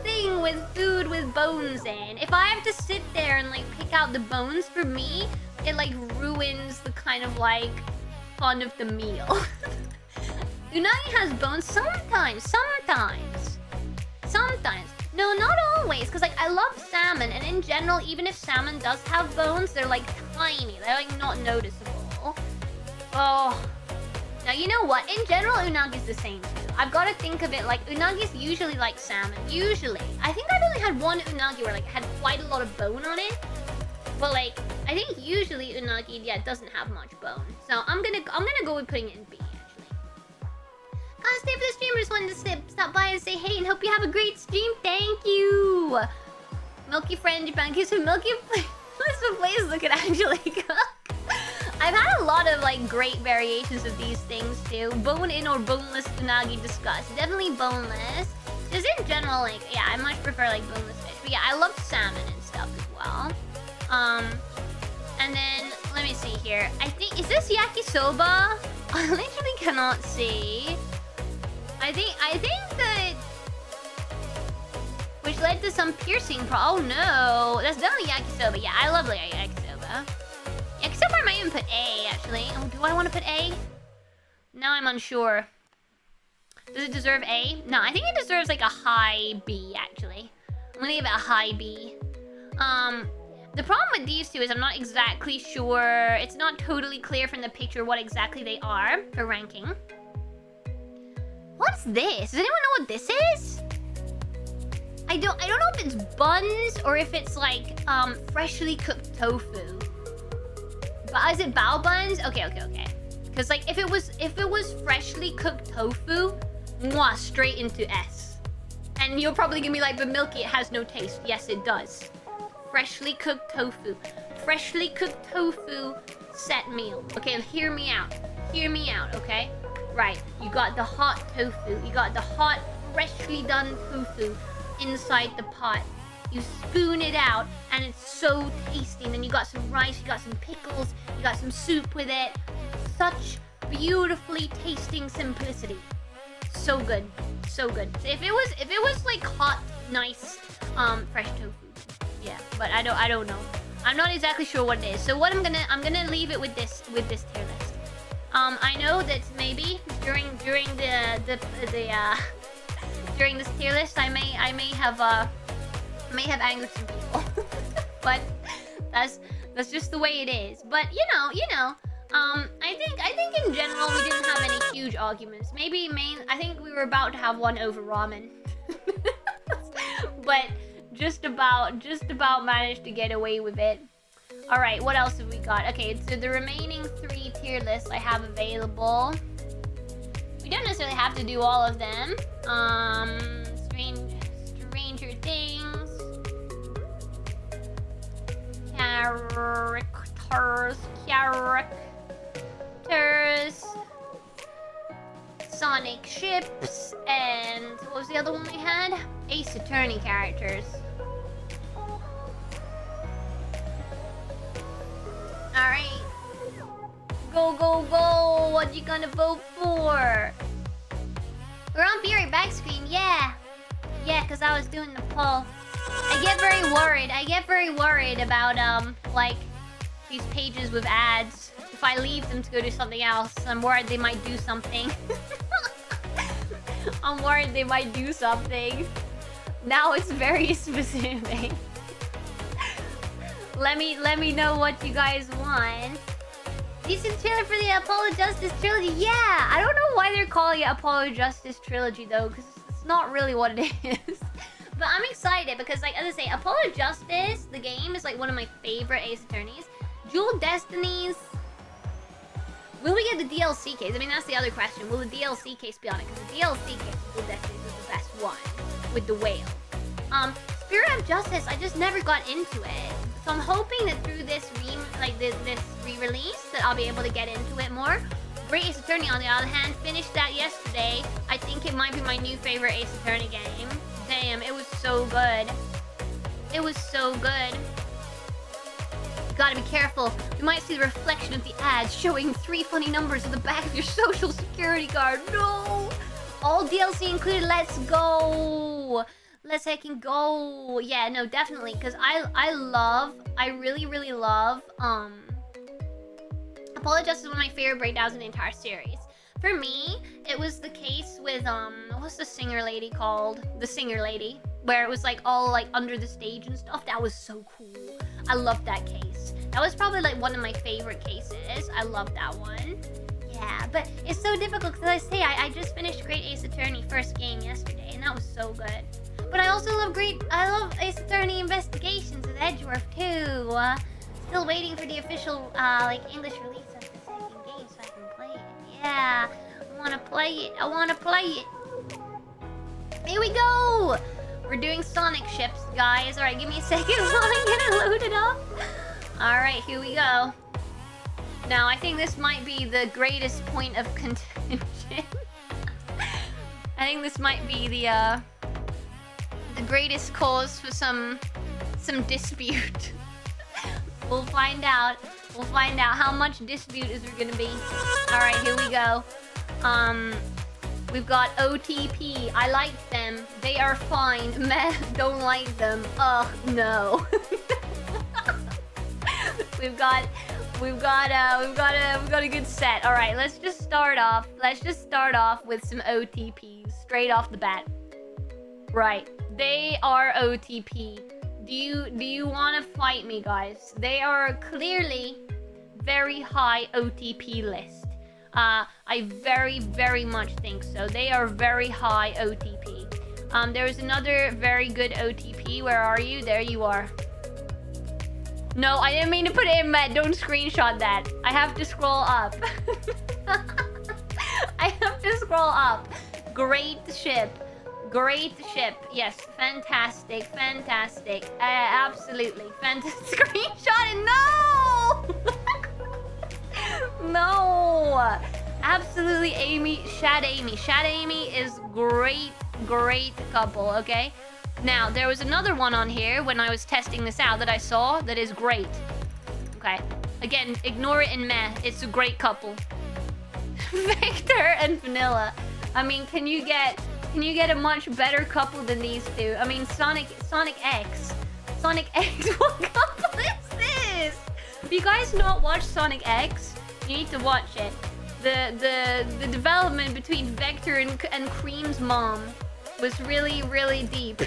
thing with food with bones in. If I have to sit there and like pick out the bones, for me, it like ruins the kind of like fun of the meal. Unagi has bones sometimes. No, not always, because like I love salmon, and in general, even if salmon does have bones, they're like tiny. They're like not noticeable. Oh. Now, you know what? In general, unagi's the same too. I've got to think of it like unagi's usually like salmon. Usually. I think I've only had one unagi where like had quite a lot of bone on it. But like, I think usually unagi, yeah, doesn't have much bone. So I'm gonna go with putting it in B, actually. Can't stay for the stream. I just wanted to stop by and say hey and hope you have a great stream. Thank you. Milky friend Japan. Okay, so Milky please look at Angela cook. I've had a lot of like great variations of these things too. Bone-in or boneless unagi discussed. Definitely boneless. Just in general, like, yeah, I much prefer like boneless fish. But yeah, I love salmon and stuff as well. And then let me see here. I think, is this yakisoba? I literally cannot see. I think that, which led to some piercing oh no, that's definitely yakisoba. Yeah, I love yakisoba. Yakisoba, I might even put A, actually. Oh, do I want to put A? Now I'm unsure. Does it deserve A? No, I think it deserves like a high B, actually. I'm gonna give it a high B. The problem with these two is I'm not exactly sure. It's not totally clear from the picture what exactly they are for ranking. What's this? Does anyone know what this is? I don't know if it's buns or if it's like freshly cooked tofu. But is it bao buns? Okay. Because like if it was freshly cooked tofu, mwah, straight into S. And you're probably gonna be like, but Milky, it has no taste. Yes, it does. Freshly cooked tofu. Freshly cooked tofu set meal. Okay, hear me out. Hear me out, okay? Right, you got the hot tofu. You got the hot, freshly done tofu inside the pot. You spoon it out, and it's so tasty. And then you got some rice, you got some pickles, you got some soup with it. Such beautifully tasting simplicity. So good, so good. So if it was like hot, nice, fresh tofu, yeah. But I don't know. I'm not exactly sure what it is. So what I'm gonna leave it with this tier list. I know that maybe during this tier list, I may have angered some people, but that's just the way it is. But you know. I think in general we didn't have any huge arguments. I think we were about to have one over ramen. But just about managed to get away with it. Alright, what else have we got? Okay, so the remaining 3 tier lists I have available. We don't necessarily have to do all of them. Stranger Things. Characters. Sonic ships. And what was the other one we had? Ace Attorney characters. Alright. Go. What you gonna vote for? We're on Be Right Back screen. Yeah, because I was doing the poll. I get very worried about, like, these pages with ads. If I leave them to go do something else, I'm worried they might do something. Now it's very specific. Let me know what you guys want. Decent trailer for the Apollo Justice trilogy. Yeah, I don't know why they're calling it Apollo Justice trilogy though, because it's not really what it is. But I'm excited because, like, as I say, Apollo Justice, the game, is like one of my favorite Ace Attorneys. Dual Destinies. Will we get the DLC case? I mean, that's the other question. Will the DLC case be on it? Because the DLC case of Dual Destinies was the best one with the whale. Spirit of Justice, I just never got into it. So I'm hoping that through this re-release that I'll be able to get into it more. Great Ace Attorney, on the other hand, finished that yesterday. I think it might be my new favorite Ace Attorney game. Damn, it was so good. It was so good. You gotta be careful. You might see the reflection of the ad showing 3 funny numbers at the back of your social security card. No! All DLC included, let's go! Let's heckin' go! Yeah, no, definitely, because I really love, Apollo Justice is one of my favorite breakdowns in the entire series. For me, it was the case with, what's the singer lady called? The singer lady. Where it was, like, all, like, under the stage and stuff. That was so cool. I loved that case. That was probably, like, one of my favorite cases. I loved that one. Yeah, but it's so difficult because, I say, I just finished Great Ace Attorney first game yesterday, and that was so good. But I also love Ace Attorney Investigations with Edgeworth, too. Still waiting for the official, like, English release of the second game so I can play it. Yeah, I wanna play it. Here we go! We're doing Sonic ships, guys. Alright, give me a second while I get it loaded up. Alright, here we go. Now, I think this might be the greatest point of contention. I think this might be the greatest cause for some dispute. We'll find out. We'll find out how much dispute is there gonna be. Alright, here we go. We've got OTP. I like them. They are fine. Meh, don't like them. Ugh, no. We've got a good set. All right, let's just start off. Let's just start off with some OTPs straight off the bat. Right, they are OTP. Do you want to fight me, guys? They are clearly very high OTP list. I very much think so. They are very high OTP. There's another very good OTP. Where are you? There you are. No, I didn't mean to put it in, Matt. Don't screenshot that. I have to scroll up. I have to scroll up. Great ship. Great ship. Yes, fantastic. Fantastic. Absolutely. Fantastic. Screenshot it. No! No! Absolutely, Amy. Shad Amy. Shad Amy is great couple, okay? Now, there was another one on here when I was testing this out that I saw that is great. Okay. Again, ignore it in meh. It's a great couple. Victor and Vanilla. I mean, can you get a much better couple than these two? I mean, Sonic X. Sonic X, what couple is this? If you guys not watched Sonic X, you need to watch it. The development between Vector and Cream's mom was really deep.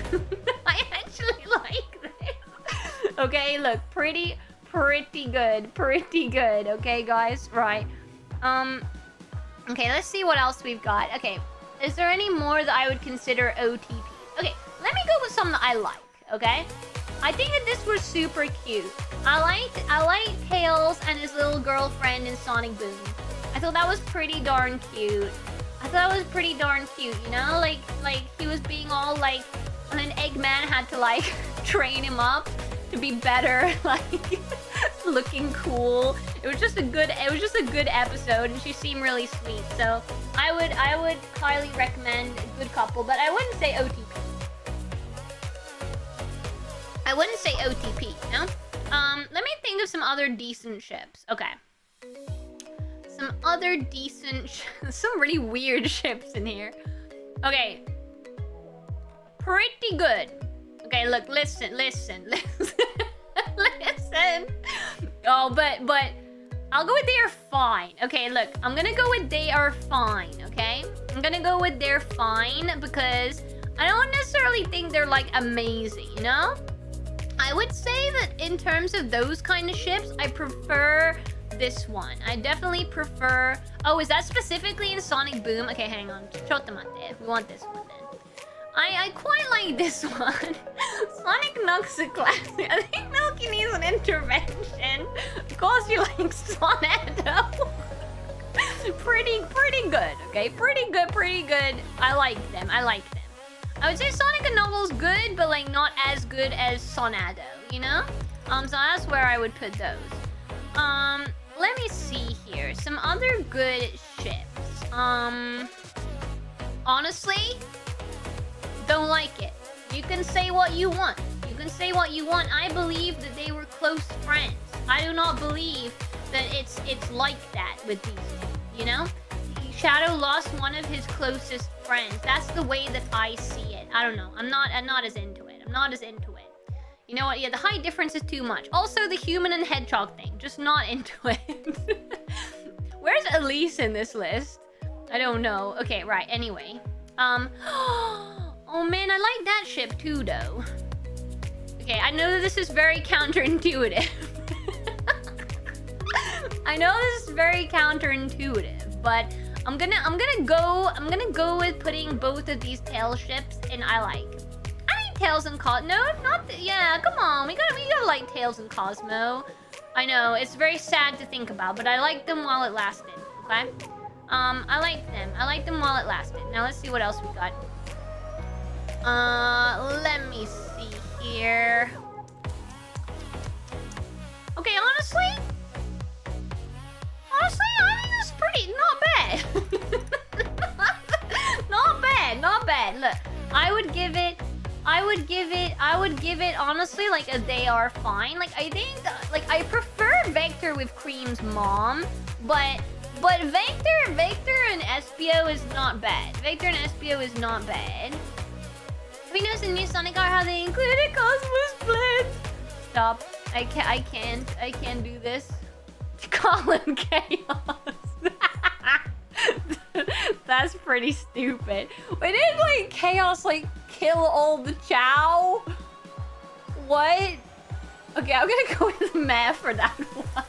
I actually like this. Okay, look, pretty good. Okay, guys, right. Okay, let's see what else we've got. Okay, is there any more that I would consider OTP? Okay, let me go with some that I like. Okay, I think that this was super cute. I liked Tails and his little girlfriend in Sonic Boom. I thought that was pretty darn cute. You know, like he was being all like, and then Eggman had to like train him up to be better, like looking cool. It was just a good episode, and she seemed really sweet. So I would highly recommend a good couple, but I wouldn't say OTP. You know? Let me think of some other decent ships. Okay. Some other decent some really weird ships in here. Okay. Pretty good. Okay, look, listen. Listen. Oh, but I'll go with they are fine. Okay, look, I'm gonna go with they are fine, okay? I'm gonna go with they're fine because I don't necessarily think they're like amazing, you know? I would say that in terms of those kind of ships, I prefer this one. I definitely prefer... Oh, is that specifically in Sonic Boom? Okay, hang on. Chotamate. We want this one then. I quite like this one. Sonic Nux a classic. I think Milky needs an intervention. Of course you like Sonado. Pretty good, okay? Pretty good. I like them. I would say Sonic and Knuckles good, but like not as good as Sonado, you know? So that's where I would put those. Let me see here. Some other good ships. Honestly, don't like it. You can say what you want. I believe that they were close friends. I do not believe that it's like that with these two, you know? Shadow lost one of his closest friends. That's the way that I see it. I don't know. I'm not as into it. You know what? Yeah, the height difference is too much. Also, the human and hedgehog thing. Just not into it. Where's Elise in this list? I don't know. Okay, right. Anyway. Oh man, I like that ship too, though. Okay, I know that this is very counterintuitive. But I'm gonna go with putting both of these tail ships in I like. Tails and Cosmo. No, not yeah, come on. We gotta like Tails and Cosmo. I know, it's very sad to think about, but I liked them while it lasted, okay? I liked them while it lasted. Now let's see what else we got. Let me see here. Okay, honestly, I think it's pretty not bad. Not bad. Look, I would give it honestly like a they are fine. Like I think I prefer Vector with Cream's mom, but Vector and Espio is not bad. Vector and Espio is not bad. Have you noticed in new Sonic art how they included Cosmos Blitz? Stop. I can't do this. Call him Chaos. That's pretty stupid. Wait, didn't like Chaos like kill all the Chow? What? Okay, I'm gonna go with meh for that one.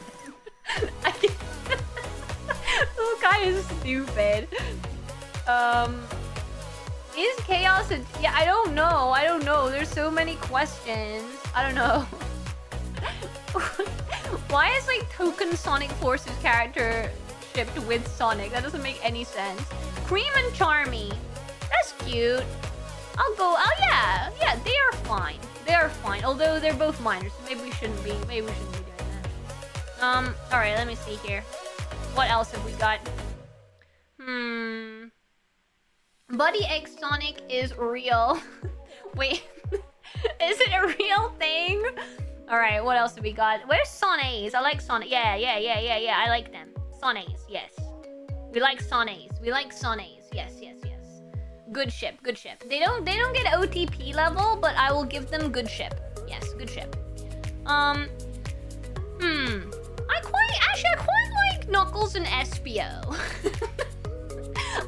This guy is stupid. Is Chaos a... Yeah, I don't know. There's so many questions. I don't know. Why is like Token Sonic Force's character shipped with Sonic? That doesn't make any sense. Cream and Charmy. That's cute. I'll go... Oh, yeah. Yeah, they are fine. They are fine. Although they're both minors, so maybe we shouldn't be doing that. Alright, let me see here. What else have we got? Buddy X Sonic is real. Wait. Is it a real thing? Alright, what else have we got? Where's Sonays? I like Sonic. Yeah. I like them. Sonays, yes. We like Sonays. Yes. Good ship. They don't get OTP level, but I will give them good ship. Yes, good ship. I quite like Knuckles and Espio.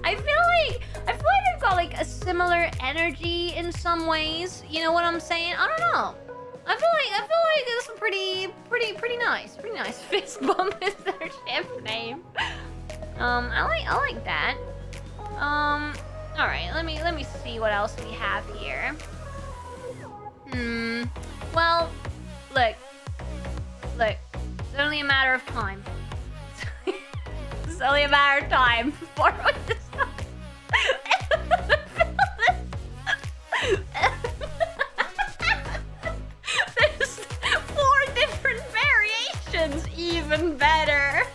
I feel like they've got like a similar energy in some ways. You know what I'm saying? I don't know. I feel like it's pretty nice. Pretty nice. Fist bump is their ship name. I like that. All right. Let me see what else we have here. Well, look. It's only a matter of time. It's only a matter of time before we decide. There's 4 different variations, even better.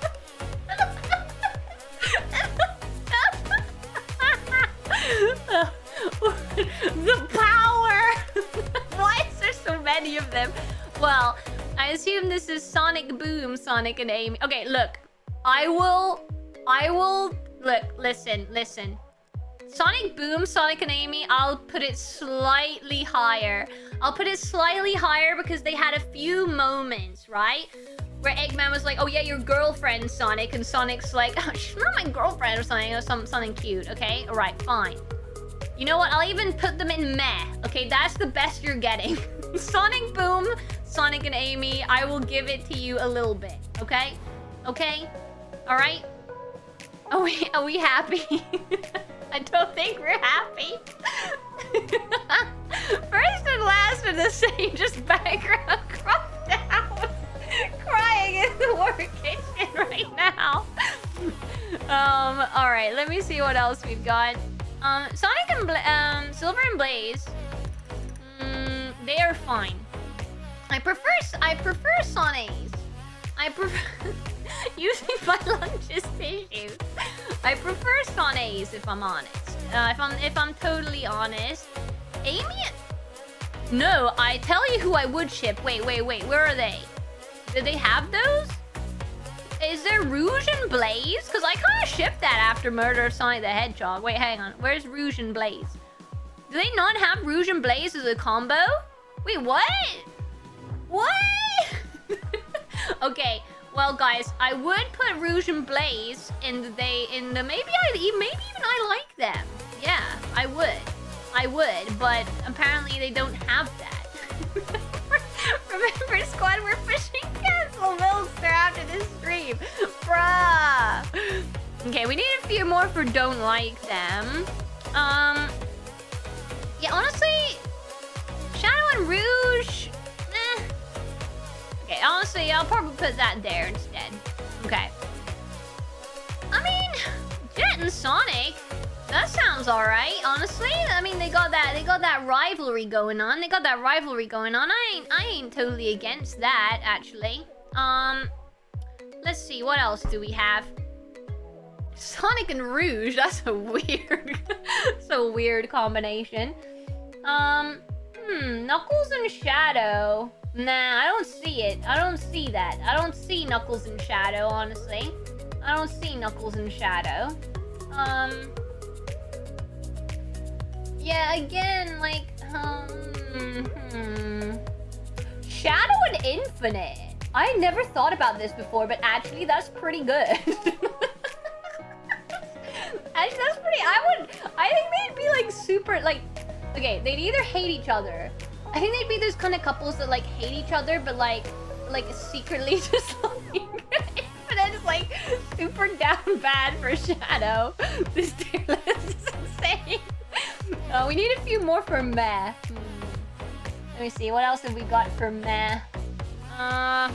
The power! Why is there so many of them? Well, I assume this is Sonic Boom, Sonic and Amy. Okay, look. I will... Look, listen. Sonic Boom, Sonic and Amy, I'll put it slightly higher. I'll put it slightly higher because they had a few moments, right? Where Eggman was like, oh yeah, your girlfriend, Sonic. And Sonic's like, oh, she's not my girlfriend or something. Or something cute, okay? Alright, fine. You know what? I'll even put them in meh. Okay, that's the best you're getting. Sonic Boom, Sonic and Amy, I will give it to you a little bit, okay? Okay? Alright? Are we happy? I don't think we're happy. First and last are the same, just background cropped out. Crying in the work kitchen right now. Alright, let me see what else we've got. Sonic and Silver and Blaze. They are fine. I prefer Sonays. I prefer using my lunch as tissues. I prefer Sonays if I'm honest. If I'm totally honest. Amy? No, I tell you who I would ship. Wait. Where are they? Do they have those? Is there Rouge and Blaze? Because I kind of shipped that after Murder of Sonic the Hedgehog. Wait, hang on. Where's Rouge and Blaze? Do they not have Rouge and Blaze as a combo? Wait, what? What? Okay, well, guys, I would put Rouge and Blaze in the maybe even I like them. Yeah, I would, but apparently they don't have that. Remember, squad, we're fishing Cancel Milkster after this stream. Bruh. Okay, we need a few more for don't like them. Yeah, honestly, Shadow and Rouge, Okay, honestly, I'll probably put that there instead. Okay. I mean, Jet and Sonic, that sounds alright, honestly. I mean, they got that rivalry going on. I ain't totally against that, actually. Let's see, what else do we have? Sonic and Rouge, that's a weird combination. Knuckles and Shadow. Nah, I don't see it. I don't see that. I don't see Knuckles in Shadow, honestly. I don't see Knuckles in Shadow. Yeah, again, like, Shadow and Infinite. I never thought about this before, but actually, that's pretty good. Actually, that's pretty. I think they'd be like super, like, okay, they'd either hate each other. I think they'd be those kind of couples that like hate each other, but like secretly just like Infinite's like super down bad for Shadow. This tier list is insane. We need a few more for meh. Let me see, what else have we got for meh? Oh,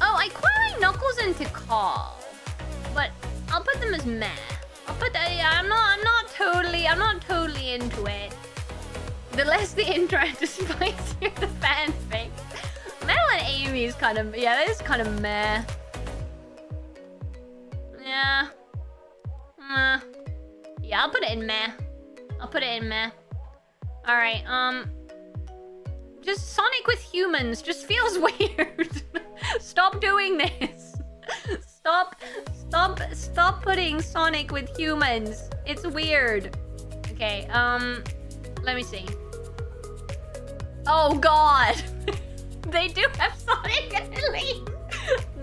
I quite like Knuckles and Tikal, but I'll put them as meh. I'll put that. Yeah, I'm not totally into it. The less the intro, the spicier the fanfic. Metal and Amy is kind of, yeah, that is kind of meh. Yeah. Yeah, I'll put it in meh. I'll put it in meh. Alright, just Sonic with humans just feels weird. Stop doing this. Stop putting Sonic with humans. It's weird. Okay, let me see. Oh god. They do have Sonic and Elise.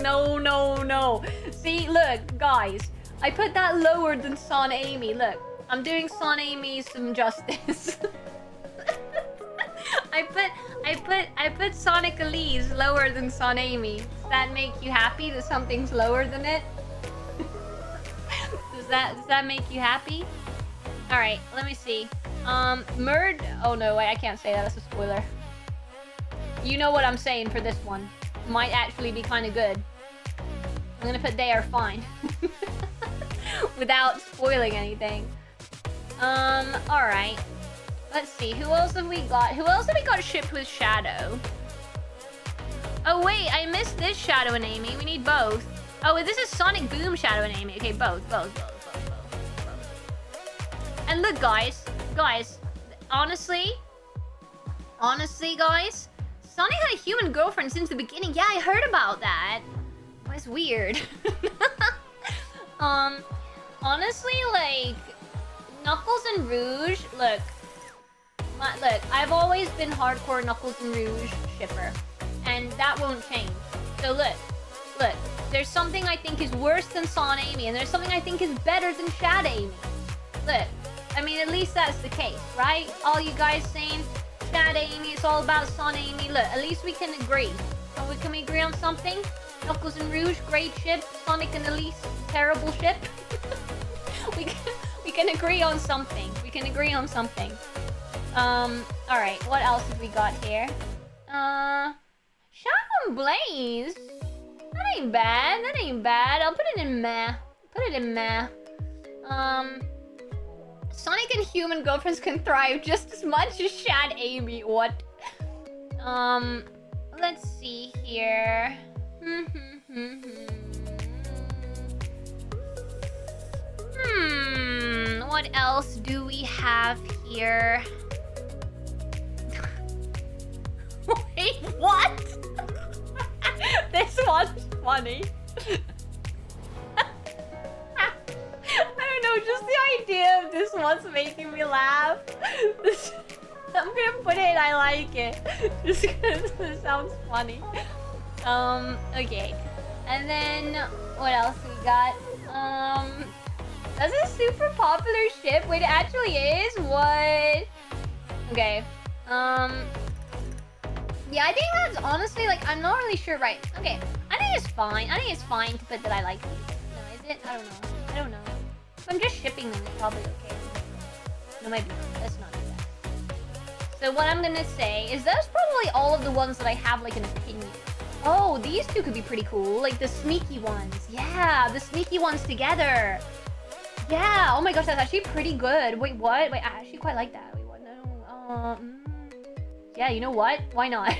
No. See, look, guys. I put that lower than Son Amy. Look, I'm doing Son Amy some justice. I put Sonic Elise lower than Son Amy. Does that make you happy that something's lower than it? Does that make you happy? All right, let me see. Murd. Oh no, wait, I can't say that. That's a spoiler. You know what I'm saying for this one. Might actually be kind of good. I'm gonna put they are fine. Without spoiling anything. Alright. Let's see, who else have we got? Who else have we got shipped with Shadow? Oh wait, I missed this Shadow and Amy. We need both. Oh, this is Sonic Boom Shadow and Amy. Okay, both. And look, guys, honestly, guys, Sonic had a human girlfriend since the beginning. Yeah, I heard about that. That's weird. Honestly, like, Knuckles and Rouge, look, I've always been hardcore Knuckles and Rouge shipper, and that won't change. So look, there's something I think is worse than Son Amy, and there's something I think is better than Shad Amy. Look, I mean, at least that's the case, right? All you guys saying, Shad Amy, it's all about Son Amy. Look, at least we can agree. Can we agree on something? Knuckles and Rouge, great ship. Sonic and Elise, terrible ship. we can agree on something. Alright, what else have we got here? Shadow and Blaze. That ain't bad. I'll put it in meh. Sonic and human girlfriends can thrive just as much as Shad Amy. What? Let's see here. What else do we have here? Wait, what? This one's funny. I don't know, just the idea of this one's making me laugh. I'm gonna put it in I like it. Just because it sounds funny. Okay. And then, what else we got? That's a super popular ship. Wait, it actually is? What? Okay. Yeah, I think that's honestly, like, I'm not really sure, right? Okay, I think it's fine. To put that I like these. No, is it? I don't know. If I'm just shipping them, it's probably okay. No, maybe not. Let's not do that. So what I'm gonna say is that's probably all of the ones that I have, like, an opinion. Oh, these two could be pretty cool. Like, the sneaky ones. Yeah, the sneaky ones together. Yeah, oh my gosh, that's actually pretty good. Wait, what? Wait, I actually quite like that. Wait, what? No, yeah, you know what? Why not?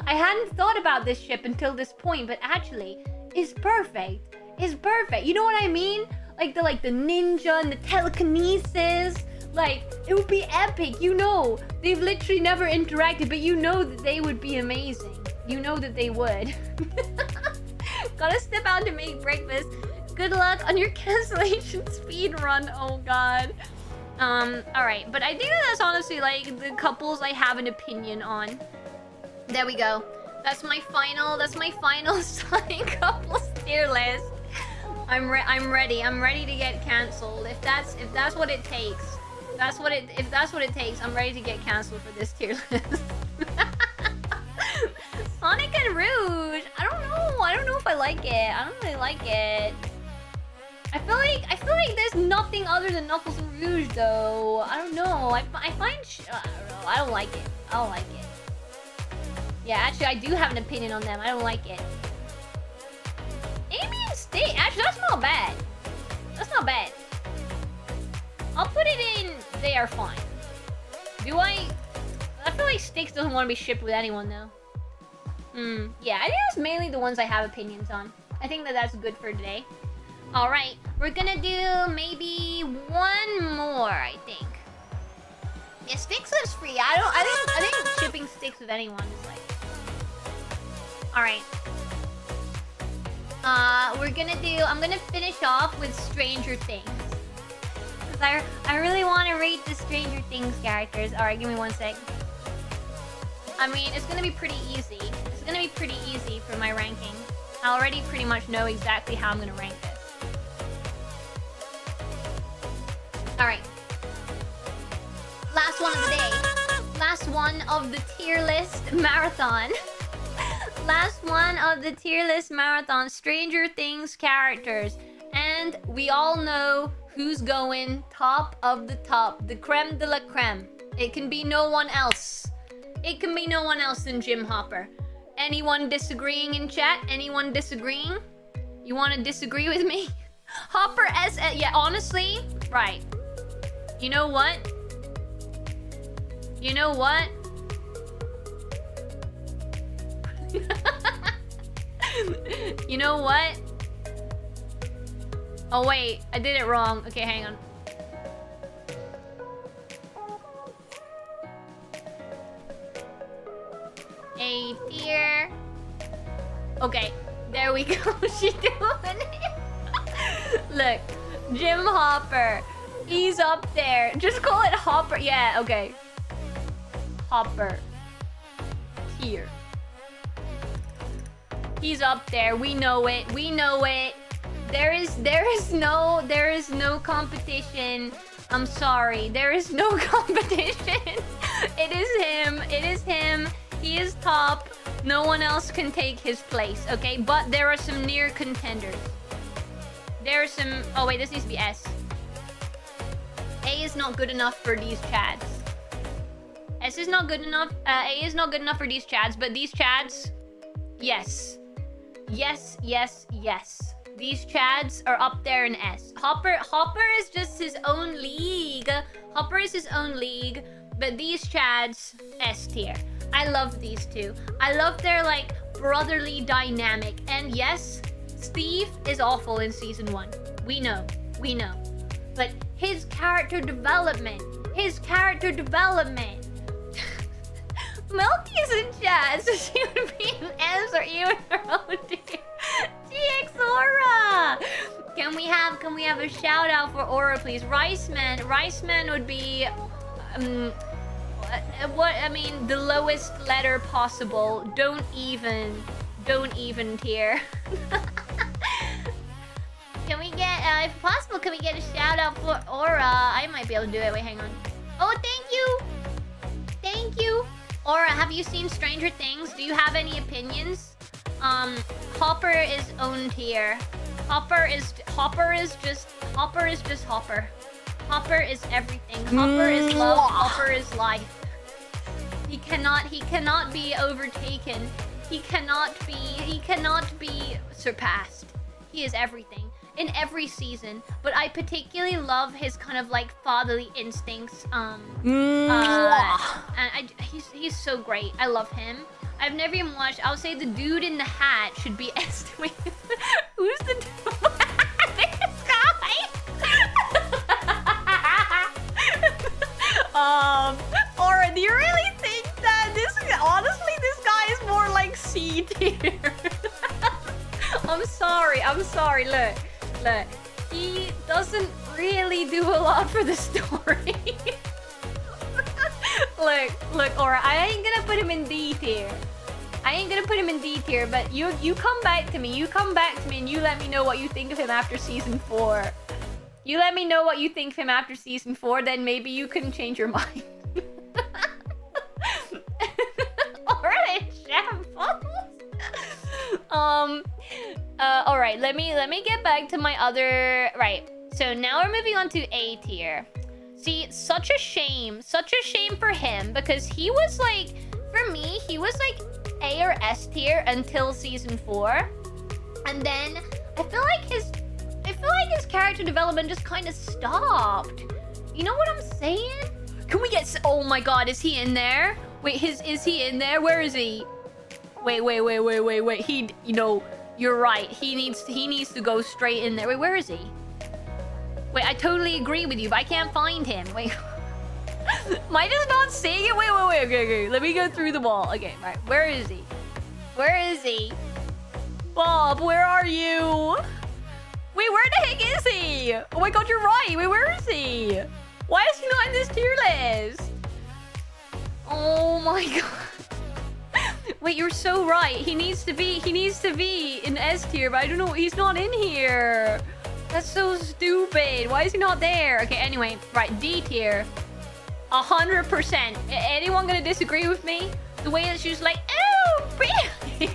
I hadn't thought about this ship until this point, but actually, it's perfect. You know what I mean? Like the ninja and the telekinesis. Like, it would be epic, you know. They've literally never interacted, but you know that they would be amazing. You know that they would. Gotta step out to make breakfast. Good luck on your cancellation speed run. Oh god. Alright, but I think that's honestly like the couples I have an opinion on. There we go. That's my final Sonic couples tier list. I'm ready. I'm ready to get cancelled. If that's what it takes. If that's what it takes, I'm ready to get cancelled for this tier list. Sonic and Rouge. I don't know if I like it. I don't really like it. I feel like there's nothing other than Knuckles and Rouge though. I don't know. I find I don't know. I don't like it. Yeah, actually I do have an opinion on them. I don't like it. Amy and Stick. Actually, that's not bad. I'll put it in. They are fine. Do I feel like Styx doesn't want to be shipped with anyone though. Yeah, I think that's mainly the ones I have opinions on. I think that's good for today. Alright, we're gonna do maybe one more, I think. Yeah, Styx lives free. I think shipping Styx with anyone is like... Alright. I'm gonna finish off with Stranger Things. Cause I really want to rate the Stranger Things characters. Alright, give me 1 sec. I mean, it's gonna be pretty easy. It's gonna be pretty easy for my ranking. I already pretty much know exactly how I'm gonna rank this. Alright. Last one of the day. Last one of the tier list marathon. Last one of the tier list marathon. Stranger Things characters. And we all know who's going top of the top. The creme de la creme. It can be no one else. It can be no one else than Jim Hopper. Anyone disagreeing in chat? Anyone disagreeing? You want to disagree with me? Hopper S. Yeah, honestly, right. You know what? You know what? You know what? Oh wait, I did it wrong. Okay, hang on. A tier. Okay, there we go. She's doing it. Look, Jim Hopper. He's up there. Just call it Hopper. Yeah, okay. Hopper. Here. He's up there. We know it. We know it. There is no competition. I'm sorry. There is no competition. It is him. It is him. He is top. No one else can take his place, okay? But there are some near contenders. There are some... Oh, wait. This needs to be S. A is not good enough for these chads. S is not good enough. A is not good enough for these chads, but these chads... Yes. Yes, yes, yes. These chads are up there in S. Hopper is just his own league. Hopper is his own league, but these chads, S tier. I love these two. I love their, like, brotherly dynamic. And yes, Steve is awful in season 1. We know. We know. But his character development. Milky is in chat, so she would be an S or even her own tier. GX Aura! Can we have a shout out for Aura, please? Riceman would be the lowest letter possible. Don't even tier. Can we get, if possible, can we get a shout out for Aura? I might be able to do it. Wait, hang on. Oh, thank you. Thank you. Aura, have you seen Stranger Things? Do you have any opinions? Hopper is own tier. Hopper is just Hopper. Hopper is everything. Hopper is love. Hopper is life. He cannot be overtaken. He cannot be surpassed. He is everything in every season. But I particularly love his kind of like fatherly instincts. And he's so great. I love him. I've never even watched. I'll say the dude in the hat should be estimated. Who's the dude? This guy. Aura, do you really think that honestly, this guy is more like C tier? I'm sorry, look. He doesn't really do a lot for the story. Look, Aura, I ain't gonna put him in D tier. But you come back to me. And you let me know what you think of him after season 4. You let me know what you think of him after season 4, then maybe you can change your mind. Alright, shambles. Alright, let me get back to my other... Right, so now we're moving on to A tier. See, such a shame for him, because he was like... For me, he was like A or S tier until season 4. And then I feel like his character development just kind of stopped. You know what I'm saying? Can we get... Oh my god, is he in there? Wait, is he in there? Where is he? Wait. He... You know, you're right. He needs to go straight in there. Wait, where is he? Wait, I totally agree with you, but I can't find him. Wait. Am I just not seeing it? Wait. Okay. Let me go through them all. Okay, right. Where is he? Bob, where are you? Wait, where the heck is he? Oh my god, you're right. Wait, where is he? Why is he not in this tier list? Oh my god. Wait, you're so right. He needs to be in S tier, but I don't know. He's not in here. That's so stupid. Why is he not there? Okay, anyway. Right, D tier. 100%. Anyone gonna disagree with me? The way that she's like, oh, Billy!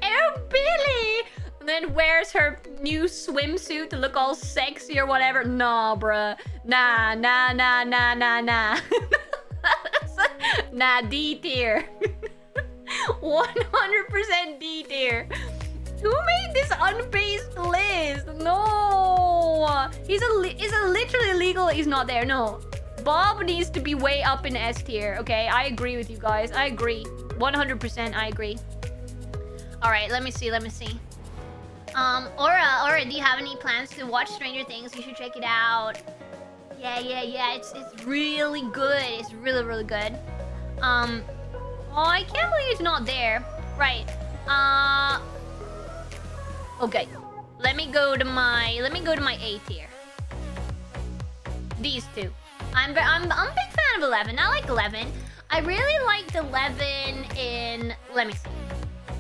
Oh, Billy! And then wears her new swimsuit to look all sexy or whatever. Nah, bruh. Nah. Nah, D tier. 100% D tier. Who made this unbased list? No! Is it literally illegal? He's not there. No. Bob needs to be way up in S tier. Okay, I agree with you guys. I agree. 100% I agree. Alright, let me see. Aura, do you have any plans to watch Stranger Things? You should check it out. Yeah. It's really good. It's really good. Oh, I can't believe it's not there. Right. Okay. Let me go to my A tier. These two. I'm a big fan of 11. I like 11. I really liked 11 in... Let me see.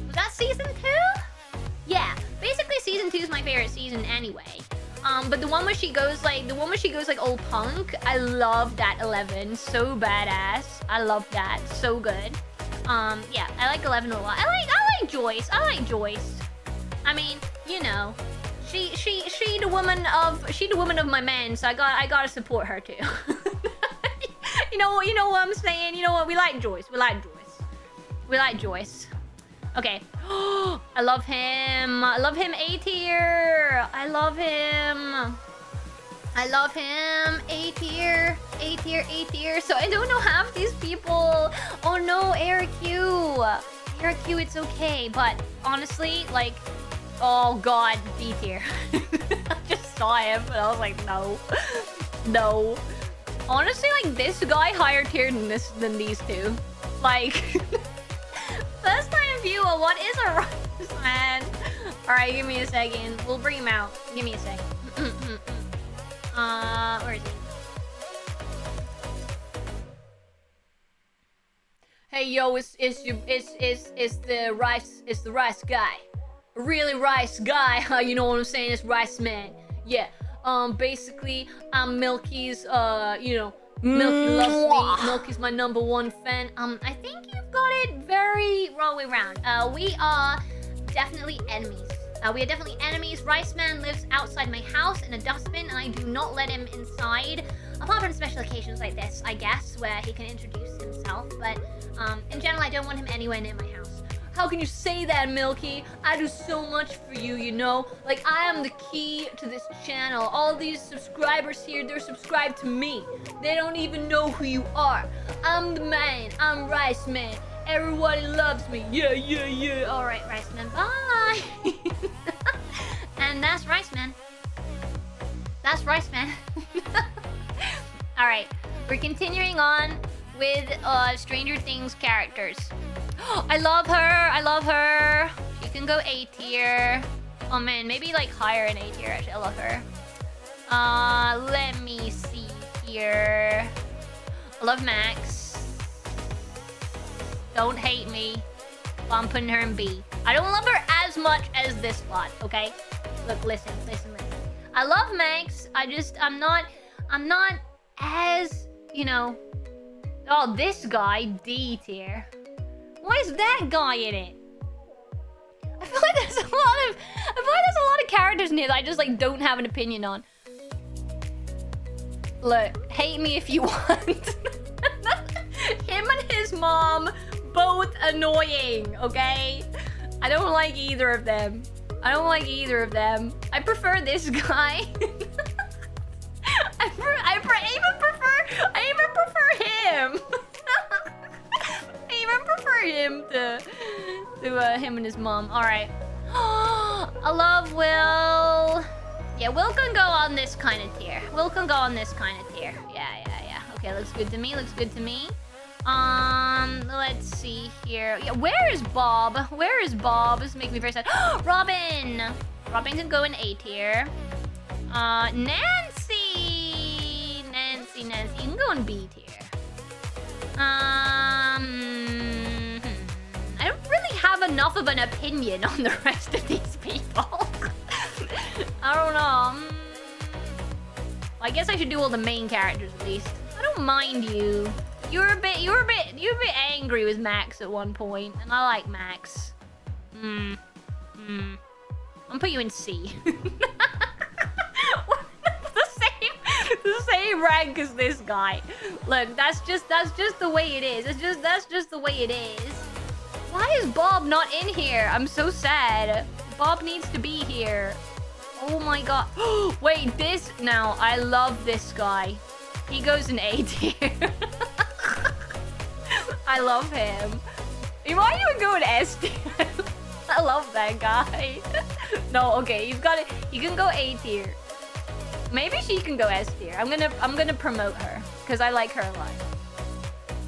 Was that season 2? Yeah. Basically, season 2 is my favorite season anyway. But the one where she goes like old punk, I love that 11. So badass. I love that. So good. Yeah, I like 11 a lot. I like Joyce. I mean, you know, she the woman of my men, so I gotta support her too. you know what I'm saying? You know what? We like Joyce. Okay. I love him. A tier. I love him. A tier. So I don't know half these people. Oh no, Eric Q, it's okay. But honestly, like, oh god, D tier. I just saw him and I was like, no. Honestly, like, this guy higher tier than these two. Like, first time viewer, what is a rice man? Alright, give me a second. We'll bring him out. Give me a second. Where is he? Hey yo, it's the rice guy. Really rice guy. You know what I'm saying? It's rice man. Yeah. Basically, I'm Milky's, you know, Milky loves me. Milky's my #1 fan. I think you've got it very wrong way around. We are definitely enemies. Rice Man lives outside my house in a dustbin, and I do not let him inside. Apart from special occasions like this, I guess, where he can introduce himself. But, in general, I don't want him anywhere near my house. How can you say that, Milky? I do so much for you, you know? Like, I am the key to this channel. All these subscribers here, they're subscribed to me. They don't even know who you are. I'm the man. I'm Rice Man. Everybody loves me. Yeah. Alright, Rice Man, bye. And that's Rice Man. Alright. We're continuing on with Stranger Things characters. I love her. I love her. She can go A tier. Oh man, maybe like higher in A tier. Actually, I love her. Let me see here. I love Max. Don't hate me. I'm putting her in B. I don't love her as much as this lot, okay? Look, listen. I love Max. I'm not as, you know... Oh, this guy, D tier. Why is that guy in it? I feel like there's a lot of characters in here that I just, like, don't have an opinion on. Look, hate me if you want. Him and his mom, both annoying, okay? I don't like either of them. I prefer this guy. I even prefer him. I even prefer him to him and his mom. All right. I love Will. Yeah, Will can go on this kind of tier. Yeah. Okay, looks good to me. Let's see here. Yeah, where is Bob? This makes me very sad. Robin can go in A tier. Nancy, you can go in B tier. I don't really have enough of an opinion on the rest of these people. I don't know. I guess I should do all the main characters at least. I don't mind you. You were a bit angry with Max at one point, and I like Max. I'm gonna put you in C. the same rank as this guy. Look, that's just the way it is. That's just the way it is. Why is Bob not in here? I'm so sad. Bob needs to be here. Oh my god. Wait, now I love this guy. He goes in A tier. I love him. He might even go in S tier. I love that guy. No, okay, you can go A tier. Maybe she can go S tier. I'm gonna promote her because I like her a lot.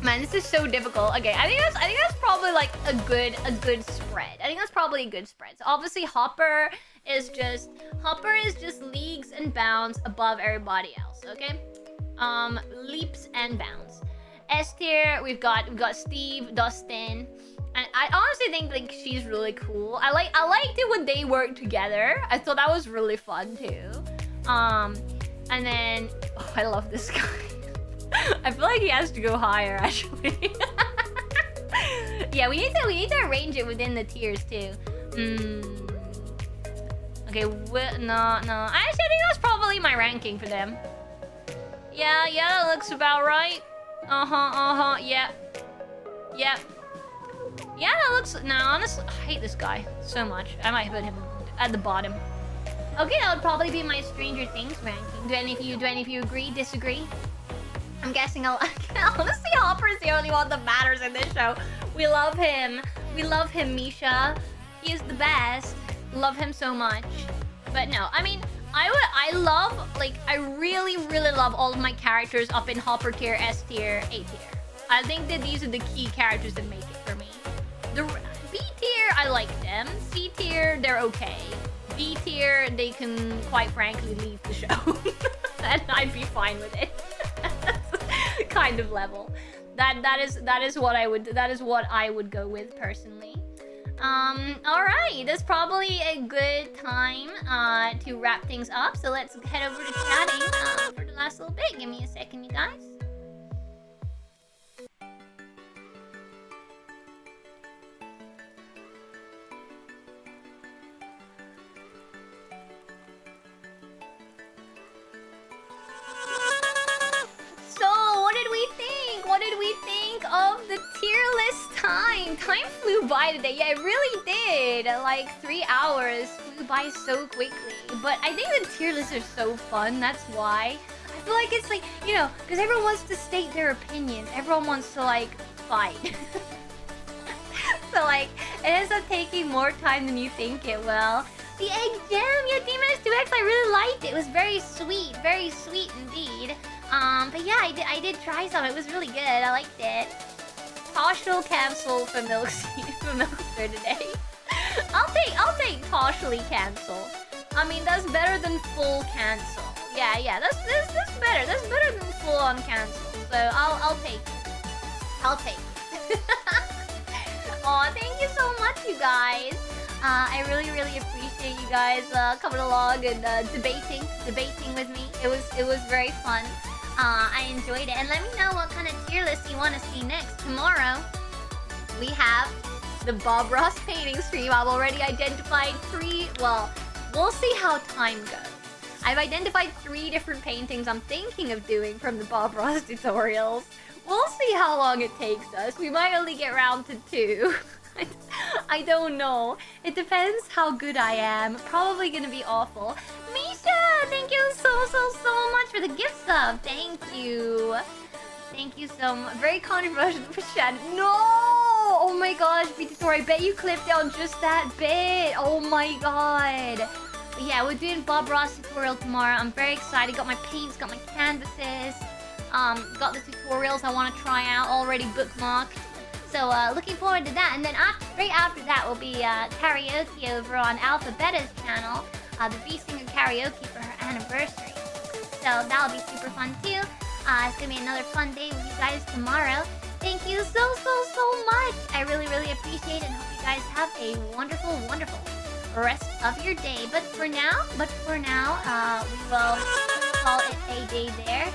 Man, this is so difficult. Okay, I think that's probably like a good spread. I think that's probably a good spread. So obviously Hopper is just leagues and bounds above everybody else. Okay, leaps and bounds. S tier, we've got Steve, Dustin, and I honestly think like she's really cool. I liked it when they worked together. I thought that was really fun too. And then I love this guy. I feel like he has to go higher actually. Yeah, we need to arrange it within the tiers too. Okay, no. Actually, I think that's probably my ranking for them. Yeah, that looks about right. Yeah, that looks... No, honestly, I hate this guy so much. I might put him at the bottom. Okay, that would probably be my Stranger Things ranking. Do any of you agree, disagree? I'm guessing honestly, Hopper is the only one that matters in this show. We love him. Misha. He is the best. Love him so much. But no, I mean, I really love all of my characters up in Hopper tier, S tier, A tier. I think that these are the key characters that make it for me. The B tier, I like them. C tier, they're okay. D tier, they can quite frankly leave the show. And I'd be fine with it. Kind of level. That is what I would go with personally. Alright, that's probably a good time to wrap things up. So let's head over to chatting for the last little bit. Give me a second, you guys. Of the tier list time. Time flew by today. Yeah, it really did. Like 3 hours flew by so quickly. But I think the tier lists are so fun. That's why. I feel like it's like, you know, because everyone wants to state their opinions. Everyone wants to like fight. So like, it ends up taking more time than you think it will. The egg jam, yeah, D-2X, I really liked it. It was very sweet indeed. But yeah, I did try some. It was really good. I liked it. Partial cancel for for Milkster today. I'll take partially cancel. I mean, that's better than full cancel. Yeah, that's better. That's better than full on cancel. So I'll take it. I'll take it. Aw, thank you so much, you guys. I really appreciate you guys coming along and debating with me. It was very fun. I enjoyed it. And let me know what kind of tier list you want to see next. Tomorrow, we have the Bob Ross painting stream. I've already identified 3. Well, we'll see how time goes. I've identified 3 different paintings I'm thinking of doing from the Bob Ross tutorials. We'll see how long it takes us. We might only get round to 2. I don't know. It depends how good I am. Probably gonna be awful. Misha, thank you so much for the gift sub. Thank you. Thank you so much. Very controversial for Shan. No! Oh my gosh, Tutor, I bet you clipped down just that bit. Oh my god. But yeah, we're doing Bob Ross tutorial tomorrow. I'm very excited. Got my paints, got my canvases. Got the tutorials I want to try out already bookmarked. So looking forward to that. And then straight after that will be karaoke over on Alpha Beta's channel. The V-Singer karaoke for her anniversary. So that'll be super fun too. It's gonna be another fun day with you guys tomorrow. Thank you so much. I really appreciate it and hope you guys have a wonderful rest of your day. But for now, we will call it a day there.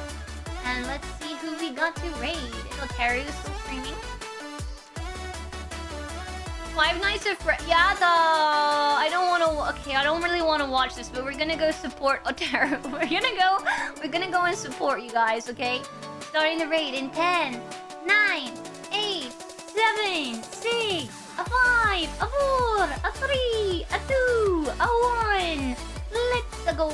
And let's see who we got to raid. Lotaru is still streaming. Five Nights at Freddy's. Yeah, I don't really want to watch this, but we're gonna go support Otaru. We're gonna go and support you guys, okay? Starting the raid in 10, 9, 8, 7, 6, a 5, a 4, a 3, a 2, a 1. Let's go.